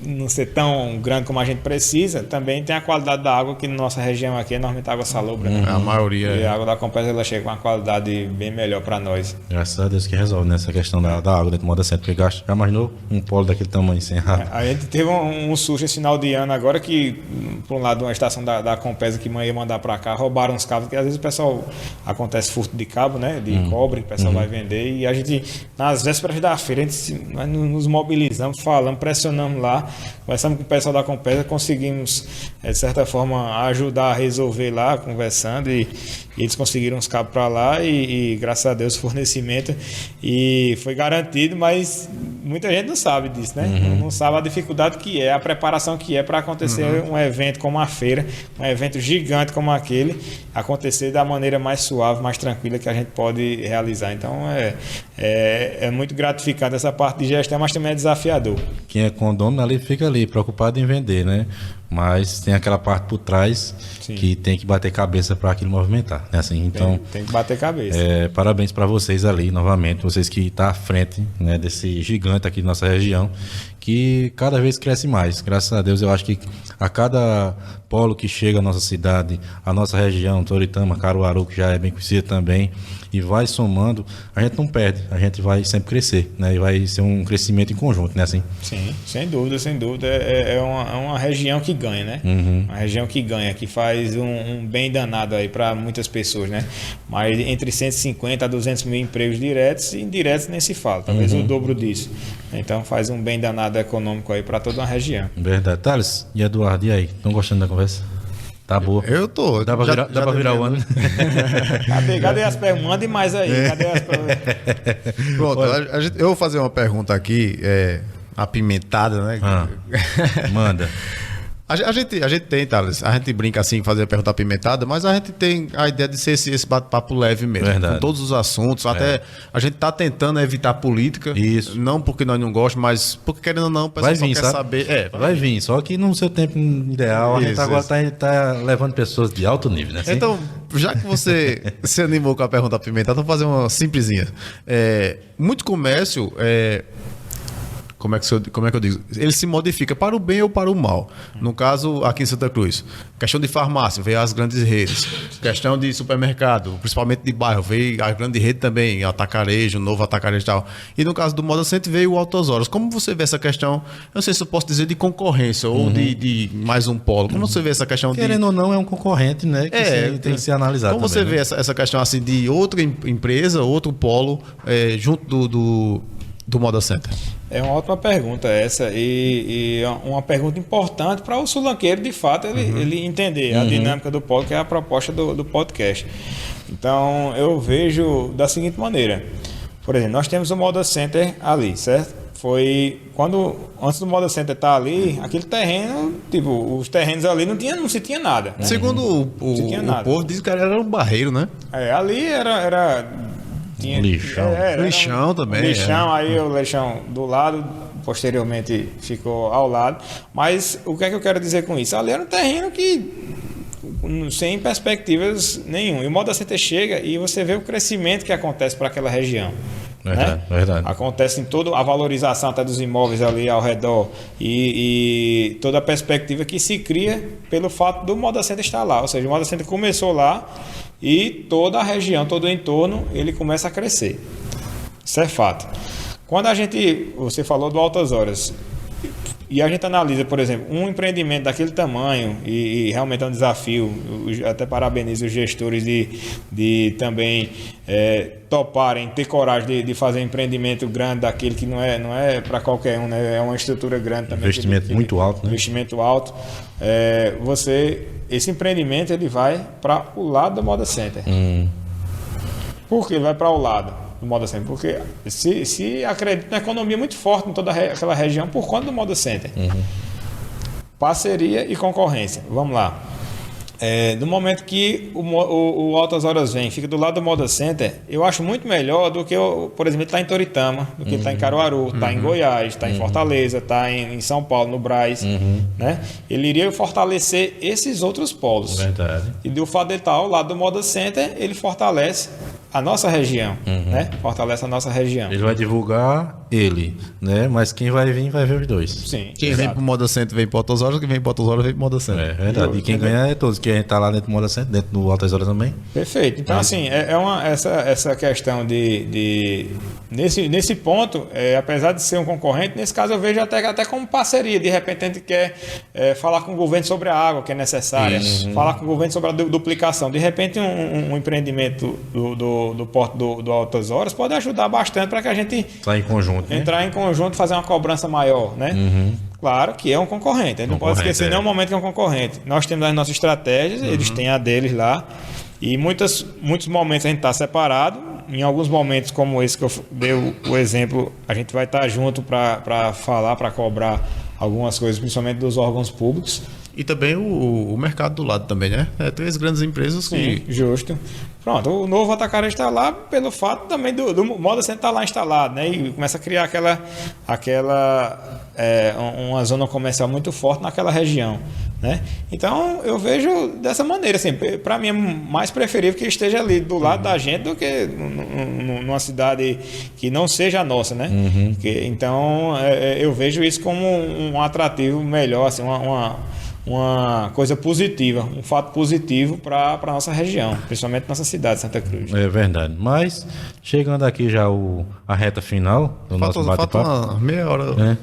não ser tão grande como a gente precisa, também tem a qualidade da água que na nossa região aqui é normalmente água salobra. Né?
A maioria
E a água da Compesa ela chega com uma qualidade bem melhor para nós.
Graças a Deus que resolve nessa questão da água dentro do Moda Center, porque já imaginou um polo daquele tamanho sem água?
A gente teve um susto esse final de ano agora que, por um lado, uma estação da Compesa que ia mandar para cá, roubaram os cabos, porque às vezes o pessoal acontece furto de cabo, né? De cobre, que o pessoal vai vender, e a gente, nas vésperas da feira, nós nos mobilizamos, falamos, pressionamos lá, conversamos com o pessoal da Compesa, conseguimos, de certa forma, ajudar a resolver lá, conversando, e eles conseguiram os cabos para lá e graças a Deus, o fornecimento e foi garantido, mas muita gente não sabe disso, né? Não sabe a dificuldade que é, a preparação que é para acontecer um evento como a feira, um evento gigante como aquele, acontecer da maneira mais suave, mais tranquila que a gente pode realizar. Então, é muito gratificante essa parte de gestão, mas também é desafiador.
Quem é condomínio ali fica ali, preocupado em vender, né? Mas tem aquela parte por trás que tem que bater cabeça para aquilo movimentar, né? Assim, então,
tem que bater cabeça.
Parabéns para vocês ali, novamente, vocês que estão à frente, né, desse gigante aqui da nossa região, que cada vez cresce mais. Graças a Deus, eu acho que a cada polo que chega à nossa cidade, a nossa região, Toritama, Caruaru, que já é bem conhecida também, e vai somando, a gente não perde, a gente vai sempre crescer, né? E vai ser um crescimento em conjunto, né? Assim?
Sim, sem dúvida, sem dúvida. É uma região que ganha, né? Uma região que ganha, que faz um bem danado aí para muitas pessoas, né? Mas entre 150 a 200 mil empregos diretos e indiretos nem se fala, talvez o dobro disso. Então faz um bem danado econômico aí para toda uma região.
Verdade. Thales e Eduardo, e aí? Estão gostando da conversa? Tá boa.
Eu tô.
Dá pra virar o ano.
Cadê as perguntas? Mande mais aí. Cadê as perguntas?
Pronto, eu vou fazer uma pergunta aqui, apimentada, né?
Manda.
A gente tem, Thales, a gente brinca assim, fazer a pergunta apimentada, mas a gente tem a ideia de ser esse bate-papo leve mesmo.
Verdade.
Com todos os assuntos, até a gente tá tentando evitar política.
Isso.
Não porque nós não gostamos, mas porque querendo ou não, o pessoal
Vai vir,
só quer
sabe?
saber.
Vai vir, só que no seu tempo ideal, a gente
Isso,
agora tá levando pessoas de alto nível, né? Assim?
Então, já que você se animou com a pergunta apimentada, vou fazer uma simplesinha. Muito comércio, como é que eu digo? Ele se modifica para o bem ou para o mal. No caso, aqui em Santa Cruz, questão de farmácia, veio as grandes redes. Questão de supermercado, principalmente de bairro, veio a grande rede também, atacarejo, novo atacarejo e tal. E no caso do Moda Center veio o Altas Horas. Como você vê essa questão, eu não sei se eu posso dizer de concorrência ou de mais um polo. Como você vê essa questão
Querendo ou não, é um concorrente, né? Que tem que ser analisado.
Como
também,
você vê essa questão assim de outra empresa, outro polo, junto do Moda Center?
É uma ótima pergunta essa e é uma pergunta importante para o sulanqueiro, de fato, ele entender a dinâmica do polo, que é a proposta do podcast. Então, eu vejo da seguinte maneira. Por exemplo, nós temos o Moda Center ali, certo? Foi antes do Moda Center estar ali, aquele terreno, tipo, os terrenos ali não se tinha nada. Né?
Segundo o povo, diz que era um barreiro, né?
Ali era tinha
lixão.
Lixão também.
Lixão, aí o lixão do lado, posteriormente ficou ao lado. Mas o que é que eu quero dizer com isso? Ali era um terreno que sem perspectivas nenhum. E o Moda Center chega e você vê o crescimento que acontece para aquela região.
Verdade, né? Verdade.
Acontece em toda a valorização até dos imóveis ali ao redor e toda a perspectiva que se cria pelo fato do Moda Center estar lá. Ou seja, o Moda Center começou lá e toda a região, todo o entorno, ele começa a crescer. Isso é fato. Quando você falou do Altas Horas, e a gente analisa, por exemplo, um empreendimento daquele tamanho, e realmente é um desafio, eu até parabenizo os gestores de também toparem, ter coragem de fazer um empreendimento grande daquele que não é para qualquer um, né? É uma estrutura grande também.
Investimento muito alto, né?
Investimento alto. Esse empreendimento ele vai para o lado do Moda Center. Por que ele vai para o lado do Moda Center? Porque se acredita na economia muito forte em toda aquela região por conta do Moda Center. Parceria e concorrência. Vamos lá. No momento que o Altas Horas vem, fica do lado do Moda Center, eu acho muito melhor do que, por exemplo, ele está em Toritama, do que ele está em Caruaru, está em Goiás, está em Fortaleza, está em São Paulo, no Brás. Né? Ele iria fortalecer esses outros polos.
Verdade.
E do fato de ele estar ao lado do Moda Center, ele fortalece a nossa região, né? Fortalece a nossa região.
Ele vai divulgar ele, né? Mas quem vai vir, vai ver os dois.
Sim.
Quem vem pro Moda Center vem pro Altas Horas, quem vem pro Altas Horas vem pro Moda Center.
É verdade. E quem ganha é todos, que a gente tá lá dentro do Moda Center, dentro do Altas Horas também.
Perfeito. Então, assim, essa questão nesse ponto, apesar de ser um concorrente, nesse caso eu vejo até como parceria. De repente a gente quer falar com o governo sobre a água que é necessária, falar com o governo sobre a duplicação. De repente um empreendimento do porto do Altas Horas pode ajudar bastante para que a gente entrar em conjunto e fazer uma cobrança maior, né? Claro que é um concorrente, a gente não pode esquecer em nenhum momento que é um concorrente. Nós temos as nossas estratégias, eles têm a deles lá, e muitos momentos a gente está separado. Em alguns momentos, como esse que eu dei o exemplo, a gente vai estar junto para falar, para cobrar algumas coisas, principalmente dos órgãos públicos.
E também o mercado do lado também, né? 3 grandes empresas que...
Sim, justo. Pronto, o novo atacarejo está lá pelo fato também do Moda Center estar lá instalado, né? E começa a criar uma zona comercial muito forte naquela região, né? Então eu vejo dessa maneira, assim, para mim é mais preferível que esteja ali do lado da gente do que numa cidade que não seja a nossa, né? Então eu vejo isso como um atrativo melhor, assim, uma coisa positiva, um fato positivo para a nossa região, principalmente nossa cidade, Santa Cruz.
É verdade. Mas, chegando aqui já a reta final do nosso bate-papo.
Falta uma meia hora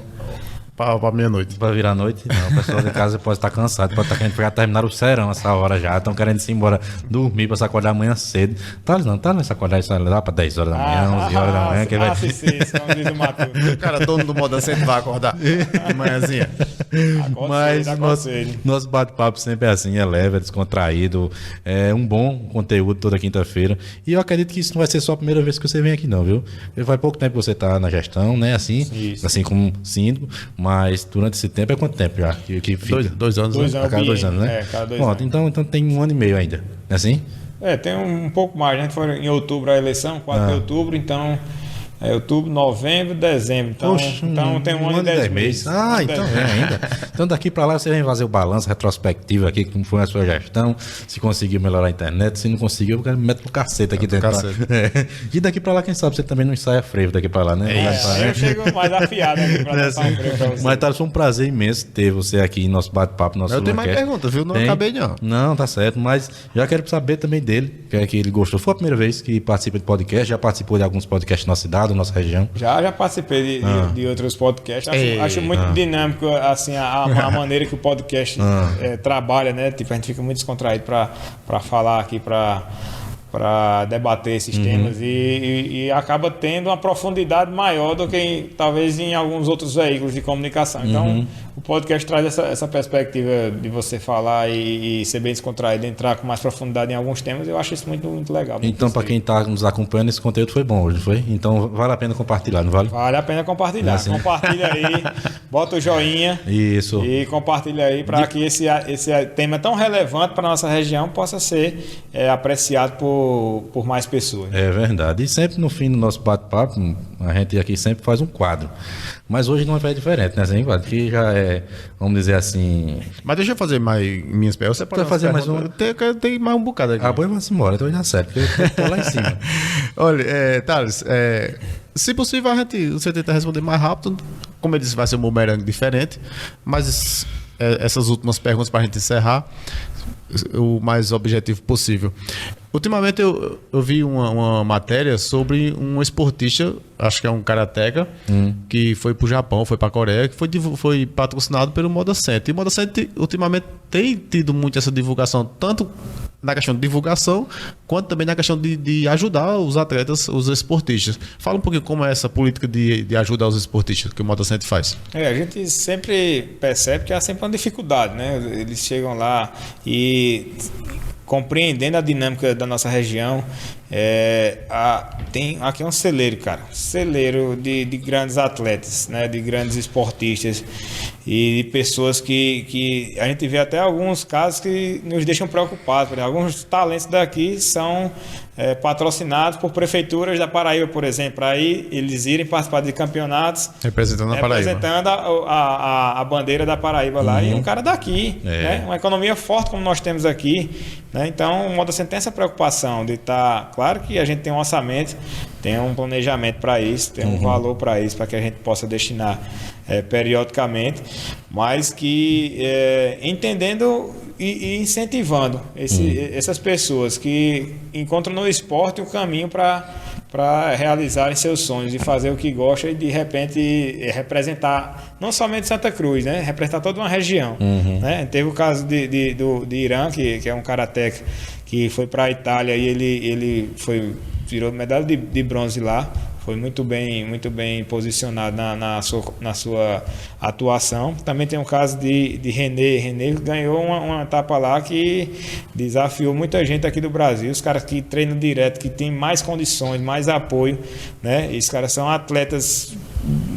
para meia-noite.
Para virar noite? Não, o pessoal de casa pode estar cansado, pode estar querendo terminar o serão essa hora já, estão querendo ir embora dormir para se acordar amanhã cedo. Tá nessa acordar isso lá para 10 horas da manhã, 11 horas da manhã. Que vai...
O
cara, dono do Moda Center vai acordar de manhãzinha.
Mas nosso bate-papo sempre é assim, é leve, é descontraído, é um bom conteúdo toda quinta-feira. E eu acredito que isso não vai ser só a primeira vez que você vem aqui, não, viu? Faz pouco tempo que você está na gestão, né? Assim como síndico, mas durante esse tempo é quanto tempo já? Que fica?
2 anos, né?
Cada 2 anos, né?
Cada 2
anos. Então tem 1 ano e meio ainda, não é assim?
Tem um pouco mais, né? A gente foi em outubro a eleição, 4 de outubro, então... outubro, novembro, dezembro. Então tem 1 ano e 10 meses.
Então ainda. Então daqui para lá você vem fazer o balanço retrospectivo aqui, como foi a sua gestão, se conseguiu melhorar a internet, se não conseguiu, eu quero meter pro cacete aqui dentro. E daqui para lá, quem sabe você também não ensaia frevo daqui para lá, né?
Eu chego mais afiado aqui para dançar um frevo para você.
Mas tá, foi um prazer imenso ter você aqui em nosso bate-papo, nosso
Eu tenho mais perguntas, viu? Não acabei não.
Não, tá certo, mas já quero saber também dele, que é que ele gostou. Foi a primeira vez que participa de podcast, já participou de alguns podcasts na nossa cidade, nossa região.
Já participei de outros podcasts. Acho muito dinâmico assim, a maneira que o podcast trabalha, né? Tipo, a gente fica muito descontraído para falar aqui, para debater esses temas e acaba tendo uma profundidade maior do que talvez em alguns outros veículos de comunicação. Então, o podcast traz essa perspectiva de você falar e ser bem descontraído, entrar com mais profundidade em alguns temas. Eu acho isso muito, muito legal. Muito
então, para quem está nos acompanhando, esse conteúdo foi bom hoje, não foi? Então, vale a pena compartilhar, não vale?
Vale a pena compartilhar. Assim? Compartilha aí, bota o joinha.
Isso.
E compartilha aí para que esse tema tão relevante para a nossa região possa ser apreciado por mais pessoas.
É verdade. E sempre no fim do nosso bate-papo, a gente aqui sempre faz um quadro. Mas hoje não é diferente, né? Assim, que já é, vamos dizer assim...
Mas deixa eu fazer mais minhas perguntas. Você pode
fazer mais um?
Tem mais um bocado aqui.
Bom, vamos embora, então já certo, porque eu tô lá em cima.
Olha, Thales, se possível você tenta responder mais rápido. Como eu disse, vai ser um bumerangue diferente. Mas essas últimas perguntas para a gente encerrar, o mais objetivo possível. Ultimamente eu vi uma matéria sobre um esportista, acho que é um karateka, que foi pro Japão, foi pra Coreia, que foi patrocinado pelo Moda Center. E o Moda Center ultimamente tem tido muito essa divulgação, tanto na questão de divulgação, quanto também na questão de ajudar os atletas, os esportistas. Fala um pouquinho como é essa política de ajudar os esportistas que o Moda Center faz.
A gente sempre percebe que há sempre uma dificuldade, né? Eles chegam lá e compreendendo a dinâmica da nossa região, Tem aqui um celeiro, cara. Celeiro de grandes atletas, né? De grandes esportistas e de pessoas que a gente vê até alguns casos que nos deixam preocupados. Por exemplo, alguns talentos daqui são patrocinados por prefeituras da Paraíba, por exemplo, para aí eles irem participar de campeonatos
representando a Paraíba,
representando a bandeira da Paraíba lá, e um cara daqui, né? Uma economia forte como nós temos aqui, né? Então o Moda Center tem essa preocupação de estar, claro que a gente tem um orçamento, tem um planejamento para isso, tem um valor para isso, para que a gente possa destinar periodicamente, mas que entendendo e incentivando essas pessoas que encontram no esporte o caminho para realizarem seus sonhos e fazer o que gosta e de repente representar não somente Santa Cruz, né? Representar toda uma região, né? Teve o caso de Irã, que é um karateca que foi para a Itália e ele virou medalha de bronze lá. Foi muito bem posicionado na sua atuação. Também tem o caso de René. René ganhou uma etapa lá que desafiou muita gente aqui do Brasil. Os caras que treinam direto, que têm mais condições, mais apoio, né? Esses caras são atletas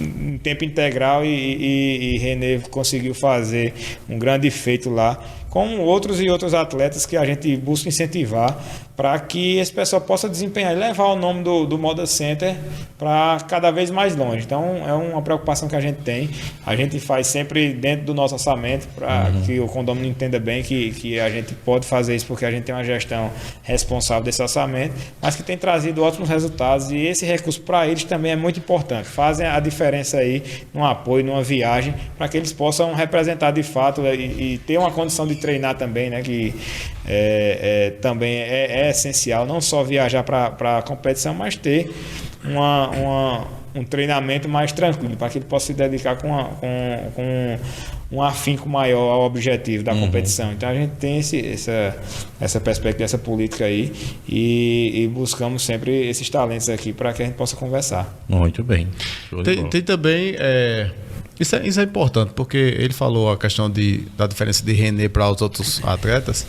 em tempo integral e René conseguiu fazer um grande feito lá, como outros atletas que a gente busca incentivar para que esse pessoal possa desempenhar e levar o nome do Moda Center para cada vez mais longe. Então é uma preocupação que a gente tem. A gente faz sempre dentro do nosso orçamento para que o condomínio entenda bem que a gente pode fazer isso porque a gente tem uma gestão responsável desse orçamento, mas que tem trazido ótimos resultados, e esse recurso para eles também é muito importante. Fazem a diferença aí num apoio, numa viagem, para que eles possam representar de fato e ter uma condição de treinar também, né? Que também é essencial, não só viajar para a competição, mas ter um treinamento mais tranquilo, para que ele possa se dedicar com um afinco maior ao objetivo da competição. Então a gente tem essa perspectiva, essa política aí, e buscamos sempre esses talentos aqui para que a gente possa conversar.
Muito bem.
Tem também... Isso é importante, porque ele falou a questão da diferença de René para os outros atletas.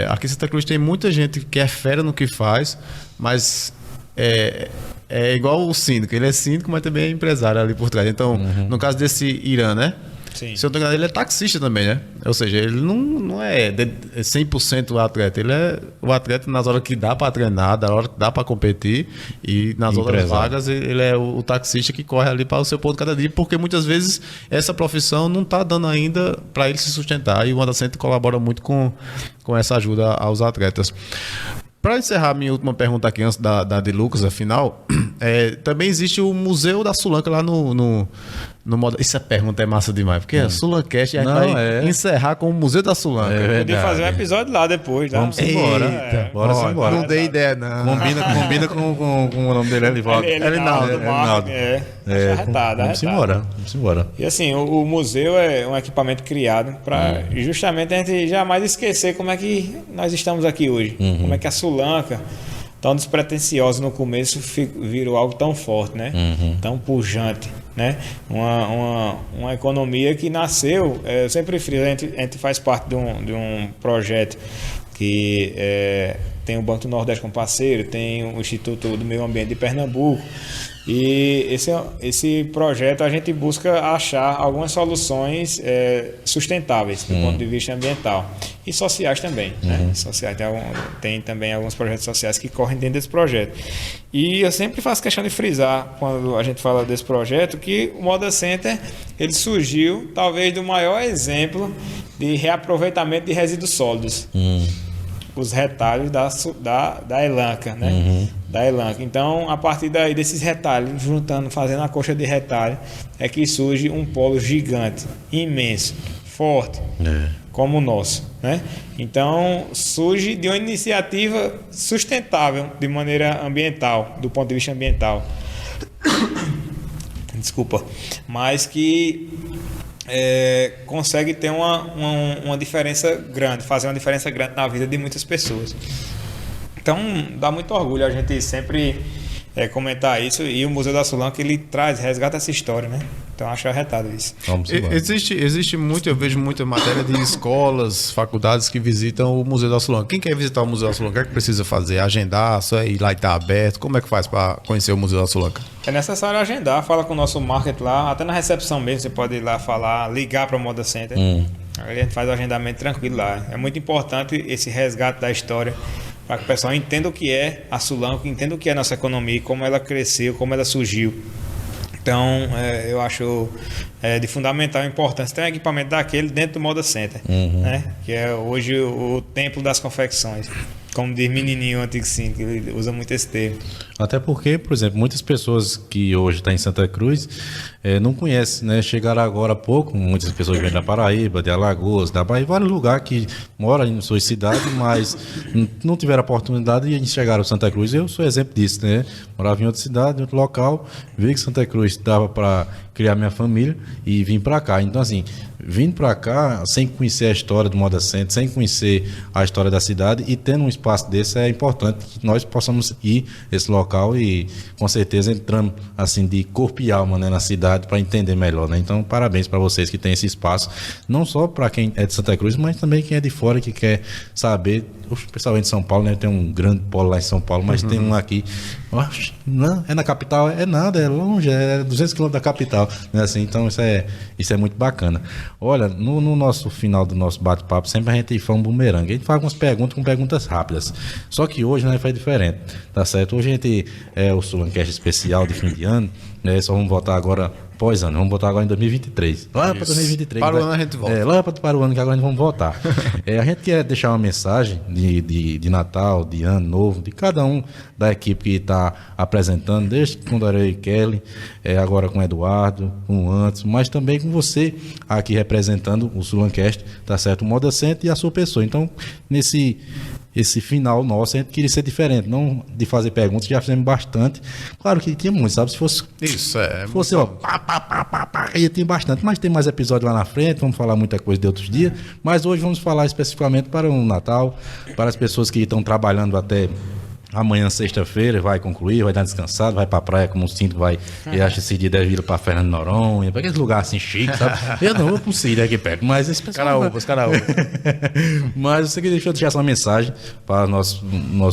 Aqui em Santa Cruz tem muita gente que é fera no que faz, mas é igual o síndico. Ele é síndico, mas também é empresário ali por trás. Então, no caso desse Irã, né?
Sim.
Se eu não tô enganado, ele é taxista também, né? Ou seja, ele não é 100% o atleta. Ele é o atleta nas horas que dá para treinar, na hora que dá para competir, e nas outras vagas ele é o taxista que corre ali para o seu ponto cada dia, porque muitas vezes essa profissão não está dando ainda para ele se sustentar, e o Moda Center colabora muito com essa ajuda aos atletas. Para encerrar minha última pergunta aqui, antes da de Lucas, afinal, também existe o Museu da Sulanca lá no Moda. Essa pergunta é massa demais, porque a Sulancast a gente vai encerrar com o Museu da Sulanca.
Podia fazer um episódio lá depois, tá?
Vamos embora. Bora embora.
Não dei ideia, não.
Combina com o nome dele, Elivaldo.
Elinaldo.
Vamos embora.
E assim, o museu é um equipamento criado para justamente a gente jamais esquecer como é que nós estamos aqui hoje. Como é que a Sulanca, tão despretensiosa no começo, virou algo tão forte, né? Tão pujante, né? Uma economia que nasceu, eu sempre friso, a gente faz parte de um projeto que tem o Banco do Nordeste como parceiro, tem o Instituto do Meio Ambiente de Pernambuco, e esse projeto a gente busca achar algumas soluções sustentáveis do ponto de vista ambiental e sociais também, né? Sociais, tem também alguns projetos sociais que correm dentro desse projeto, e eu sempre faço questão de frisar quando a gente fala desse projeto que o Moda Center ele surgiu talvez do maior exemplo de reaproveitamento de resíduos sólidos. Os retalhos da Elanca, né? Da Elanca. Então, a partir daí desses retalhos, fazendo a coxa de retalho, é que surge um polo gigante, imenso, forte, como o nosso, né? Então, surge de uma iniciativa sustentável de maneira ambiental, do ponto de vista ambiental. Desculpa. Mas que consegue ter uma diferença grande, fazer uma diferença grande na vida de muitas pessoas. Então dá muito orgulho a gente sempre comentar isso. E o Museu da Sulanca, ele resgata essa história, né? Então acho arretado isso.
Existe muito, eu vejo muita matéria de escolas, faculdades que visitam o Museu da Sulanca. Quem quer visitar o Museu da Sulanca, o que precisa fazer? Agendar, só ir lá e estar aberto? Como é que faz para conhecer o Museu da Sulanca?
É necessário agendar, fala com o nosso market lá, até na recepção mesmo, você pode ir lá falar, ligar para o Moda Center. Aí a gente faz o agendamento tranquilo lá. É muito importante esse resgate da história, para que o pessoal entenda o que é a Sulanca, entenda o que é a nossa economia, como ela cresceu, como ela surgiu. Então, eu acho de fundamental importância ter um equipamento daquele dentro do Moda Center, né? Que é hoje o templo das confecções. Como diz menininho antigo, sim, que ele usa muito esse termo.
Até porque, por exemplo, muitas pessoas que hoje estão em Santa Cruz não conhecem, né? Chegaram agora há pouco, muitas pessoas vêm da Paraíba, de Alagoas, da Bahia, vários lugares que moram em suas cidades, mas não tiveram a oportunidade e chegaram a Santa Cruz. Eu sou exemplo disso, né? Morava em outra cidade, em outro local, vi que Santa Cruz dava para criar minha família e vim para cá. Então, assim, vindo para cá, sem conhecer a história do Moda Center, sem conhecer a história da cidade e tendo um espaço desse, é importante que nós possamos ir a esse local e, com certeza, entrando assim de corpo e alma, né, na cidade para entender melhor, né? Então, parabéns para vocês que têm esse espaço, não só para quem é de Santa Cruz, mas também quem é de fora que quer saber. O pessoal vem de São Paulo, né? Tem um grande polo lá em São Paulo, mas tem um aqui. Não, é na capital, é nada, é longe, é 200 km da capital, né? Assim, então isso é muito bacana. Olha, no nosso final do nosso bate-papo, sempre a gente faz um bumerangue. A gente faz algumas perguntas com perguntas rápidas. Só que hoje, né, foi diferente, tá certo? Hoje a gente é o Sulancast especial de fim de ano, né? Só vamos voltar agora pós-ano, vamos voltar agora em 2023. Lá para 2023.
Para o ano a gente volta.
Lá para o ano que agora a gente vamos voltar. A gente quer deixar uma mensagem de Natal, de Ano Novo, de cada um da equipe que está apresentando, desde com Darei e Kelly, agora com o Eduardo, com o Anderson, mas também com você aqui representando o Sulancast, tá certo? O Moda Center e a sua pessoa. Então, esse final nosso, a gente queria ser diferente, não de fazer perguntas, já fizemos bastante. Claro que tinha muito, sabe? Se fosse.
Isso,
fosse, ó, ia ter bastante, mas tem mais episódios lá na frente, vamos falar muita coisa de outros dias. Mas hoje vamos falar especificamente para o Natal, para as pessoas que estão trabalhando até amanhã, sexta-feira, vai concluir, vai dar descansado, vai pra praia como um cinto, vai. Eu acho que esse dia deve ir pra Fernando Noronha, pra aqueles lugares assim chiques, sabe? Eu não vou pro Círio aqui perto, mas esse pessoal. Caraúbas. Mas eu deixa eu deixar essa mensagem para o nosso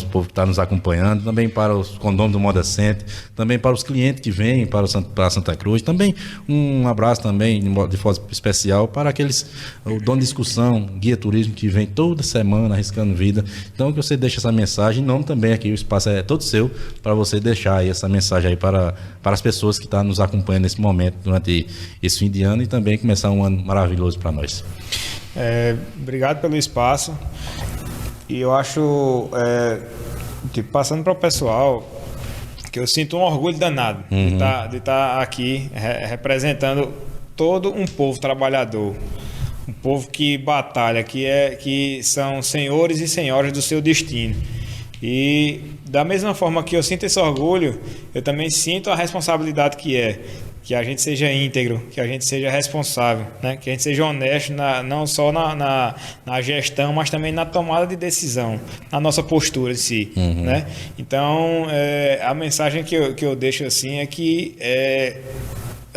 povo que está nos acompanhando, também para os condôminos do Moda Center, também para os clientes que vêm para Santa Cruz, também um abraço também de forma especial para aqueles, o dono de discussão, guia turismo que vem toda semana arriscando vida. Então que você deixe essa mensagem, em nome também aqui. O espaço é todo seu para você deixar aí essa mensagem aí para as pessoas que estão nos acompanhando nesse momento, durante esse fim de ano e também começar um ano maravilhoso para nós.
Obrigado pelo espaço. E eu acho, passando para o pessoal, que eu sinto um orgulho danado de estar aqui representando todo um povo trabalhador. Um povo que batalha, que são senhores e senhoras do seu destino. E da mesma forma que eu sinto esse orgulho, eu também sinto a responsabilidade que a gente seja íntegro, que a gente seja responsável, né? Que a gente seja honesto não só na gestão, mas também na tomada de decisão, na nossa postura em si, né? Então, a mensagem que eu deixo assim é que é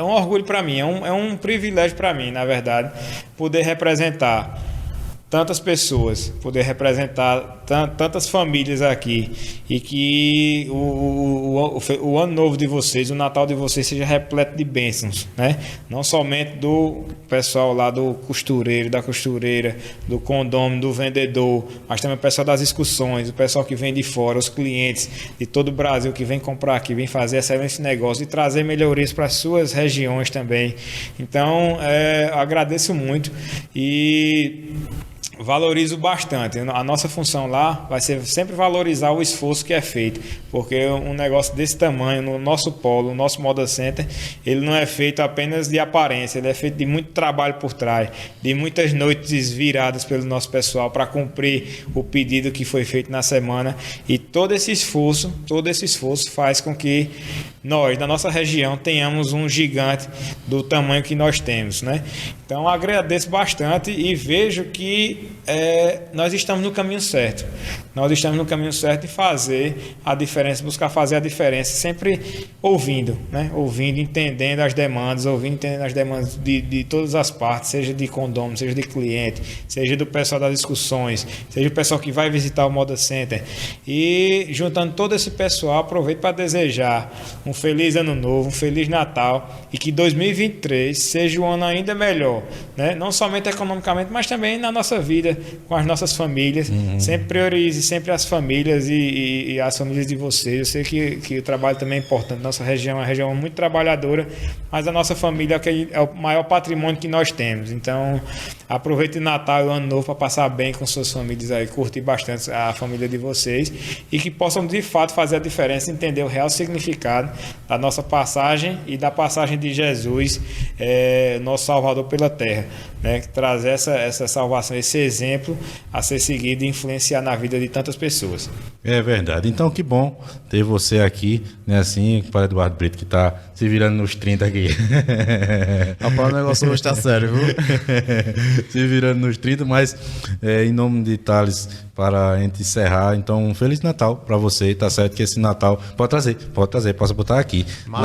um orgulho para mim, é um privilégio para mim, na verdade, poder representar tantas pessoas, poder representar tantas famílias aqui e que o ano novo de vocês, o Natal de vocês seja repleto de bênçãos, né? Não somente do pessoal lá do costureiro, da costureira, do condômino, do vendedor, mas também o pessoal das excursões, o pessoal que vem de fora, os clientes de todo o Brasil que vem comprar aqui, vem fazer esse negócio e trazer melhorias para as suas regiões também. Então, agradeço muito e valorizo bastante. A nossa função lá vai ser sempre valorizar o esforço que é feito, porque um negócio desse tamanho, no nosso polo, no nosso Moda Center, ele não é feito apenas de aparência, ele é feito de muito trabalho por trás, de muitas noites viradas pelo nosso pessoal para cumprir o pedido que foi feito na semana, e todo esse esforço faz com que nós, da nossa região, tenhamos um gigante do tamanho que nós temos, né? Então, agradeço bastante e vejo que nós estamos no caminho certo. Nós estamos no caminho certo de fazer a diferença, buscar fazer a diferença, sempre ouvindo, né? Ouvindo, entendendo as demandas, entendendo as demandas de todas as partes, seja de condomínio, seja de cliente, seja do pessoal das discussões, seja o pessoal que vai visitar o Moda Center. E juntando todo esse pessoal, aproveito para desejar um feliz ano novo, um feliz Natal e que 2023 seja um ano ainda melhor, né? Não somente economicamente, mas também na nossa vida, com as nossas famílias. Sempre priorize sempre as famílias e as famílias de vocês. Eu sei que o trabalho também é importante. Nossa região é uma região muito trabalhadora, mas a nossa família é o maior patrimônio que nós temos. Então, aproveite o Natal e o Ano Novo para passar bem com suas famílias aí, curtir bastante a família de vocês e que possam de fato fazer a diferença, entender o real significado da nossa passagem e da passagem de Jesus, nosso Salvador pela terra, né? Trazer essa salvação, esse exemplo a ser seguido e influenciar na vida de tantas pessoas.
É verdade. Então, que bom ter você aqui, né? Assim, para Eduardo Brito, que está se virando nos 30 aqui.
Rapaz, o negócio hoje tá sério, viu?
Se virando nos 30, mas em nome de Thales, para a gente encerrar, então, um Feliz Natal para você, tá certo? Que esse Natal pode trazer, posso botar aqui.
Não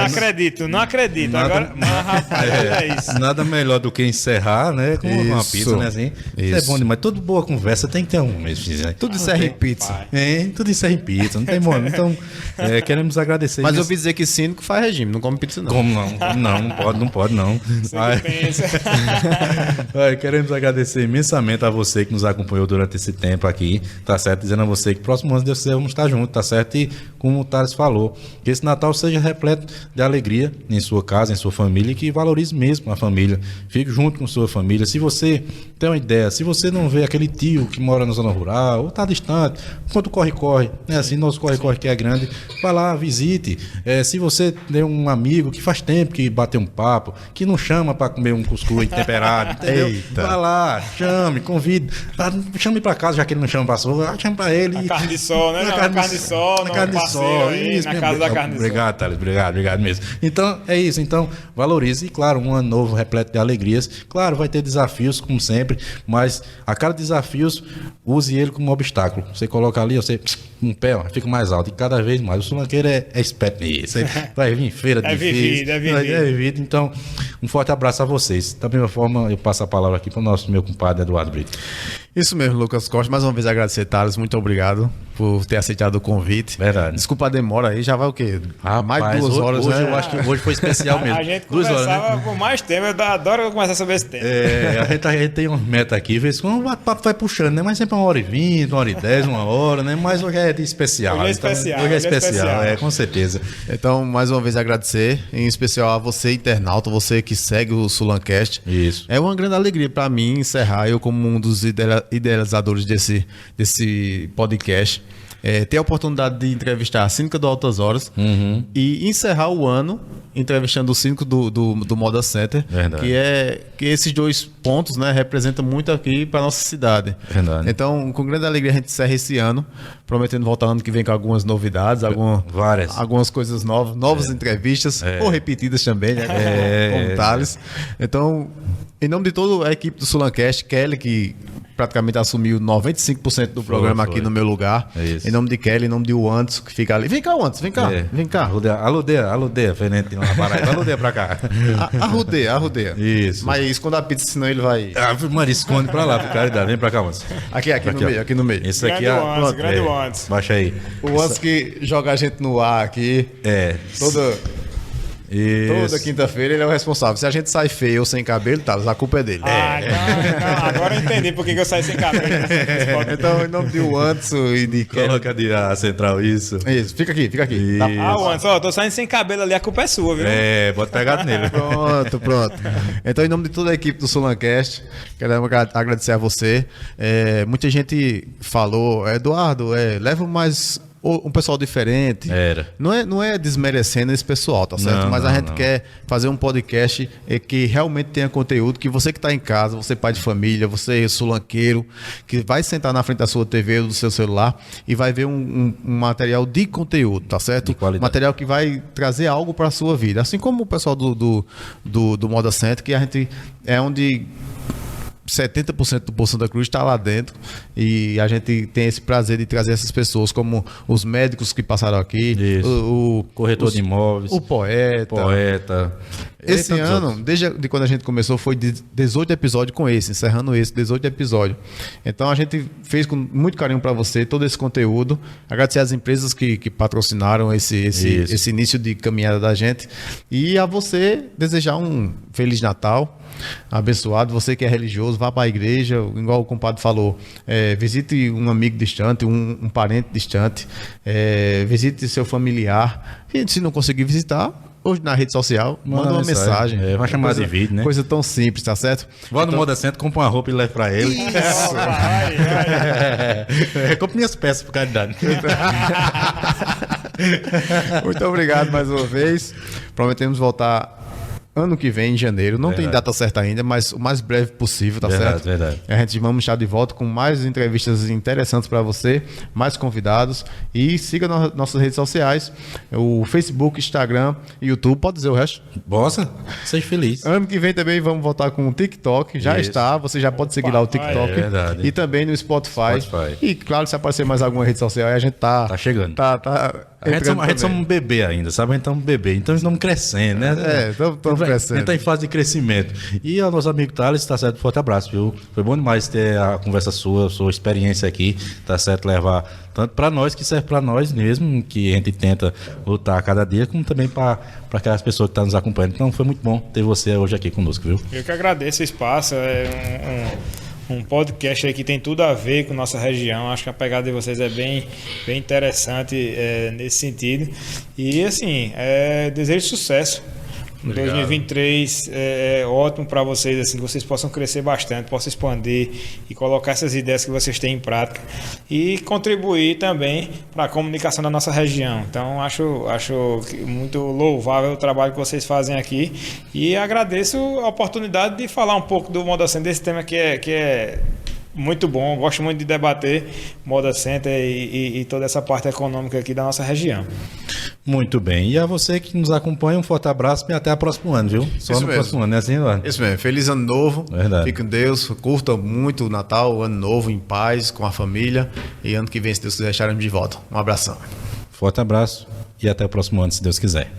acredito. Nada, agora, mas, rapaz, é isso.
Nada melhor do que encerrar, né? Com uma pizza, né? Assim. Isso é bom demais. Toda boa conversa tem que ter um mesmo. Né?
Tudo encerra em pizza.
Tudo encerra em pizza, não tem modo. Então, queremos agradecer.
Mas eu ouvi dizer que cínico faz regime, não come pizza não.
Como não? Não pode não. Queremos agradecer imensamente a você que nos acompanhou durante esse tempo aqui, tá certo? Dizendo a você que próximo ano Deus vamos estar juntos, tá certo? E como o Thales falou, que esse Natal seja repleto de alegria em sua casa, em sua família, e que valorize mesmo a família. Fique junto com sua família. Se você tem uma ideia, se você não vê aquele tio que mora na zona rural ou tá distante, quanto corre, né? Assim, nosso corre que é grande, vai lá, visite. Se você tem um amigo que faz tempo que bateu um papo, que não chama para comer um cuscuz temperado, entendeu? Vai lá, chame, convide, chame para casa, já que ele não chama para sua, chame para ele.
Na carne de sol, né? Na carne de sol, na casa da carne de sol.
Obrigado, Thales, obrigado mesmo. Então, é isso. Então, valorize. E, claro, um ano novo repleto de alegrias. Claro, vai ter desafios, como sempre, mas a cada desafio, use ele como obstáculo. Você coloca ali, você um pé, fica mais alto. E cada vez mais. O sulanqueiro é esperto nisso. Vai vir em feira difícil. É vivido. Então, um forte abraço a vocês. Da mesma forma, eu passo a palavra aqui para o meu compadre Eduardo Brito.
Isso mesmo, Lucas Costa. Mais uma vez agradecer, Thales. Muito obrigado por ter aceitado o convite.
Verdade.
Desculpa a demora aí, já vai o quê?
Mais de 2 horas,
hoje,
né? Eu acho que hoje foi especial mesmo.
A gente conversava por mais tempo. Eu adoro conversar sobre esse tema.
A gente tem uma meta aqui, vez quando o bate-papo vai puxando, né? Mas sempre 1h20, 1h10, 1 hora, né? Mas hoje é especial.
Hoje é especial.
Com certeza.
Então, mais uma vez agradecer, em especial a você, internauta, você que segue o Sulancast.
Isso.
É uma grande alegria para mim encerrar, eu como um dos idealizadores desse podcast, ter a oportunidade de entrevistar a síndica do Altas Horas e encerrar o ano entrevistando o síndico do Moda Center.
Verdade.
Que esses 2 pontos, né, representam muito aqui para nossa cidade.
Verdade.
Então, com grande alegria a gente encerra esse ano, prometendo voltar ano que vem com algumas novidades, algumas coisas novas entrevistas, ou repetidas também, né, como Thales. Então, em nome de toda a equipe do Sulancast, Kelly, que praticamente assumiu 95% do programa aqui no meu lugar. Em nome de Kelly, em nome de Wanderson, que fica ali. Vem cá, Wanderson, vem cá.
Aludeia, Fernando, na Paraíba. Aludeia pra cá.
Arrudeia.
Isso.
Mas esconda a pizza, senão ele vai...
Mano, esconde pra lá, por caridade. Vem pra cá, Wanderson.
Aqui no meio.
Isso aqui
grande Wanderson.
Baixa aí.
O Wanderson que joga a gente no ar aqui. Toda quinta-feira ele é o responsável. Se a gente sai feio ou sem cabelo, a culpa é dele.
Não, agora eu entendi porque que eu saí sem cabelo.
Então, em nome de Wanderson e de Kelly.
Coloca de a central, isso.
Isso, fica aqui.
Wanderson, eu tô saindo sem cabelo ali, a culpa é sua, viu?
Bota pegado nele.
Pronto. Então, em nome de toda a equipe do Sulancast, quero agradecer a você. Muita gente falou, Eduardo, leva mais um pessoal diferente.
Era.
Não é desmerecendo esse pessoal, tá certo?
Não,
Mas a
não,
gente
não.
quer fazer um podcast que realmente tenha conteúdo, que você que está em casa, você pai de família, você sulanqueiro, que vai sentar na frente da sua TV ou do seu celular e vai ver um material de conteúdo, tá certo?
De qualidade.
Material que vai trazer algo para a sua vida. Assim como o pessoal do Moda Center, que a gente é onde 70% do Poço Santa Cruz está lá dentro e a gente tem esse prazer de trazer essas pessoas, como os médicos que passaram aqui,
Isso.
o
Corretor de imóveis.
o poeta. Esse
E tantos
ano,
outros.
desde quando a gente começou, foi de 18 episódios com esse, encerrando esse, 18 episódios. Então a gente fez com muito carinho para você todo esse conteúdo. Agradecer às empresas que patrocinaram esse início de caminhada da gente. E a você desejar um Feliz Natal, abençoado. Você que é religioso, vá para a igreja, igual o compadre falou. Visite um amigo distante, um parente distante. Visite seu familiar. E se não conseguir visitar, hoje na rede social, manda uma mensagem.
Vai chamar de vídeo, né?
Coisa tão simples, tá certo?
Vou no Moda Center, compra uma roupa e leva pra ele. Compre minhas peças por caridade.
Muito obrigado mais uma vez. Prometemos voltar ano que vem, em janeiro. Não tem data certa ainda, mas o mais breve possível, tá certo?
Verdade.
A gente vamos estar de volta com mais entrevistas interessantes para você, mais convidados. E siga nossas redes sociais, o Facebook, Instagram, YouTube. Pode dizer o resto?
Bossa, seja feliz.
Ano que vem também vamos voltar com o TikTok. Já
Isso.
está, você já pode seguir lá o TikTok.
É verdade.
E também no Spotify. E claro, se aparecer mais alguma rede social, aí a gente tá
chegando.
A
gente somos um bebê ainda, sabe? A gente é um bebê, então estamos crescendo, né?
Estamos crescendo.
A gente está em fase de crescimento. E ao nosso amigo Thales, tá certo? Forte abraço, viu? Foi bom demais ter a conversa sua experiência aqui, tá certo? Levar tanto para nós, que serve para nós mesmo, que a gente tenta lutar a cada dia, como também para aquelas pessoas que estão nos acompanhando. Então foi muito bom ter você hoje aqui conosco, viu?
Eu que agradeço o espaço. Um podcast aí que tem tudo a ver com nossa região. Acho que a pegada de vocês é bem interessante nesse sentido. E assim, desejo sucesso.
Obrigado.
2023 é ótimo para vocês, assim, que vocês possam crescer bastante, possam expandir e colocar essas ideias que vocês têm em prática e contribuir também para a comunicação da nossa região. Então, acho muito louvável o trabalho que vocês fazem aqui e agradeço a oportunidade de falar um pouco do Moda Center, desse tema que é muito bom. Gosto muito de debater Moda Center e toda essa parte econômica aqui da nossa região.
Muito bem. E a você que nos acompanha, um forte abraço e até o próximo ano, viu? Só
Isso
no
mesmo.
próximo ano, né? Assim, Eduardo?
Isso mesmo. Feliz ano novo.
Verdade.
Fique com Deus. Curta muito o Natal, o ano novo, em paz, com a família. E ano que vem, se Deus quiser, estaremos de volta. Um abração.
Forte abraço e até o próximo ano, se Deus quiser.